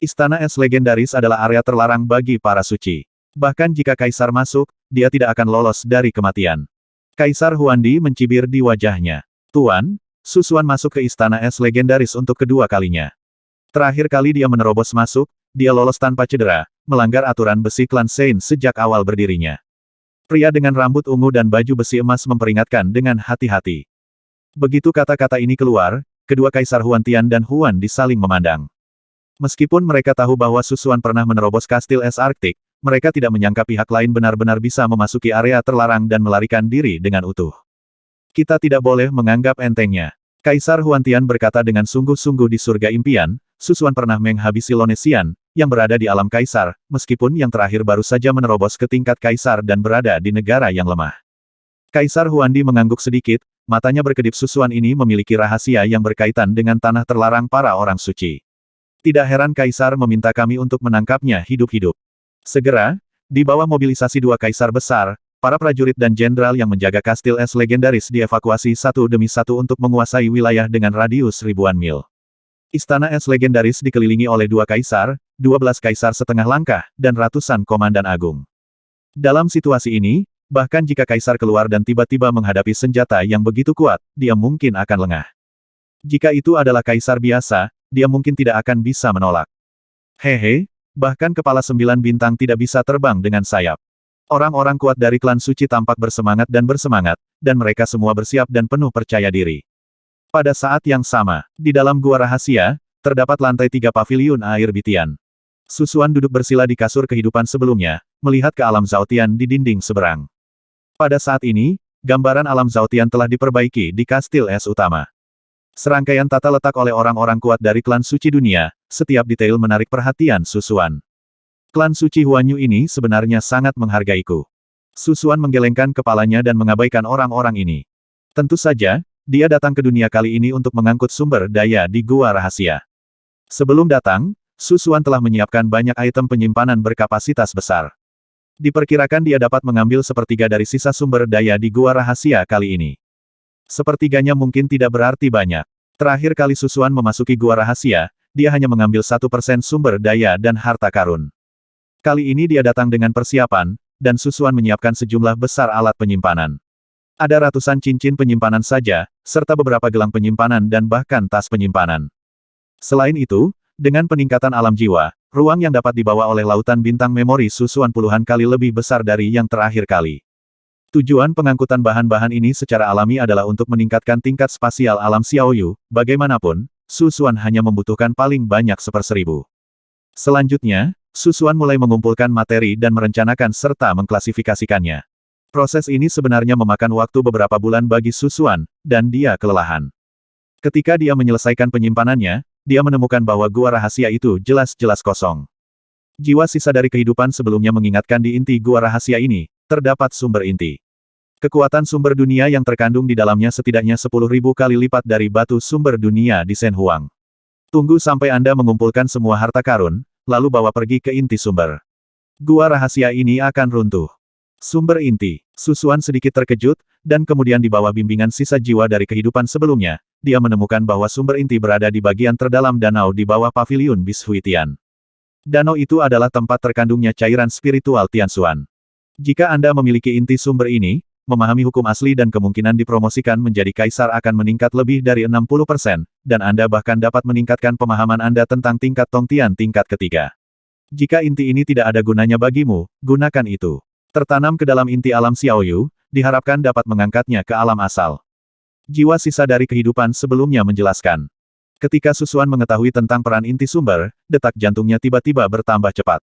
Istana Es Legendaris adalah area terlarang bagi para suci. Bahkan jika Kaisar masuk, dia tidak akan lolos dari kematian. Kaisar Huandi mencibir di wajahnya. Tuan, Susuan masuk ke Istana Es Legendaris untuk kedua kalinya. Terakhir kali dia menerobos masuk, dia lolos tanpa cedera, melanggar aturan besi klan Sein sejak awal berdirinya. Pria dengan rambut ungu dan baju besi emas memperingatkan dengan hati-hati. Begitu kata-kata ini keluar, kedua Kaisar Huantian dan Huandi saling memandang. Meskipun mereka tahu bahwa Susuan pernah menerobos Kastil Es Arktik, mereka tidak menyangka pihak lain benar-benar bisa memasuki area terlarang dan melarikan diri dengan utuh. Kita tidak boleh menganggap entengnya. Kaisar Huantian berkata dengan sungguh-sungguh di surga impian, Susuan pernah menghabisi Lonesian, yang berada di alam kaisar, meskipun yang terakhir baru saja menerobos ke tingkat kaisar dan berada di negara yang lemah. Kaisar Huandi mengangguk sedikit, matanya berkedip. Susuan ini memiliki rahasia yang berkaitan dengan tanah terlarang para orang suci. Tidak heran Kaisar meminta kami untuk menangkapnya hidup-hidup. Segera, di bawah mobilisasi 2 kaisar besar, para prajurit dan jenderal yang menjaga Kastil Es Legendaris dievakuasi satu demi satu untuk menguasai wilayah dengan radius ribuan mil. Istana Es Legendaris dikelilingi oleh 2 kaisar, 12 kaisar setengah langkah, dan ratusan komandan agung. Dalam situasi ini, bahkan jika kaisar keluar dan tiba-tiba menghadapi senjata yang begitu kuat, dia mungkin akan lengah. Jika itu adalah kaisar biasa, dia mungkin tidak akan bisa menolak. Hehe. Bahkan kepala 9 bintang tidak bisa terbang dengan sayap. Orang-orang kuat dari klan suci tampak bersemangat, dan mereka semua bersiap dan penuh percaya diri. Pada saat yang sama, di dalam gua rahasia, terdapat lantai 3 paviliun air bitian. Susuan duduk bersila di kasur kehidupan sebelumnya, melihat ke alam Zaotian di dinding seberang. Pada saat ini, gambaran alam Zaotian telah diperbaiki di Kastil Es Utama. Serangkaian tata letak oleh orang-orang kuat dari klan suci dunia, setiap detail menarik perhatian Susuan. Klan suci Huan Yu ini sebenarnya sangat menghargaiku. Susuan menggelengkan kepalanya dan mengabaikan orang-orang ini. Tentu saja, dia datang ke dunia kali ini untuk mengangkut sumber daya di gua rahasia. Sebelum datang, Su Xuan telah menyiapkan banyak item penyimpanan berkapasitas besar. Diperkirakan dia dapat mengambil sepertiga dari sisa sumber daya di gua rahasia kali ini. Sepertiganya mungkin tidak berarti banyak. Terakhir kali Su Xuan memasuki gua rahasia, dia hanya mengambil 1% sumber daya dan harta karun. Kali ini dia datang dengan persiapan, dan Su Xuan menyiapkan sejumlah besar alat penyimpanan. Ada ratusan cincin penyimpanan saja, serta beberapa gelang penyimpanan dan bahkan tas penyimpanan. Selain itu, dengan peningkatan alam jiwa, ruang yang dapat dibawa oleh lautan bintang memori Su Xuan puluhan kali lebih besar dari yang terakhir kali. Tujuan pengangkutan bahan-bahan ini secara alami adalah untuk meningkatkan tingkat spasial alam Xiaoyu, bagaimanapun, Su Xuan hanya membutuhkan paling banyak 1/1000. Selanjutnya, Su Xuan mulai mengumpulkan materi dan merencanakan serta mengklasifikasikannya. Proses ini sebenarnya memakan waktu beberapa bulan bagi Su Xuan, dan dia kelelahan. Ketika dia menyelesaikan penyimpanannya, dia menemukan bahwa gua rahasia itu jelas-jelas kosong. Jiwa sisa dari kehidupan sebelumnya mengingatkan di inti gua rahasia ini, terdapat sumber inti. Kekuatan sumber dunia yang terkandung di dalamnya setidaknya 10.000 kali lipat dari batu sumber dunia di Shen Huang. Tunggu sampai Anda mengumpulkan semua harta karun, lalu bawa pergi ke inti sumber. Gua rahasia ini akan runtuh. Sumber inti. Su Xuan sedikit terkejut, dan kemudian di bawah bimbingan sisa jiwa dari kehidupan sebelumnya, dia menemukan bahwa sumber inti berada di bagian terdalam danau di bawah paviliun Bishuitian. Danau itu adalah tempat terkandungnya cairan spiritual Tianxuan. Jika Anda memiliki inti sumber ini, memahami hukum asli dan kemungkinan dipromosikan menjadi kaisar akan meningkat lebih dari 60%, dan Anda bahkan dapat meningkatkan pemahaman Anda tentang tingkat Tongtian tingkat ketiga. Jika inti ini tidak ada gunanya bagimu, gunakan itu. Tertanam ke dalam inti alam Xiaoyu, diharapkan dapat mengangkatnya ke alam asal. Jiwa sisa dari kehidupan sebelumnya menjelaskan. Ketika Su Xuan mengetahui tentang peran inti sumber, detak jantungnya tiba-tiba bertambah cepat.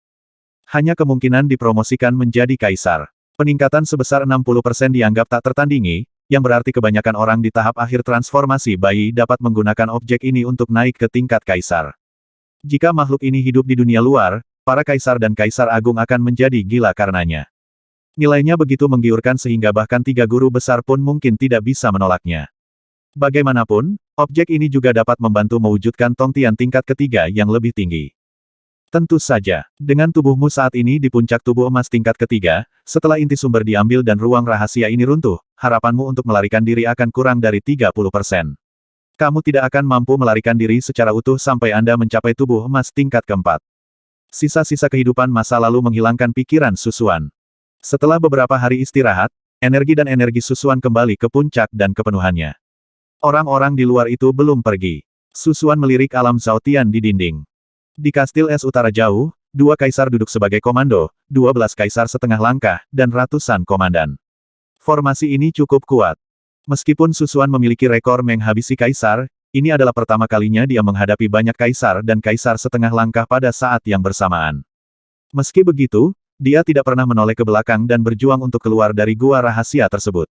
Hanya kemungkinan dipromosikan menjadi kaisar. Peningkatan sebesar 60% dianggap tak tertandingi, yang berarti kebanyakan orang di tahap akhir transformasi bayi dapat menggunakan objek ini untuk naik ke tingkat kaisar. Jika makhluk ini hidup di dunia luar, para kaisar dan kaisar agung akan menjadi gila karenanya. Nilainya begitu menggiurkan sehingga bahkan 3 guru besar pun mungkin tidak bisa menolaknya. Bagaimanapun, objek ini juga dapat membantu mewujudkan Tongtian tingkat ketiga yang lebih tinggi. Tentu saja, dengan tubuhmu saat ini di puncak tubuh emas tingkat ketiga, setelah inti sumber diambil dan ruang rahasia ini runtuh, harapanmu untuk melarikan diri akan kurang dari 30%. Kamu tidak akan mampu melarikan diri secara utuh sampai Anda mencapai tubuh emas tingkat keempat. Sisa-sisa kehidupan masa lalu menghilangkan pikiran Su Xuan. Setelah beberapa hari istirahat, energi dan energi Su Xuan kembali ke puncak dan kepenuhannya. Orang-orang di luar itu belum pergi. Su Xuan melirik alam Zhaotian di dinding. Di kastil es utara jauh, 2 kaisar duduk sebagai komando, 12 kaisar setengah langkah, dan ratusan komandan. Formasi ini cukup kuat. Meskipun Su Xuan memiliki rekor menghabisi kaisar, ini adalah pertama kalinya dia menghadapi banyak kaisar dan kaisar setengah langkah pada saat yang bersamaan. Meski begitu, dia tidak pernah menoleh ke belakang dan berjuang untuk keluar dari gua rahasia tersebut.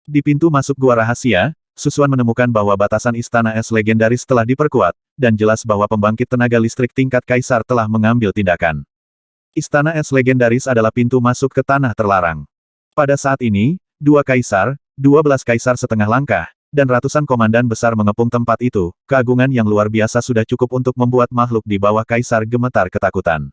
Di pintu masuk gua rahasia, Su Xuan menemukan bahwa batasan istana es legendaris telah diperkuat, dan jelas bahwa pembangkit tenaga listrik tingkat kaisar telah mengambil tindakan. Istana es legendaris adalah pintu masuk ke tanah terlarang. Pada saat ini, 2 kaisar, 12 kaisar setengah langkah, dan ratusan komandan besar mengepung tempat itu. Keagungan yang luar biasa sudah cukup untuk membuat makhluk di bawah kaisar gemetar ketakutan.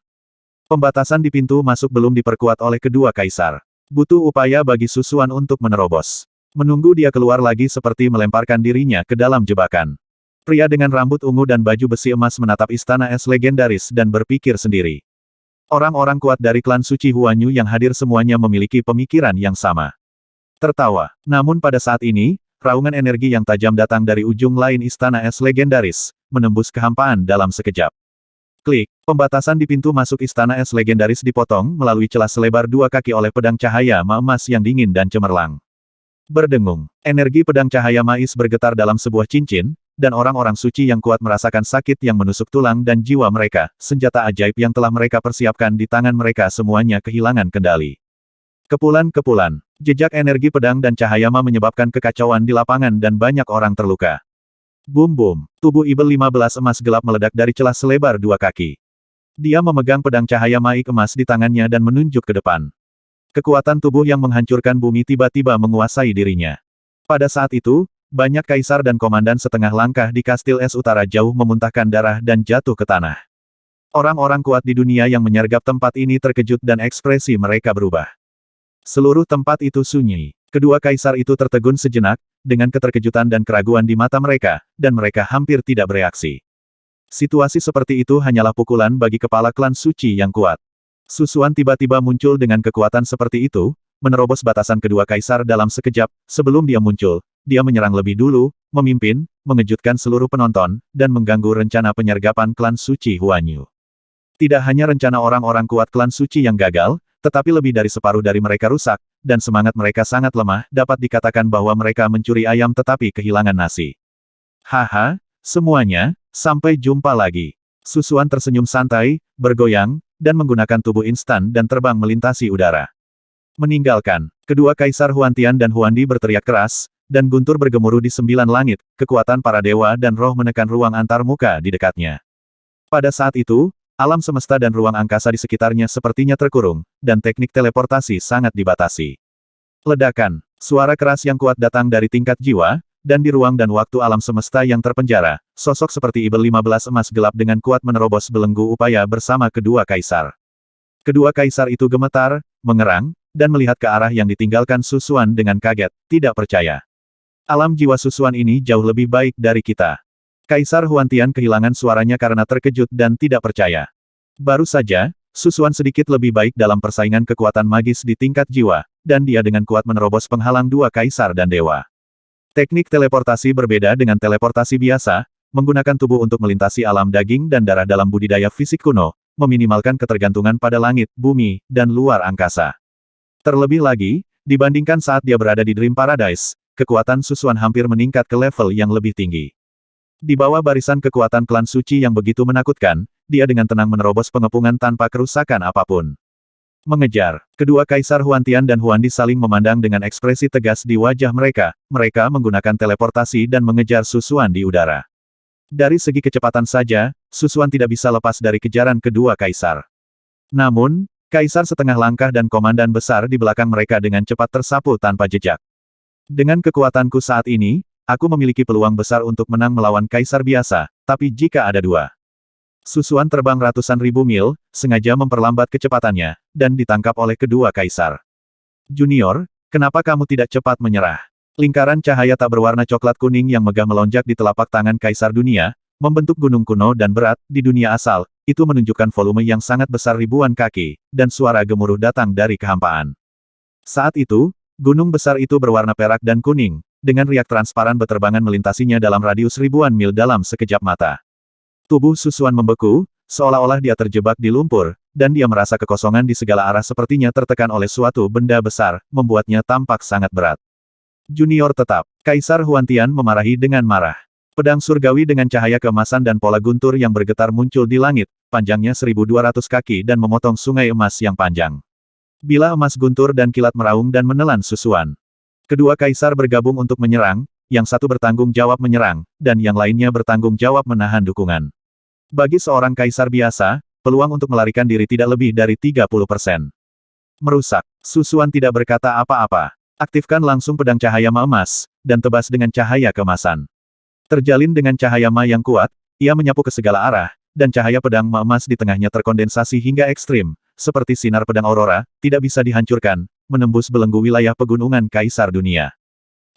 Pembatasan di pintu masuk belum diperkuat oleh kedua kaisar. Butuh upaya bagi Su Xuan untuk menerobos. Menunggu dia keluar lagi seperti melemparkan dirinya ke dalam jebakan. Pria dengan rambut ungu dan baju besi emas menatap istana es legendaris dan berpikir sendiri. Orang-orang kuat dari klan suci Huanyu yang hadir semuanya memiliki pemikiran yang sama. Tertawa. Namun pada saat ini, raungan energi yang tajam datang dari ujung lain istana es legendaris, menembus kehampaan dalam sekejap. Klik, pembatasan di pintu masuk istana es legendaris dipotong melalui celah selebar 2 kaki oleh pedang cahaya emas yang dingin dan cemerlang. Berdengung, energi pedang cahaya mais bergetar dalam sebuah cincin, dan orang-orang suci yang kuat merasakan sakit yang menusuk tulang dan jiwa mereka, senjata ajaib yang telah mereka persiapkan di tangan mereka semuanya kehilangan kendali. Kepulan-kepulan, jejak energi pedang dan cahaya menyebabkan kekacauan di lapangan dan banyak orang terluka. Bum-bum, tubuh Ibel 15 emas gelap meledak dari celah selebar 2 kaki. Dia memegang pedang cahaya maik emas di tangannya dan menunjuk ke depan. Kekuatan tubuh yang menghancurkan bumi tiba-tiba menguasai dirinya. Pada saat itu, Banyak kaisar dan komandan setengah langkah di kastil es utara jauh memuntahkan darah dan jatuh ke tanah. Orang-orang kuat di dunia yang menyergap tempat ini terkejut dan ekspresi mereka berubah. Seluruh tempat itu sunyi. Kedua kaisar itu tertegun sejenak, dengan keterkejutan dan keraguan di mata mereka, dan mereka hampir tidak bereaksi. Situasi seperti itu hanyalah pukulan bagi kepala klan suci yang kuat. Susuan tiba-tiba muncul dengan kekuatan seperti itu, menerobos batasan kedua kaisar dalam sekejap. Sebelum dia muncul, dia menyerang lebih dulu, memimpin, mengejutkan seluruh penonton, dan mengganggu rencana penyergapan klan suci Huanyu. Tidak hanya rencana orang-orang kuat klan suci yang gagal, tetapi lebih dari separuh dari mereka rusak, dan semangat mereka sangat lemah. Dapat dikatakan bahwa mereka mencuri ayam tetapi kehilangan nasi. Haha, semuanya, sampai jumpa lagi. Susuan tersenyum santai, bergoyang, dan menggunakan tubuh instan dan terbang melintasi udara. Meninggalkan, kedua kaisar Huantian dan Huandi berteriak keras, dan guntur bergemuruh di 9 langit, kekuatan para dewa dan roh menekan ruang antarmuka di dekatnya. Pada saat itu, alam semesta dan ruang angkasa di sekitarnya sepertinya terkurung, dan teknik teleportasi sangat dibatasi. Ledakan, suara keras yang kuat datang dari tingkat jiwa, dan di ruang dan waktu alam semesta yang terpenjara, sosok seperti Ibel 15 emas gelap dengan kuat menerobos belenggu upaya bersama kedua kaisar. Kedua kaisar itu gemetar, mengerang, dan melihat ke arah yang ditinggalkan Susuan dengan kaget, tidak percaya. Alam jiwa Susuan ini jauh lebih baik dari kita. Kaisar Huantian kehilangan suaranya karena terkejut dan tidak percaya. Baru saja, Susuan sedikit lebih baik dalam persaingan kekuatan magis di tingkat jiwa, dan dia dengan kuat menerobos penghalang dua kaisar dan dewa. Teknik teleportasi berbeda dengan teleportasi biasa, menggunakan tubuh untuk melintasi alam daging dan darah dalam budidaya fisik kuno, meminimalkan ketergantungan pada langit, bumi, dan luar angkasa. Terlebih lagi, dibandingkan saat dia berada di Dream Paradise, kekuatan Susuan hampir meningkat ke level yang lebih tinggi. Di bawah barisan kekuatan klan suci yang begitu menakutkan, dia dengan tenang menerobos pengepungan tanpa kerusakan apapun. Mengejar, kedua kaisar Huantian dan Huandi saling memandang dengan ekspresi tegas di wajah mereka. Mereka menggunakan teleportasi dan mengejar Susuan di udara. Dari segi kecepatan saja, Susuan tidak bisa lepas dari kejaran kedua kaisar. Namun, kaisar setengah langkah dan komandan besar di belakang mereka dengan cepat tersapu tanpa jejak. Dengan kekuatanku saat ini, aku memiliki peluang besar untuk menang melawan kaisar biasa, tapi jika ada dua. Susuan terbang ratusan ribu mil, sengaja memperlambat kecepatannya, dan ditangkap oleh kedua kaisar. Junior, kenapa kamu tidak cepat menyerah? Lingkaran cahaya tak berwarna coklat kuning yang megah melonjak di telapak tangan kaisar dunia, membentuk gunung kuno dan berat, di dunia asal, itu menunjukkan volume yang sangat besar ribuan kaki, dan suara gemuruh datang dari kehampaan. Saat itu, gunung besar itu berwarna perak dan kuning, dengan riak transparan beterbangan melintasinya dalam radius ribuan mil dalam sekejap mata. Tubuh Susuan membeku, seolah-olah dia terjebak di lumpur, dan dia merasa kekosongan di segala arah sepertinya tertekan oleh suatu benda besar, membuatnya tampak sangat berat. Junior tetap, Kaisar Huantian memarahi dengan marah. Pedang surgawi dengan cahaya keemasan dan pola guntur yang bergetar muncul di langit, panjangnya 1.200 kaki dan memotong sungai emas yang panjang. Bilah emas guntur dan kilat meraung dan menelan Susuan. Kedua kaisar bergabung untuk menyerang, yang satu bertanggung jawab menyerang, dan yang lainnya bertanggung jawab menahan dukungan. Bagi seorang kaisar biasa, peluang untuk melarikan diri tidak lebih dari 30%. Merusak. Susuan tidak berkata apa-apa. Aktifkan langsung pedang cahaya emas, dan tebas dengan cahaya keemasan. Terjalin dengan cahaya ma yang kuat, ia menyapu ke segala arah, dan cahaya pedang emas di tengahnya terkondensasi hingga ekstrim, seperti sinar pedang aurora, tidak bisa dihancurkan, menembus belenggu wilayah pegunungan kaisar dunia.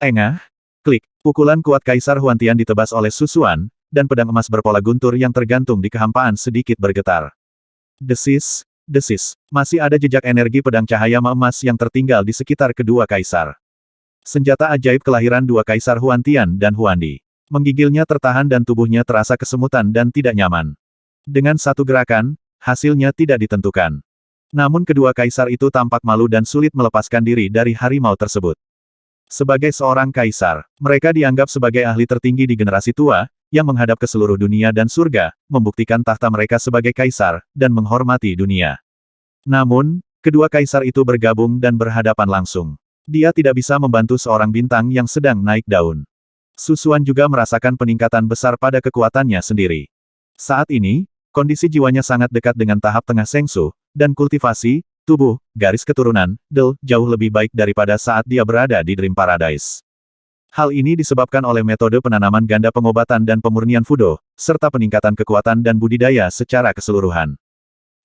Engah! Klik, pukulan kuat Kaisar Huantian ditebas oleh Susuan, dan pedang emas berpola guntur yang tergantung di kehampaan sedikit bergetar. Desis, desis, masih ada jejak energi pedang cahaya emas yang tertinggal di sekitar kedua kaisar. Senjata ajaib kelahiran dua Kaisar Huantian dan Huandi. Menggigilnya tertahan dan tubuhnya terasa kesemutan dan tidak nyaman. Dengan satu gerakan, hasilnya tidak ditentukan. Namun kedua kaisar itu tampak malu dan sulit melepaskan diri dari harimau tersebut. Sebagai seorang kaisar, mereka dianggap sebagai ahli tertinggi di generasi tua, yang menghadap ke seluruh dunia dan surga, membuktikan tahta mereka sebagai kaisar, dan menghormati dunia. Namun, kedua kaisar itu bergabung dan berhadapan langsung. Dia tidak bisa membantu seorang bintang yang sedang naik daun. Susuan juga merasakan peningkatan besar pada kekuatannya sendiri. Saat ini, kondisi jiwanya sangat dekat dengan tahap tengah Sengsu, dan kultivasi, tubuh, garis keturunan, jauh lebih baik daripada saat dia berada di Dream Paradise. Hal ini disebabkan oleh metode penanaman ganda pengobatan dan pemurnian Fudo, serta peningkatan kekuatan dan budidaya secara keseluruhan.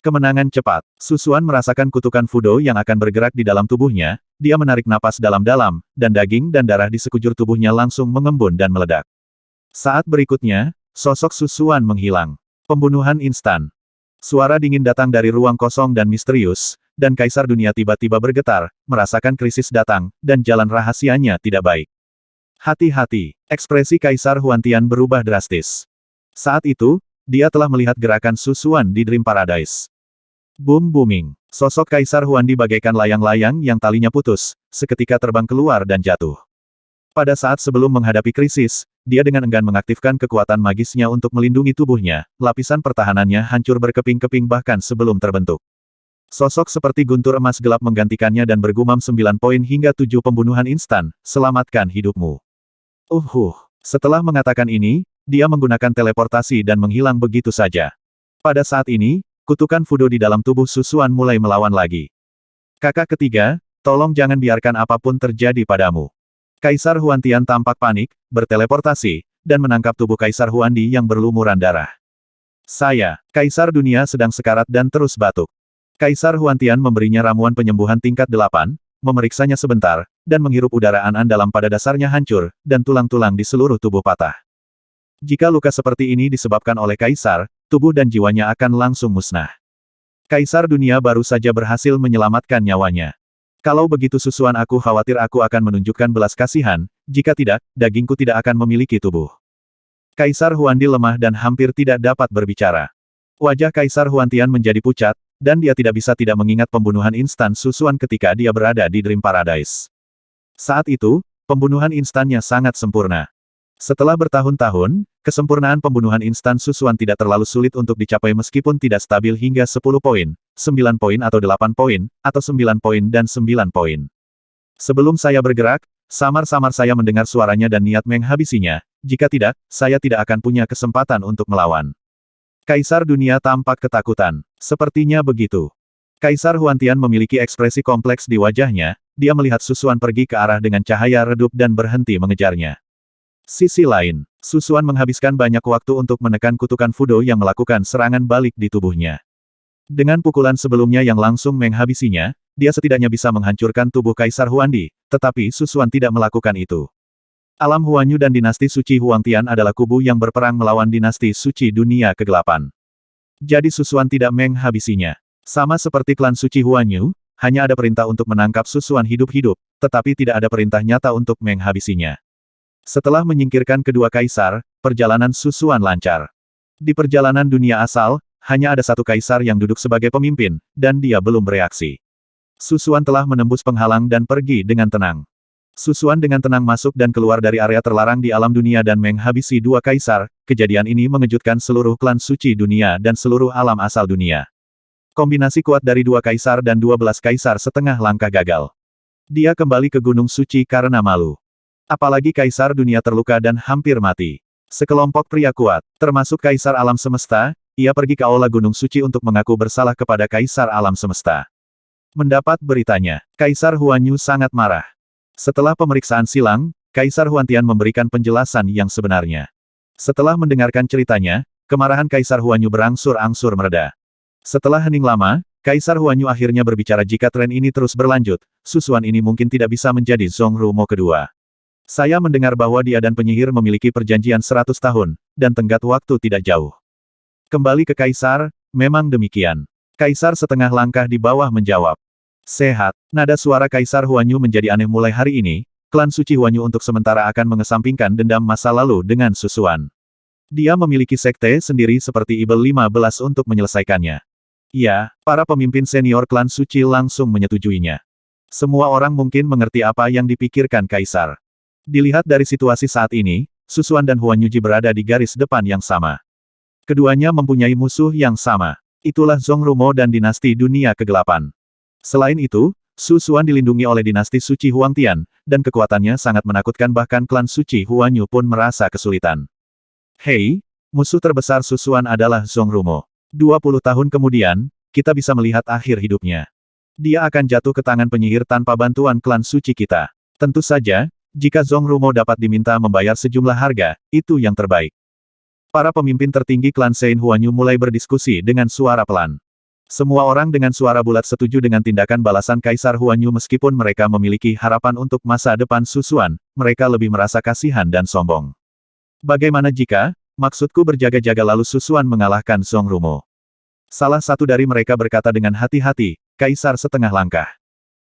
Kemenangan cepat. Susuan merasakan kutukan Fudo yang akan bergerak di dalam tubuhnya, dia menarik napas dalam-dalam, dan daging dan darah di sekujur tubuhnya langsung mengembun dan meledak. Saat berikutnya, sosok Susuan menghilang. Pembunuhan instan. Suara dingin datang dari ruang kosong dan misterius, dan Kaisar Dunia tiba-tiba bergetar, merasakan krisis datang, dan jalan rahasianya tidak baik. Hati-hati, ekspresi Kaisar Huantian berubah drastis. Saat itu, dia telah melihat gerakan Susuan di Dream Paradise. Boom-booming, sosok Kaisar Huandi bagaikan layang-layang yang talinya putus, seketika terbang keluar dan jatuh. Pada saat sebelum menghadapi krisis, dia dengan enggan mengaktifkan kekuatan magisnya untuk melindungi tubuhnya, lapisan pertahanannya hancur berkeping-keping bahkan sebelum terbentuk. Sosok seperti guntur emas gelap menggantikannya dan bergumam 9 poin hingga 7 pembunuhan instan, selamatkan hidupmu. Setelah mengatakan ini, dia menggunakan teleportasi dan menghilang begitu saja. Pada saat ini, kutukan Fudo di dalam tubuh Susuan mulai melawan lagi. Kakak ketiga, tolong jangan biarkan apapun terjadi padamu. Kaisar Huantian tampak panik, berteleportasi, dan menangkap tubuh Kaisar Huandi yang berlumuran darah. Kaisar Dunia sedang sekarat dan terus batuk. Kaisar Huantian memberinya ramuan penyembuhan tingkat 8, memeriksanya sebentar, dan menghirup udara an-an dalam pada dasarnya hancur, dan tulang-tulang di seluruh tubuh patah. Jika luka seperti ini disebabkan oleh Kaisar, tubuh dan jiwanya akan langsung musnah. Kaisar Dunia baru saja berhasil menyelamatkan nyawanya. Kalau begitu Susuan, aku khawatir aku akan menunjukkan belas kasihan, jika tidak, dagingku tidak akan memiliki tubuh. Kaisar Huandi lemah dan hampir tidak dapat berbicara. Wajah Kaisar Huantian menjadi pucat, dan dia tidak bisa tidak mengingat pembunuhan instan Susuan ketika dia berada di Dream Paradise. Saat itu, pembunuhan instannya sangat sempurna. Setelah bertahun-tahun, kesempurnaan pembunuhan instan Susuan tidak terlalu sulit untuk dicapai meskipun tidak stabil hingga 10 poin, 9 poin atau 8 poin, atau 9 poin dan 9 poin. Sebelum saya bergerak, samar-samar saya mendengar suaranya dan niat menghabisinya, jika tidak, saya tidak akan punya kesempatan untuk melawan. Kaisar Dunia tampak ketakutan. Sepertinya begitu. Kaisar Huantian memiliki ekspresi kompleks di wajahnya, dia melihat Susuan pergi ke arah dengan cahaya redup dan berhenti mengejarnya. Sisi lain, Susuan menghabiskan banyak waktu untuk menekan kutukan Fudo yang melakukan serangan balik di tubuhnya. Dengan pukulan sebelumnya yang langsung menghabisinya, dia setidaknya bisa menghancurkan tubuh Kaisar Huandi, tetapi Susuan tidak melakukan itu. Alam Huanyu dan dinasti suci Huangtian adalah kubu yang berperang melawan dinasti suci dunia kegelapan. Jadi Susuan tidak menghabisinya. Sama seperti klan suci Huanyu, hanya ada perintah untuk menangkap Susuan hidup-hidup, tetapi tidak ada perintah nyata untuk menghabisinya. Setelah menyingkirkan kedua kaisar, perjalanan Susuan lancar. Di perjalanan dunia asal, hanya ada satu kaisar yang duduk sebagai pemimpin, dan dia belum bereaksi. Susuan telah menembus penghalang dan pergi dengan tenang. Susuan dengan tenang masuk dan keluar dari area terlarang di alam dunia dan menghabisi dua kaisar. Kejadian ini mengejutkan seluruh klan suci dunia dan seluruh alam asal dunia. Kombinasi kuat dari dua kaisar dan 12 kaisar setengah langkah gagal. Dia kembali ke Gunung Suci karena malu. Apalagi kaisar dunia terluka dan hampir mati. Sekelompok pria kuat, termasuk kaisar alam semesta, ia pergi ke aula Gunung Suci untuk mengaku bersalah kepada kaisar alam semesta. Mendapat beritanya, Kaisar Huanyu sangat marah. Setelah pemeriksaan silang, Kaisar Huantian memberikan penjelasan yang sebenarnya. Setelah mendengarkan ceritanya, kemarahan Kaisar Huanyu berangsur-angsur mereda. Setelah hening lama, Kaisar Huanyu akhirnya berbicara, jika tren ini terus berlanjut, Susuan ini mungkin tidak bisa menjadi Zhongrumo kedua. Saya mendengar bahwa dia dan penyihir memiliki perjanjian 100 tahun, dan tenggat waktu tidak jauh. Kembali ke Kaisar, memang demikian. Kaisar setengah langkah di bawah menjawab. Sehat. Nada suara Kaisar Huanyu menjadi aneh. Mulai hari ini, klan suci Huanyu untuk sementara akan mengesampingkan dendam masa lalu dengan Susuan. Dia memiliki sekte sendiri seperti Ibel 15 untuk menyelesaikannya. Ya, para pemimpin senior klan suci langsung menyetujuinya. Semua orang mungkin mengerti apa yang dipikirkan Kaisar. Dilihat dari situasi saat ini, Susuan dan Huanyuji berada di garis depan yang sama. Keduanya mempunyai musuh yang sama. Itulah Zhongrumo dan dinasti dunia kegelapan. Selain itu, Susuan dilindungi oleh dinasti suci Huangtian, dan kekuatannya sangat menakutkan, bahkan klan suci Huanyu pun merasa kesulitan. Hei, musuh terbesar Susuan adalah Zhongrumo. 20 tahun kemudian, kita bisa melihat akhir hidupnya. Dia akan jatuh ke tangan penyihir tanpa bantuan klan suci kita. Tentu saja, Jika Zhong Rumo dapat diminta membayar sejumlah harga, itu yang terbaik. Para pemimpin tertinggi klan Sein Huanyu mulai berdiskusi dengan suara pelan. Semua orang dengan suara bulat setuju dengan tindakan balasan Kaisar Huanyu meskipun mereka memiliki harapan untuk masa depan Susuan, mereka lebih merasa kasihan dan sombong. Bagaimana jika, maksudku berjaga-jaga lalu Susuan mengalahkan Zhong Rumo? Salah satu dari mereka berkata dengan hati-hati, Kaisar setengah langkah.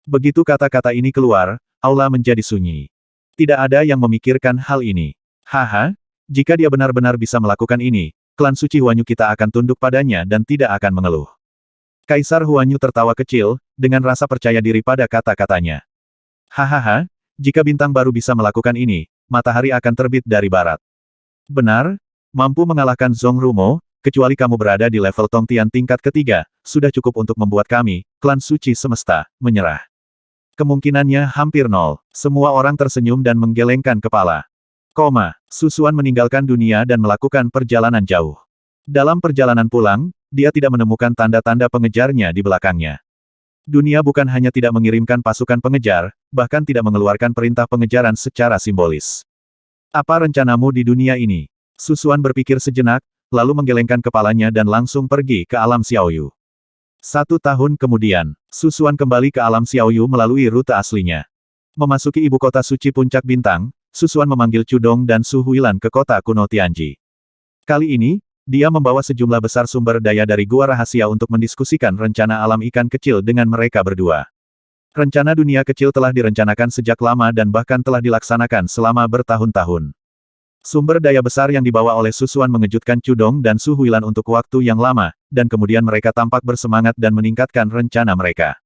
Begitu kata-kata ini keluar, aula menjadi sunyi. Tidak ada yang memikirkan hal ini. Haha, jika dia benar-benar bisa melakukan ini, klan suci Huanyu kita akan tunduk padanya dan tidak akan mengeluh. Kaisar Huanyu tertawa kecil, dengan rasa percaya diri pada kata-katanya. Hahaha, jika bintang baru bisa melakukan ini, matahari akan terbit dari barat. Benar, mampu mengalahkan Zhong Rumo, kecuali kamu berada di level Tongtian tingkat ketiga, sudah cukup untuk membuat kami, klan suci semesta, menyerah. Kemungkinannya hampir nol. Semua orang tersenyum dan menggelengkan kepala. Susuan meninggalkan dunia dan melakukan perjalanan jauh. Dalam perjalanan pulang, dia tidak menemukan tanda-tanda pengejarnya di belakangnya. Dunia bukan hanya tidak mengirimkan pasukan pengejar, bahkan tidak mengeluarkan perintah pengejaran secara simbolis. Apa rencanamu di dunia ini? Susuan berpikir sejenak, lalu menggelengkan kepalanya dan langsung pergi ke alam Xiaoyu. 1 tahun kemudian, Susuan kembali ke alam Xiaoyu melalui rute aslinya. Memasuki ibu kota suci puncak bintang, Susuan memanggil Cudong dan Su Huilan ke kota kuno Tianji. Kali ini, dia membawa sejumlah besar sumber daya dari gua rahasia untuk mendiskusikan rencana alam ikan kecil dengan mereka berdua. Rencana dunia kecil telah direncanakan sejak lama dan bahkan telah dilaksanakan selama bertahun-tahun. Sumber daya besar yang dibawa oleh Susuan mengejutkan Cudong dan Su Huilan untuk waktu yang lama, dan kemudian mereka tampak bersemangat dan meningkatkan rencana mereka.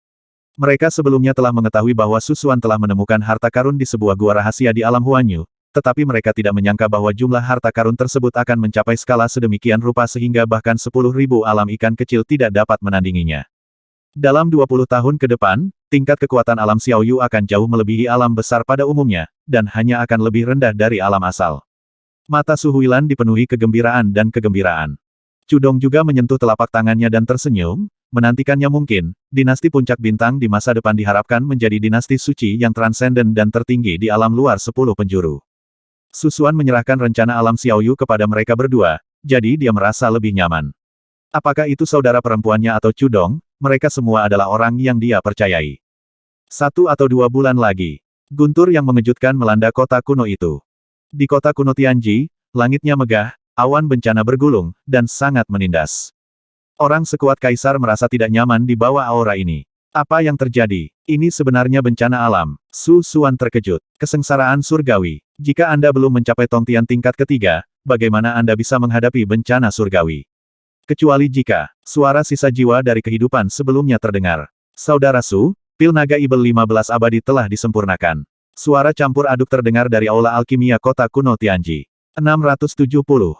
Mereka sebelumnya telah mengetahui bahwa Susuan telah menemukan harta karun di sebuah gua rahasia di alam Huanyu, tetapi mereka tidak menyangka bahwa jumlah harta karun tersebut akan mencapai skala sedemikian rupa sehingga bahkan 10.000 alam ikan kecil tidak dapat menandinginya. Dalam 20 tahun ke depan, tingkat kekuatan alam Xiaoyu akan jauh melebihi alam besar pada umumnya, dan hanya akan lebih rendah dari alam asal. Mata Su Huilan dipenuhi kegembiraan dan kegembiraan. Cudong juga menyentuh telapak tangannya dan tersenyum, menantikannya mungkin, dinasti puncak bintang di masa depan diharapkan menjadi dinasti suci yang transenden dan tertinggi di alam luar 10 penjuru. Susuan menyerahkan rencana alam Xiaoyu kepada mereka berdua, jadi dia merasa lebih nyaman. Apakah itu saudara perempuannya atau Cudong, mereka semua adalah orang yang dia percayai. 1 atau 2 bulan lagi, guntur yang mengejutkan melanda kota kuno itu. Di kota kuno Tianji, langitnya megah, awan bencana bergulung, dan sangat menindas. Orang sekuat kaisar merasa tidak nyaman di bawah aura ini. Apa yang terjadi? Ini sebenarnya bencana alam. Susuan terkejut. Kesengsaraan surgawi. Jika Anda belum mencapai Tongtian tingkat ketiga, bagaimana Anda bisa menghadapi bencana surgawi? Kecuali jika, suara sisa jiwa dari kehidupan sebelumnya terdengar. Saudara Su, pil naga Ibel 15 abadi telah disempurnakan. Suara campur aduk terdengar dari aula alkimia kota kuno Tianji. 670.